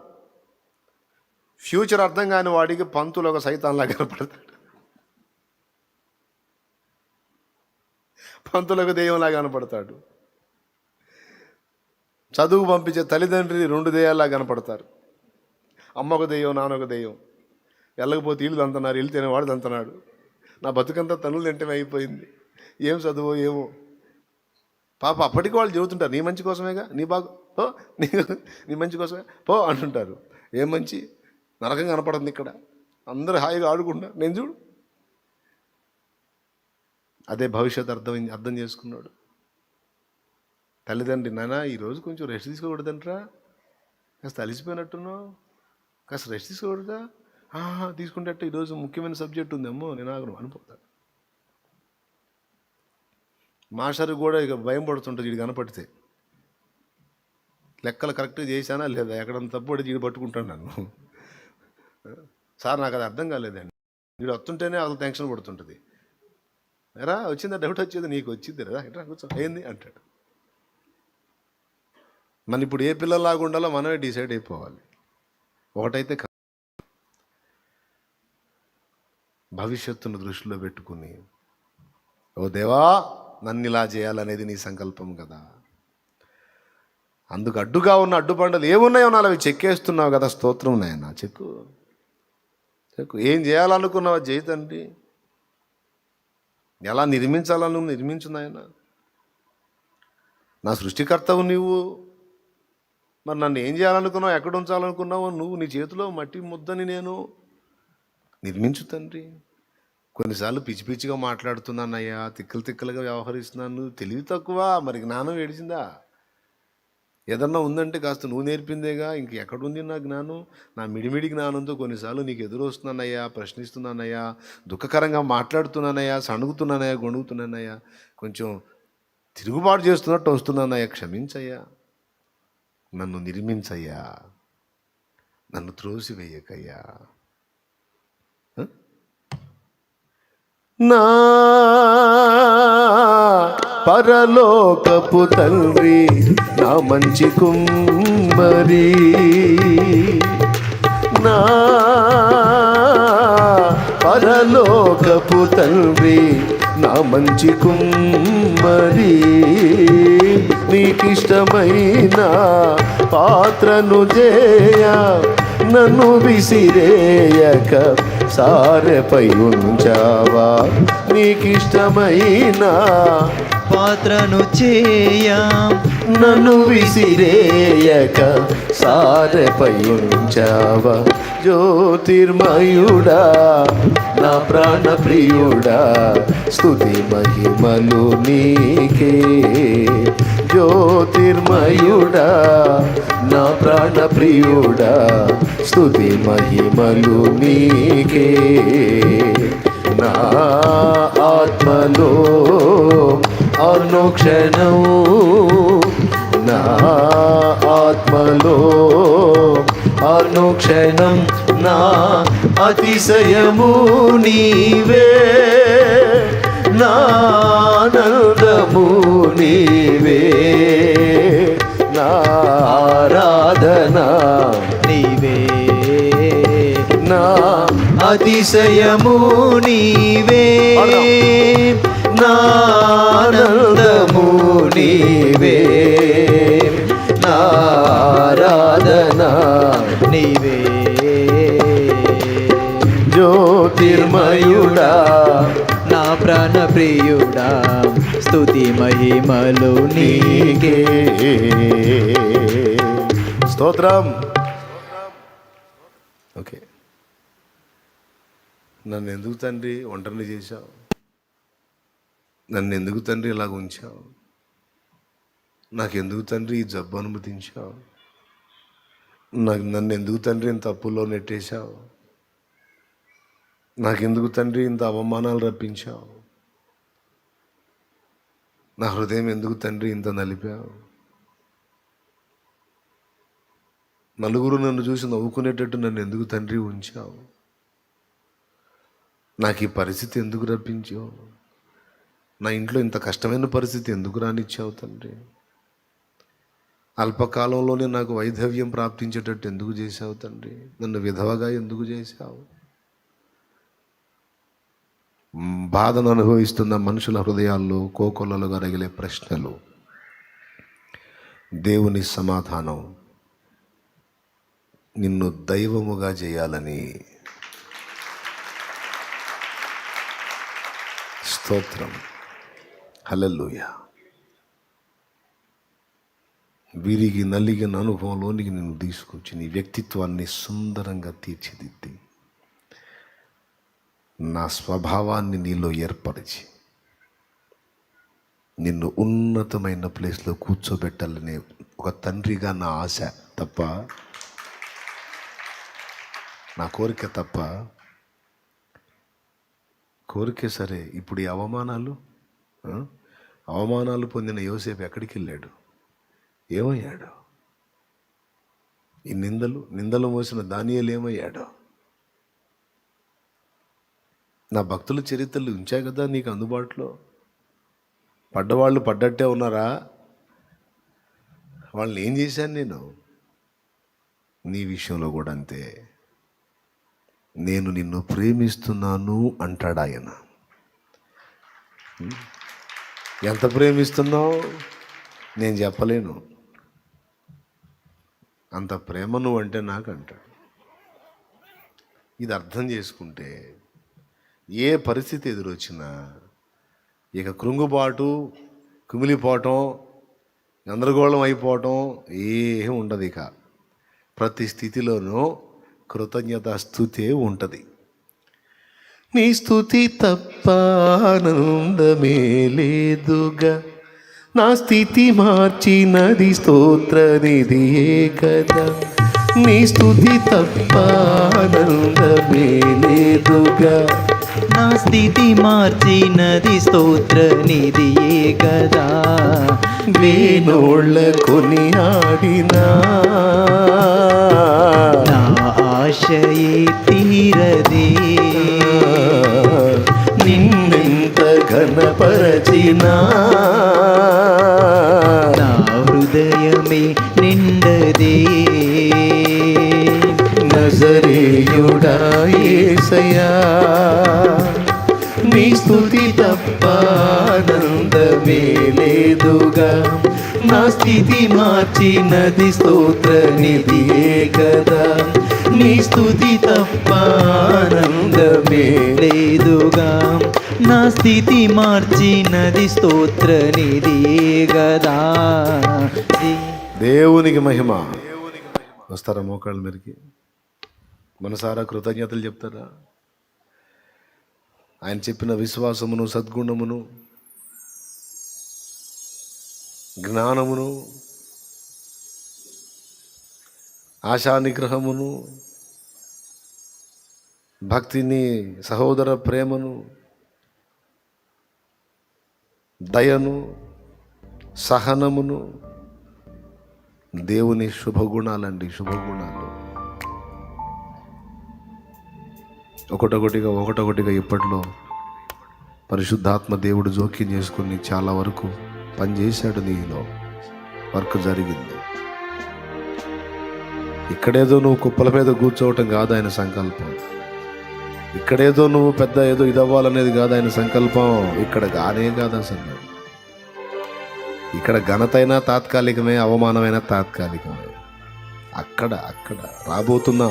ఫ్యూచర్ అర్థం కాని వాడికి పంతులు ఒక సైతాన్లా కనపడతాడు, పంతులకు దెయ్యంలా కనపడతాడు. చదువు పంపించే తల్లిదండ్రి రెండు దెయ్యాల్లా కనపడతారు. అమ్మొక దెయ్యం, నాన్నొక దెయ్యం. వెళ్ళకపోతే ఇల్లు దంతన్నారు, ఇల్లు తినేవాడు దంతనాడు. నా బతుకంతా తనులు తింటే అయిపోయింది, ఏం చదువు ఏమో. పాప అప్పటికి వాళ్ళు చెబుతుంటారు, నీ మంచి కోసమేగా, నీ పో, నీ మంచి కోసమే పో అంటుంటారు. ఏం మంచి, నరకం కనపడుతుంది ఇక్కడ, అందరూ హాయిగా ఆడుకుంటా, నేను చూడు. అదే భవిష్యత్తు అర్థం చేసుకున్నాడు. తల్లిదండ్రి, నాన్న ఈరోజు కొంచెం రెస్ట్ తీసుకోకూడదంటరా, కాస్త అలిసిపోయినట్టున్నావు, కాస్త రెస్ట్ తీసుకోకూడదా? తీసుకుంటే ఈరోజు ముఖ్యమైన సబ్జెక్ట్ ఉందేమో, నేను ఆగను అనిపోతాను. మాస్టర్ కూడా ఇక భయం పడుతుంటుంది, వీడు కనపడితే లెక్కలు కరెక్ట్గా చేశానా లేదా, ఎక్కడన్నా తప్పు వీడు పట్టుకుంటాను నన్ను. సార్ నాకు అది అర్థం కాలేదండి, వీడు వస్తుంటేనే అసలు టెన్షన్ పడుతుంటుంది. ఎరా వచ్చిందా, డౌట్ వచ్చేది, నీకు వచ్చింది కదా, ఎట్లా కూర్చో అయింది అంటాడు. మన ఇప్పుడు ఏ పిల్లలాగా ఉండాలో మనమే డిసైడ్ అయిపోవాలి. ఒకటైతే భవిష్యత్తును దృష్టిలో పెట్టుకుని, ఓ దేవా నన్ను ఇలా చేయాలనేది నీ సంకల్పం కదా, అందుకు అడ్డుగా ఉన్న అడ్డుబండలు ఏమున్నాయో నాలు అవి చెక్కేస్తున్నావు కదా. స్తోత్రం నాయన, చెక్కు. ఏం చేయాలనుకున్నావు చేయి తండ్రి, ఎలా నిర్మించాలను నిర్మించు నాయన. నా సృష్టికర్తవు నీవు. మరి నన్ను ఏం చేయాలనుకున్నావు, ఎక్కడ ఉంచాలనుకున్నావు నువ్వు? నీ చేతిలో మట్టి ముద్దని నేను నిర్మించు తండ్రి. కొన్నిసార్లు పిచ్చి పిచ్చిగా మాట్లాడుతున్నానయ్యా, తిక్కలు తిక్కలుగా వ్యవహరిస్తున్నాను, తెలివి తక్కువ, మరి జ్ఞానం ఏడిచిందా? ఏదన్నా ఉందంటే కాస్త నువ్వు నేర్పిందేగా, ఇంక ఎక్కడుంది నా జ్ఞానం? నా మిడిమిడి జ్ఞానంతో కొన్నిసార్లు నీకు ఎదురు వస్తున్నానయ్యా, ప్రశ్నిస్తున్నానయ్యా, దుఃఖకరంగా మాట్లాడుతున్నానయ్యా, సణుగుతున్నానయ్యా, గొణుగుతున్నానయ్యా, కొంచెం తిరుగుబాటు చేస్తున్నట్టు వస్తున్నానయ్యా, క్షమించయ్యా, నన్ను నిర్మించయ్యా, నన్ను త్రోసివేయకయ్యా. నా పరలోకపు తండ్రి, నా మంచి కుమ్మరి, నా పరలోకపు తండ్రి, నా మంచి కుమ్మరి, నీకిష్టమైన పాత్రను చేయ నన్ను విసిరేయక సారెపై ఉంచావా. నీకిష్టమైన పాత్రను చేయ నన్ను విసిరేయక సారెపై ఉంచావా. జ్యోతిర్మయుడా, నా ప్రాణ ప్రియుడా, స్తుతి మహిమలు నీకే. జ్యోతిర్మయుడా, నా ప్రాణ ప్రియుడా, స్తుతి మహిమలు నీకే. నా ఆత్మలో అనుక్షణం, నా ఆత్మలో అనుక్షణం, నా అతిశయము నీవే, నా ఆనందము నీవే, నా ఆరాధన నీవే, నా అతిశయము నీవే, నా ఆనందము నీవే, నా ఆరాధన నీవే. జ్యోతిర్మయుడా, నా ప్రాణ ప్రియుడా, స్తుతి మహిమలు నీకే. స్తోత్రం. ఓకే, నన్ను ఎందుకు తండ్రి ఒంటరిని చేశావు? నన్ను ఎందుకు తండ్రి ఇలాగ ఉంచావు? నాకెందుకు తండ్రి ఈ జబ్బు అనుమతించావు? నన్ను ఎందుకు తండ్రి ఇంత అప్పుల్లో నెట్టేశావు? నాకెందుకు తండ్రి ఇంత అవమానాలు రప్పించావు? నా హృదయం ఎందుకు తండ్రి ఇంత నలిపావు? నలుగురు నన్ను చూసి నవ్వుకునేటట్టు నన్ను ఎందుకు తండ్రి ఉంచావు? నాకు ఈ పరిస్థితి ఎందుకు రప్పించావు? నా ఇంట్లో ఇంత కష్టమైన పరిస్థితి ఎందుకు రానిచ్చావు తండ్రి? అల్పకాలంలోనే నాకు వైధవ్యం ప్రాప్తించేటట్టు ఎందుకు చేశావు తండ్రి? నన్ను విధవగా ఎందుకు చేశావు? బాధను అనుభవిస్తున్న మనుషుల హృదయాల్లో కోకొల్లలుగా రగిలే ప్రశ్నలు, దేవుని సమాధానం నిన్ను దైవముగా చేయాలని. స్తోత్రం, హల్లెలూయా. విరిగి నలిగిన అనుభవంలోనికి నిన్ను తీసుకొచ్చి నీ వ్యక్తిత్వాన్ని సుందరంగా తీర్చిదిద్ది నా స్వభావాన్ని నీలో ఏర్పరిచి నిన్ను ఉన్నతమైన ప్లేస్లో కూర్చోబెట్టాలనే ఒక తండ్రిగా నా ఆశ తప్ప, నా కోరిక తప్ప. కోరికే సరే. ఇప్పుడు ఈ అవమానాలు పొందిన యోసేపు ఎక్కడికి వెళ్ళాడు? ఏమయ్యాడు? ఈ నిందలు మోసిన దానియేలు ఏమయ్యాడు? నా భక్తుల చరిత్రలు ఉంచాయి కదా నీకు అందుబాటులో. పడ్డవాళ్ళు పడ్డట్టే ఉన్నారా? వాళ్ళని ఏం చేశాను నేను? నీ విషయంలో కూడా అంతే. నేను నిన్ను ప్రేమిస్తున్నాను అంటాడు ఆయన. ఎంత ప్రేమిస్తున్నావు నేను చెప్పలేను. అంత ప్రేమ నువ్వు అంటే నాకు అంటాడు. ఇది అర్థం చేసుకుంటే ఏ పరిస్థితి ఎదురొచ్చినా ఇక కృంగుబాటు, కుమిలిపోవటం, గందరగోళం అయిపోవటం ఏం ఉండదు. ఇక ప్రతి స్థితిలోనూ కృతజ్ఞత స్తుతే ఉంటుంది. నీ స్తుతి తప్ప ఆనందమే లేదుగా, నా స్థితి మార్చినది స్తోత్ర నిధియే కదా. నీ స్తుతి తప్ప ఆనందమే లేదుగా, నా స్థితి మార్చినది స్తోత్ర నిధియే కదా. వేనోళ్ళ కొనియాడినా నా ఆశయే తీరదే, నిన్నెంత ఘనపరచినా నా హృదయమే నిండదే. నజరేయుడా యేసయ్యా, నీ స్తుతి తప్ప ఆనందమే లేదుగా, నా స్థితి మార్చినది స్తోత్ర నిధియే కదా. నీ స్తుతి తప్ప ఆనందమే లేదుగా, నా స్థితి మార్చినది స్తోత్ర నిధియే కదా. దేవునికి మహిమ. వస్తారా మోకాళ్ళ మీదకి? మనసారా కృతజ్ఞతలు చెప్తారా? ఆయన చెప్పిన విశ్వాసమును, సద్గుణమును, జ్ఞానమును, ఆశానిగ్రహమును, భక్తిని, సహోదర ప్రేమను, దయను, సహనమును, దేవుని శుభగుణాలండి. శుభగుణాలు ఒకటొకటిగా ఇప్పట్లో పరిశుద్ధాత్మ దేవుడు జోక్యం చేసుకుని చాలా వరకు పనిచేశాడు. నీలో వర్క్ జరిగింది. ఇక్కడేదో నువ్వు కుప్పల మీద కూర్చోవటం కాదు ఆయన సంకల్పం. ఇక్కడేదో నువ్వు పెద్ద ఏదో ఇదవ్వాలనేది కాదు ఆయన సంకల్పం. ఇక్కడ కానే కాదు అసలు. ఇక్కడ ఘనతైనా తాత్కాలికమే, అవమానమైన తాత్కాలికమే. అక్కడ రాబోతున్న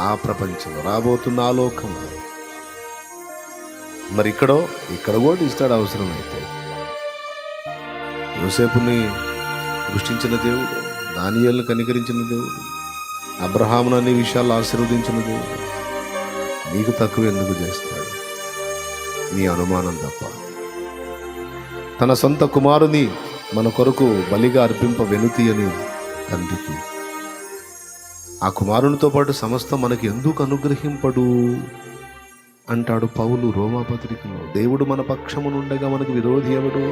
ఆ ప్రపంచం, రాబోతున్న ఆ లోకం. మరి ఇక్కడ కూడా ఇస్తాడు అవసరమైతే. యోసేపుని దృష్టించిన దేవుడు, దానియేలును కనికరించిన దేవుడు, అబ్రహామును అన్ని విషయాలు ఆశీర్వదించిన దేవుడు నీకు తక్కువ ఎందుకు చేస్తాడు? నీ అనుమానం తప్ప. తన సొంత కుమారుని మన కొరకు బలిగా అర్పింప వెనుతీయని తండ్రికి ఆ కుమారునితో పాటు సమస్తం మనకి ఎందుకు అనుగ్రహింపడు అంటాడు పౌలు రోమాపత్రికలో. దేవుడు మన పక్షమునుండగా మనకు విరోధి ఎవడు?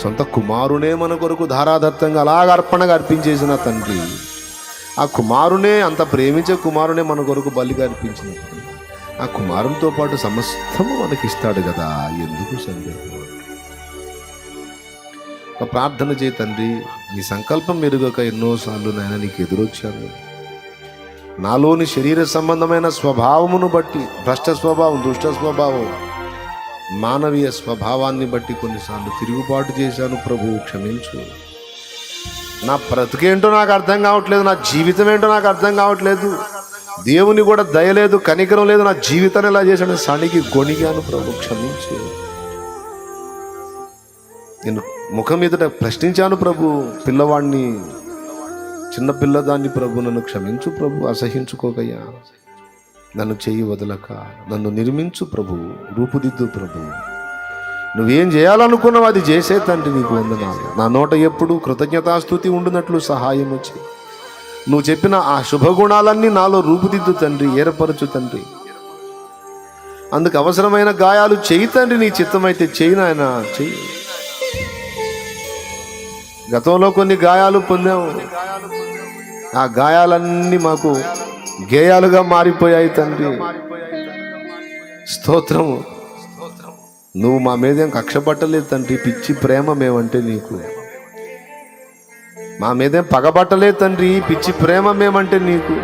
సొంత కుమారునే మన కొరకు ధారాదత్తంగా అలాగ అర్పణగా అర్పించేసిన తండ్రి, ఆ కుమారునే అంత ప్రేమించే కుమారునే మన కొరకు బలిగా అర్పించినప్పుడు ఆ కుమారునితో పాటు సమస్తము మనకిస్తాడు కదా. ఎందుకు సందేహం? ఒక ప్రార్థన చేయి, తండ్రి నీ సంకల్పం మెరుగక ఎన్నోసార్లు నాయన నీకు ఎదురొచ్చాను. నాలోని శరీర సంబంధమైన స్వభావమును బట్టి, భ్రష్ట స్వభావం, దుష్ట స్వభావం, మానవీయ స్వభావాన్ని బట్టి కొన్నిసార్లు తిరుగుబాటు చేశాను. ప్రభు క్షమించు. నా బ్రతుకేంటో నాకు అర్థం కావట్లేదు, నా జీవితం ఏంటో నాకు అర్థం కావట్లేదు. దేవుని కూడా దయలేదు, కనికరం లేదు. నా జీవితాన్ని ఎలా చేశాను? సణికి గొణిగాను. ప్రభు క్షమించు. నేను ముఖం మీదట ప్రశ్నించాను ప్రభు, పిల్లవాడిని, చిన్నపిల్లదాన్ని. ప్రభు నన్ను క్షమించు ప్రభు, అసహించుకోకయ్యా. నన్ను చెయ్యి వదలక నన్ను నిర్మించు ప్రభు, రూపుదిద్దు ప్రభు. నువ్వేం చేయాలనుకున్నావు అది చేసే తండ్రి, నీకు వందనాలు. నా నోట ఎప్పుడు కృతజ్ఞతాస్తుతి ఉండునట్లు సహాయం వచ్చి నువ్వు చెప్పిన ఆ శుభగుణాలన్నీ నాలో రూపుదిద్దు తండ్రి, ఏర్పరచు తండ్రి. అందుకు అవసరమైన గాయాలు చెయ్యి తండ్రి, నీ చిత్తమైతే చెయ్యి నాయన, చెయ్యి. గతంలో కొన్ని గాయాలు పొందాము, ఆ గాయాలన్నీ మాకు గేయాలుగా మారిపోయాయి తండ్రి. స్తోత్రము. నువ్వు మా మీదేం కక్ష పట్టలేదు తండ్రి. పిచ్చి ప్రేమ మేమంటే నీకు. మా మీదేం పగబట్టలేదు తండ్రి. పిచ్చి ప్రేమ మేమంటే నీకు.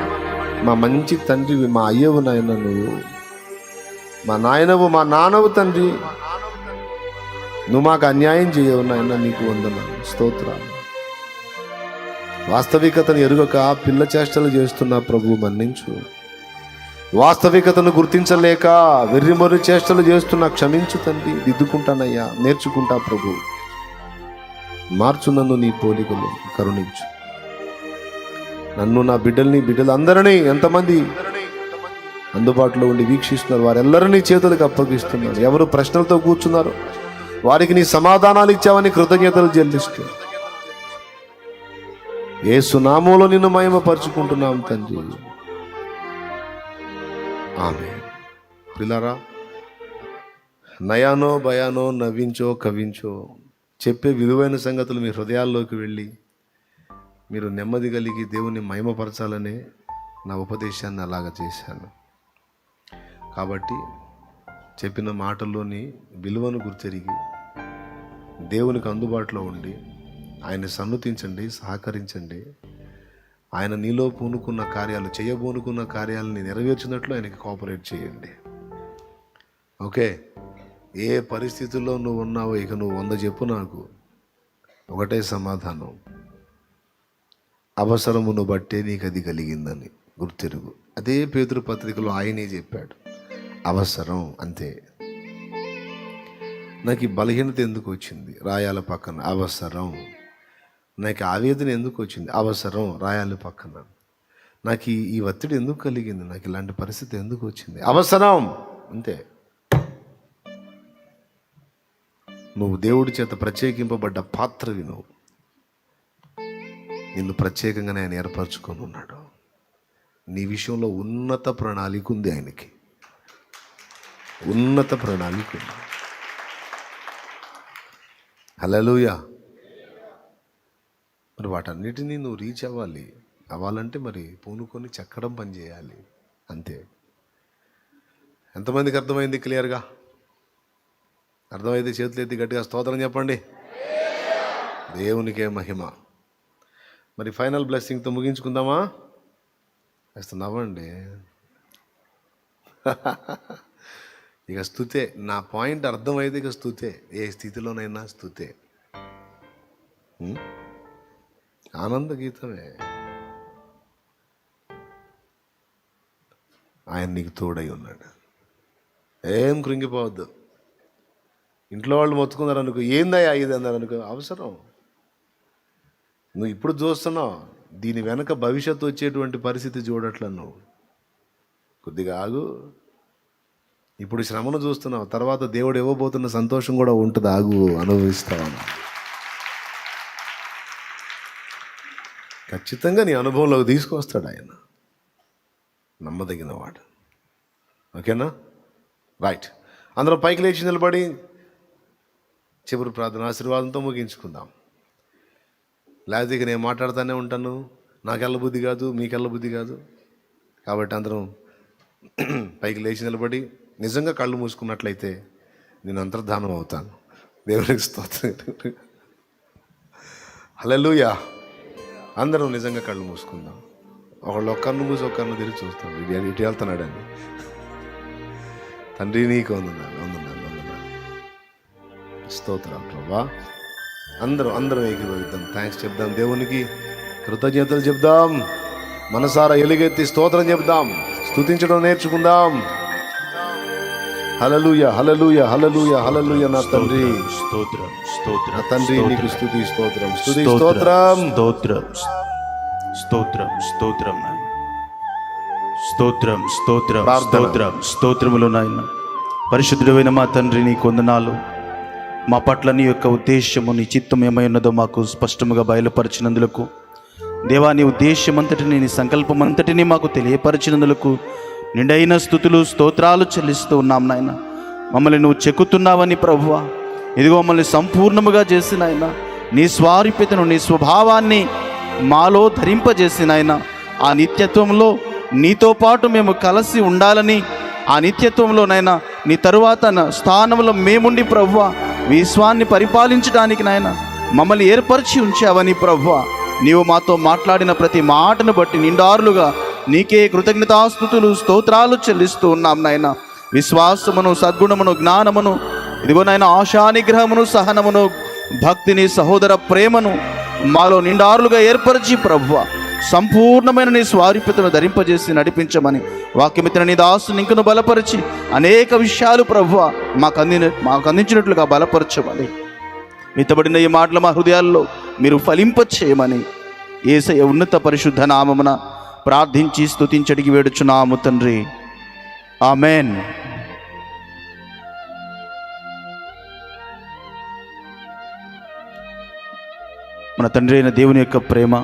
మా మంచి తండ్రి, మా అయ్యవు నాయన, నువ్వు మా నాయనవు, మా నాన్నవు తండ్రి. నువ్వు మాకు అన్యాయం చేయవు నాయన, నీకు వందనాలు, స్తోత్రాలు. వాస్తవికతను ఎరుగక పిల్ల చేష్టలు చేస్తున్నా ప్రభు మన్నించు. వాస్తవికతను గుర్తించలేక వెర్రిమొర్రి చేష్టలు చేస్తున్నా క్షమించు తండ్రి. దిద్దుకుంటానయ్యా, నేర్చుకుంటా ప్రభు. మార్చు నన్ను నీ పోలికలు కరుణించు. నన్ను, నా బిడ్డలందరినీ, ఎంతమంది అందుబాటులో ఉండి వీక్షిస్తున్నారు వారెల్లరినీ చేతులకు అప్పగిస్తున్నాను. ఎవరు ప్రశ్నలతో కూర్చున్నారు వారికి నీ సమాధానాలు ఇచ్చావని కృతజ్ఞతలు చెల్లిస్తూ యేసు నామములో నిన్ను మహిమపరుచుకుంటున్నాం తండ్రి. ఆమేన్. పిల్లరా, నయానో భయానో, నవ్వించో కవించో చెప్పే విలువైన సంగతులు మీ హృదయాల్లోకి వెళ్ళి మీరు నెమ్మది కలిగి దేవుని మహిమపరచాలనే నా ఉపదేశాన్ని అలాగ చేశాను. కాబట్టి చెప్పిన మాటల్లోని విలువను గుర్తెరిగి దేవునికి అందుబాటులో ఉండి ఆయన సన్నుతించండి, సహకరించండి. ఆయన నీలో పూనుకున్న కార్యాలు, చేయబోనుకున్న కార్యాలని నెరవేర్చినట్లు ఆయనకి కోఆపరేట్ చేయండి. ఓకే, ఏ పరిస్థితుల్లో నువ్వు ఉన్నావో ఇక నువ్వు 100 చెప్పు, నాకు ఒకటే సమాధానం, అవసరమును బట్టే నీకు అది కలిగిందని గుర్తెరుగు. అదే పేతురు పత్రికలో ఆయనే చెప్పాడు, అవసరం అంతే. నాకు ఈ బలహీనత ఎందుకు వచ్చింది, రాయాల పక్కన అవసరం. నాకు ఆవేదన ఎందుకు వచ్చింది, అవసరం, రాయాల పక్కన. నాకు ఈ ఒత్తిడి ఎందుకు కలిగింది, నాకు ఇలాంటి పరిస్థితి ఎందుకు వచ్చింది, అవసరం, అంతే. నువ్వు దేవుడి చేత ప్రత్యేకింపబడ్డ పాత్రవి. నువ్వు నిన్ను ప్రత్యేకంగానే ఆయన ఏర్పరచుకొని ఉన్నాడు. నీ విషయంలో ఉన్నత ప్రణాళిక ఉంది, ఆయనకి ఉన్నత ప్రణాళిక ఉంది. హల్లెలూయా. మరి వాటన్నిటినీ నువ్వు రీచ్ అవ్వాలంటే మరి పూనుకొని చెక్కడం పని చేయాలి, అంతే. ఎంతమందికి అర్థమైంది క్లియర్గా? అర్థమైతే చేతులు ఎత్తి గట్టిగా స్తోత్రం చెప్పండి. దేవునికే మహిమ. మరి ఫైనల్ బ్లెస్సింగ్తో ముగించుకుందామా? వేస్తున్నామండి. ఇక స్తుతే. నా పాయింట్ అర్థమైతే ఇక స్తుతే. ఏ స్థితిలోనైనా స్తుతే. ఆనంద గీతమే. ఆయన నీకు తోడై ఉన్నాడు. ఏం కృంగిపోవద్దు. ఇంట్లో వాళ్ళు మొత్తుకున్నారు అనుకో, ఏందయ్యా ఇది అన్నారు అనుకో, అవసరం. నువ్వు ఇప్పుడు చూస్తున్నావు, దీని వెనక భవిష్యత్తు వచ్చేటువంటి పరిస్థితి చూడట్లా. నువ్వు కొద్దిగా ఆగు. ఇప్పుడు శ్రమను చూస్తున్నావు, తర్వాత దేవుడు ఇవ్వబోతున్న సంతోషం కూడా ఉంటుంది, ఆగు, అనుభవిస్తావు. ఖచ్చితంగా నీ అనుభవంలోకి తీసుకొస్తాడు ఆయన, నమ్మదగిన వాడు. ఓకేనా? రైట్. అందరం పైకి లేచి నిలబడి చివరి ప్రార్థన ఆశీర్వాదంతో ముగించుకుందాం. లేకపోతే ఇక నేను మాట్లాడుతూనే ఉంటాను, నాకెళ్ళ బుద్ధి కాదు, మీకెళ్ళ బుద్ధి కాదు. కాబట్టి అందరం పైకి లేచి నిలబడి నిజంగా కళ్ళు మూసుకున్నట్లయితే నేను అంతర్ధానం అవుతాను. దేవునికి స్తోత్రం. హల్లెలూయా. అందరం నిజంగా కళ్ళు మూసుకుందాం. ఒకళ్ళు ఒక్కరిని మూసి ఒక్కరిని తెరిచి చూస్తాం, ఇటు వెళ్తున్నాడండి. తండ్రి నీకు వందనాలు. స్తోత్రం ప్రభా. అందరం ఏకీభవిద్దాం, థ్యాంక్స్ చెప్దాం, దేవునికి కృతజ్ఞతలు చెప్దాం, మనసారా ఎలుగెత్తి స్తోత్రం చెప్దాం, స్తుతించడం నేర్చుకుందాం. హల్లెలూయా, హల్లెలూయా, హల్లెలూయా, హల్లెలూయా. నా తండ్రి స్తోత్రం, స్తోత్రం, నా తండ్రి నీకు స్తుతి, స్తోత్రం, స్తుతి, స్తోత్రం, స్తోత్రం, స్తోత్రం, స్తోత్రం, స్తోత్రం, స్తోత్రం, స్తోత్రం, స్తోత్రములు నాయన. పరిశుద్ధుడైన మా తండ్రి నీకు వందనాలు. మా పట్ల నీ యొక్క ఉద్దేశము, నీ చిత్తం ఏమై ఉన్నదో మాకు స్పష్టముగా బయలుపరిచినందులకు దేవా, నీ ఉద్దేశమంతటిని, నీ సంకల్పమంతటిని మాకు తెలియపరిచినందులకు నిండైన స్తుతులు స్తోత్రాలు చెల్లిస్తూ ఉన్నాం నాయన. మమ్మల్ని నువ్వు చెక్కుతున్నావని ప్రభువా, ఇదిగో మమ్మల్ని సంపూర్ణముగా చేసిన ఆయన, నీ స్వారూప్యతను, నీ స్వభావాన్ని మాలో ధరింపజేసిన ఆయన, ఆ నిత్యత్వంలో నీతో పాటు మేము కలిసి ఉండాలని, ఆ నిత్యత్వంలోనైనా నీ తరువాత స్థానంలో మేముండి ప్రభువా విశ్వాన్ని పరిపాలించడానికి నాయన మమ్మల్ని ఏర్పరిచి ఉంచావని ప్రభువా, నీవు మాతో మాట్లాడిన ప్రతి మాటను బట్టి నిండారులుగా నీకే కృతజ్ఞతాస్తుతులు స్తోత్రాలు చెల్లిస్తూ ఉన్నాం నాయన. విశ్వాసమును, సద్గుణమును, జ్ఞానమును, ఇదిగో నాయన ఆశానిగ్రహమును, సహనమును, భక్తిని, సహోదర ప్రేమను మాలో నిండారులుగా ఏర్పరిచి ప్రభువా సంపూర్ణమైన నీ స్వారూప్యతను ధరింపజేసి నడిపించమని వాక్యమిత్ర నీ దాసుని ఇంకను బలపరిచి అనేక విషయాలు ప్రభువా మాకు అందించినట్లుగా బలపరచమని మితబడిన ఈ మాటలు మా హృదయాల్లో మీరు ఫలింపచేయమని యేసయ్య ఉన్నత పరిశుద్ధ నామమున ప్రార్థించి స్తుతించడికి వేడుచున్నాము తండ్రి. ఆమెన్. మన తండ్రి అయిన దేవుని యొక్క ప్రేమ,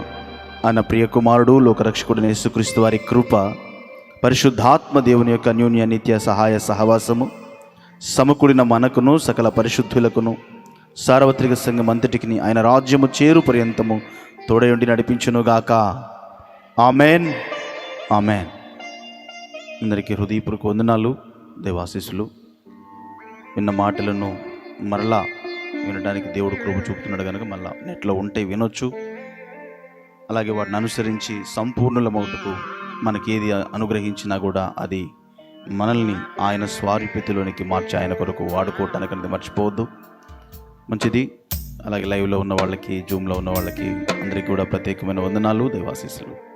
ఆయన ప్రియ కుమారుడు లోకరక్షకుడైన యేసుక్రీస్తు వారి కృప, పరిశుద్ధాత్మ దేవుని యొక్క అన్యోన్య నిత్య సహాయ సహవాసము సమకూడిన మనకును సకల పరిశుద్ధులకును సార్వత్రిక సంఘం అంతటికి ఆయన రాజ్యము చేరు పర్యంతము తోడయుండి నడిపించునుగాక. ఆమెన్. ఆమెన్. అందరికీ హృదయపూర్వక వందనాలు, దేవాశీస్సులు. విన్న మాటలను మరలా వినడానికి దేవుడు కృప చూపుతున్నాడు కనుక మళ్ళా నెట్లో ఉంటే వినొచ్చు. అలాగే వాటిని అనుసరించి సంపూర్ణులమవుటకు మనకి ఏది అనుగ్రహించినా కూడా అది మనల్ని ఆయన స్వారూప్యతలోనికి మార్చి ఆయన కొరకు వాడుకోవటానికి అనేది మర్చిపోవద్దు. మంచిది. అలాగే లైవ్లో ఉన్న వాళ్ళకి, జూమ్లో ఉన్న వాళ్ళకి అందరికీ కూడా ప్రత్యేకమైన వందనాలు, దేవాశీస్సులు.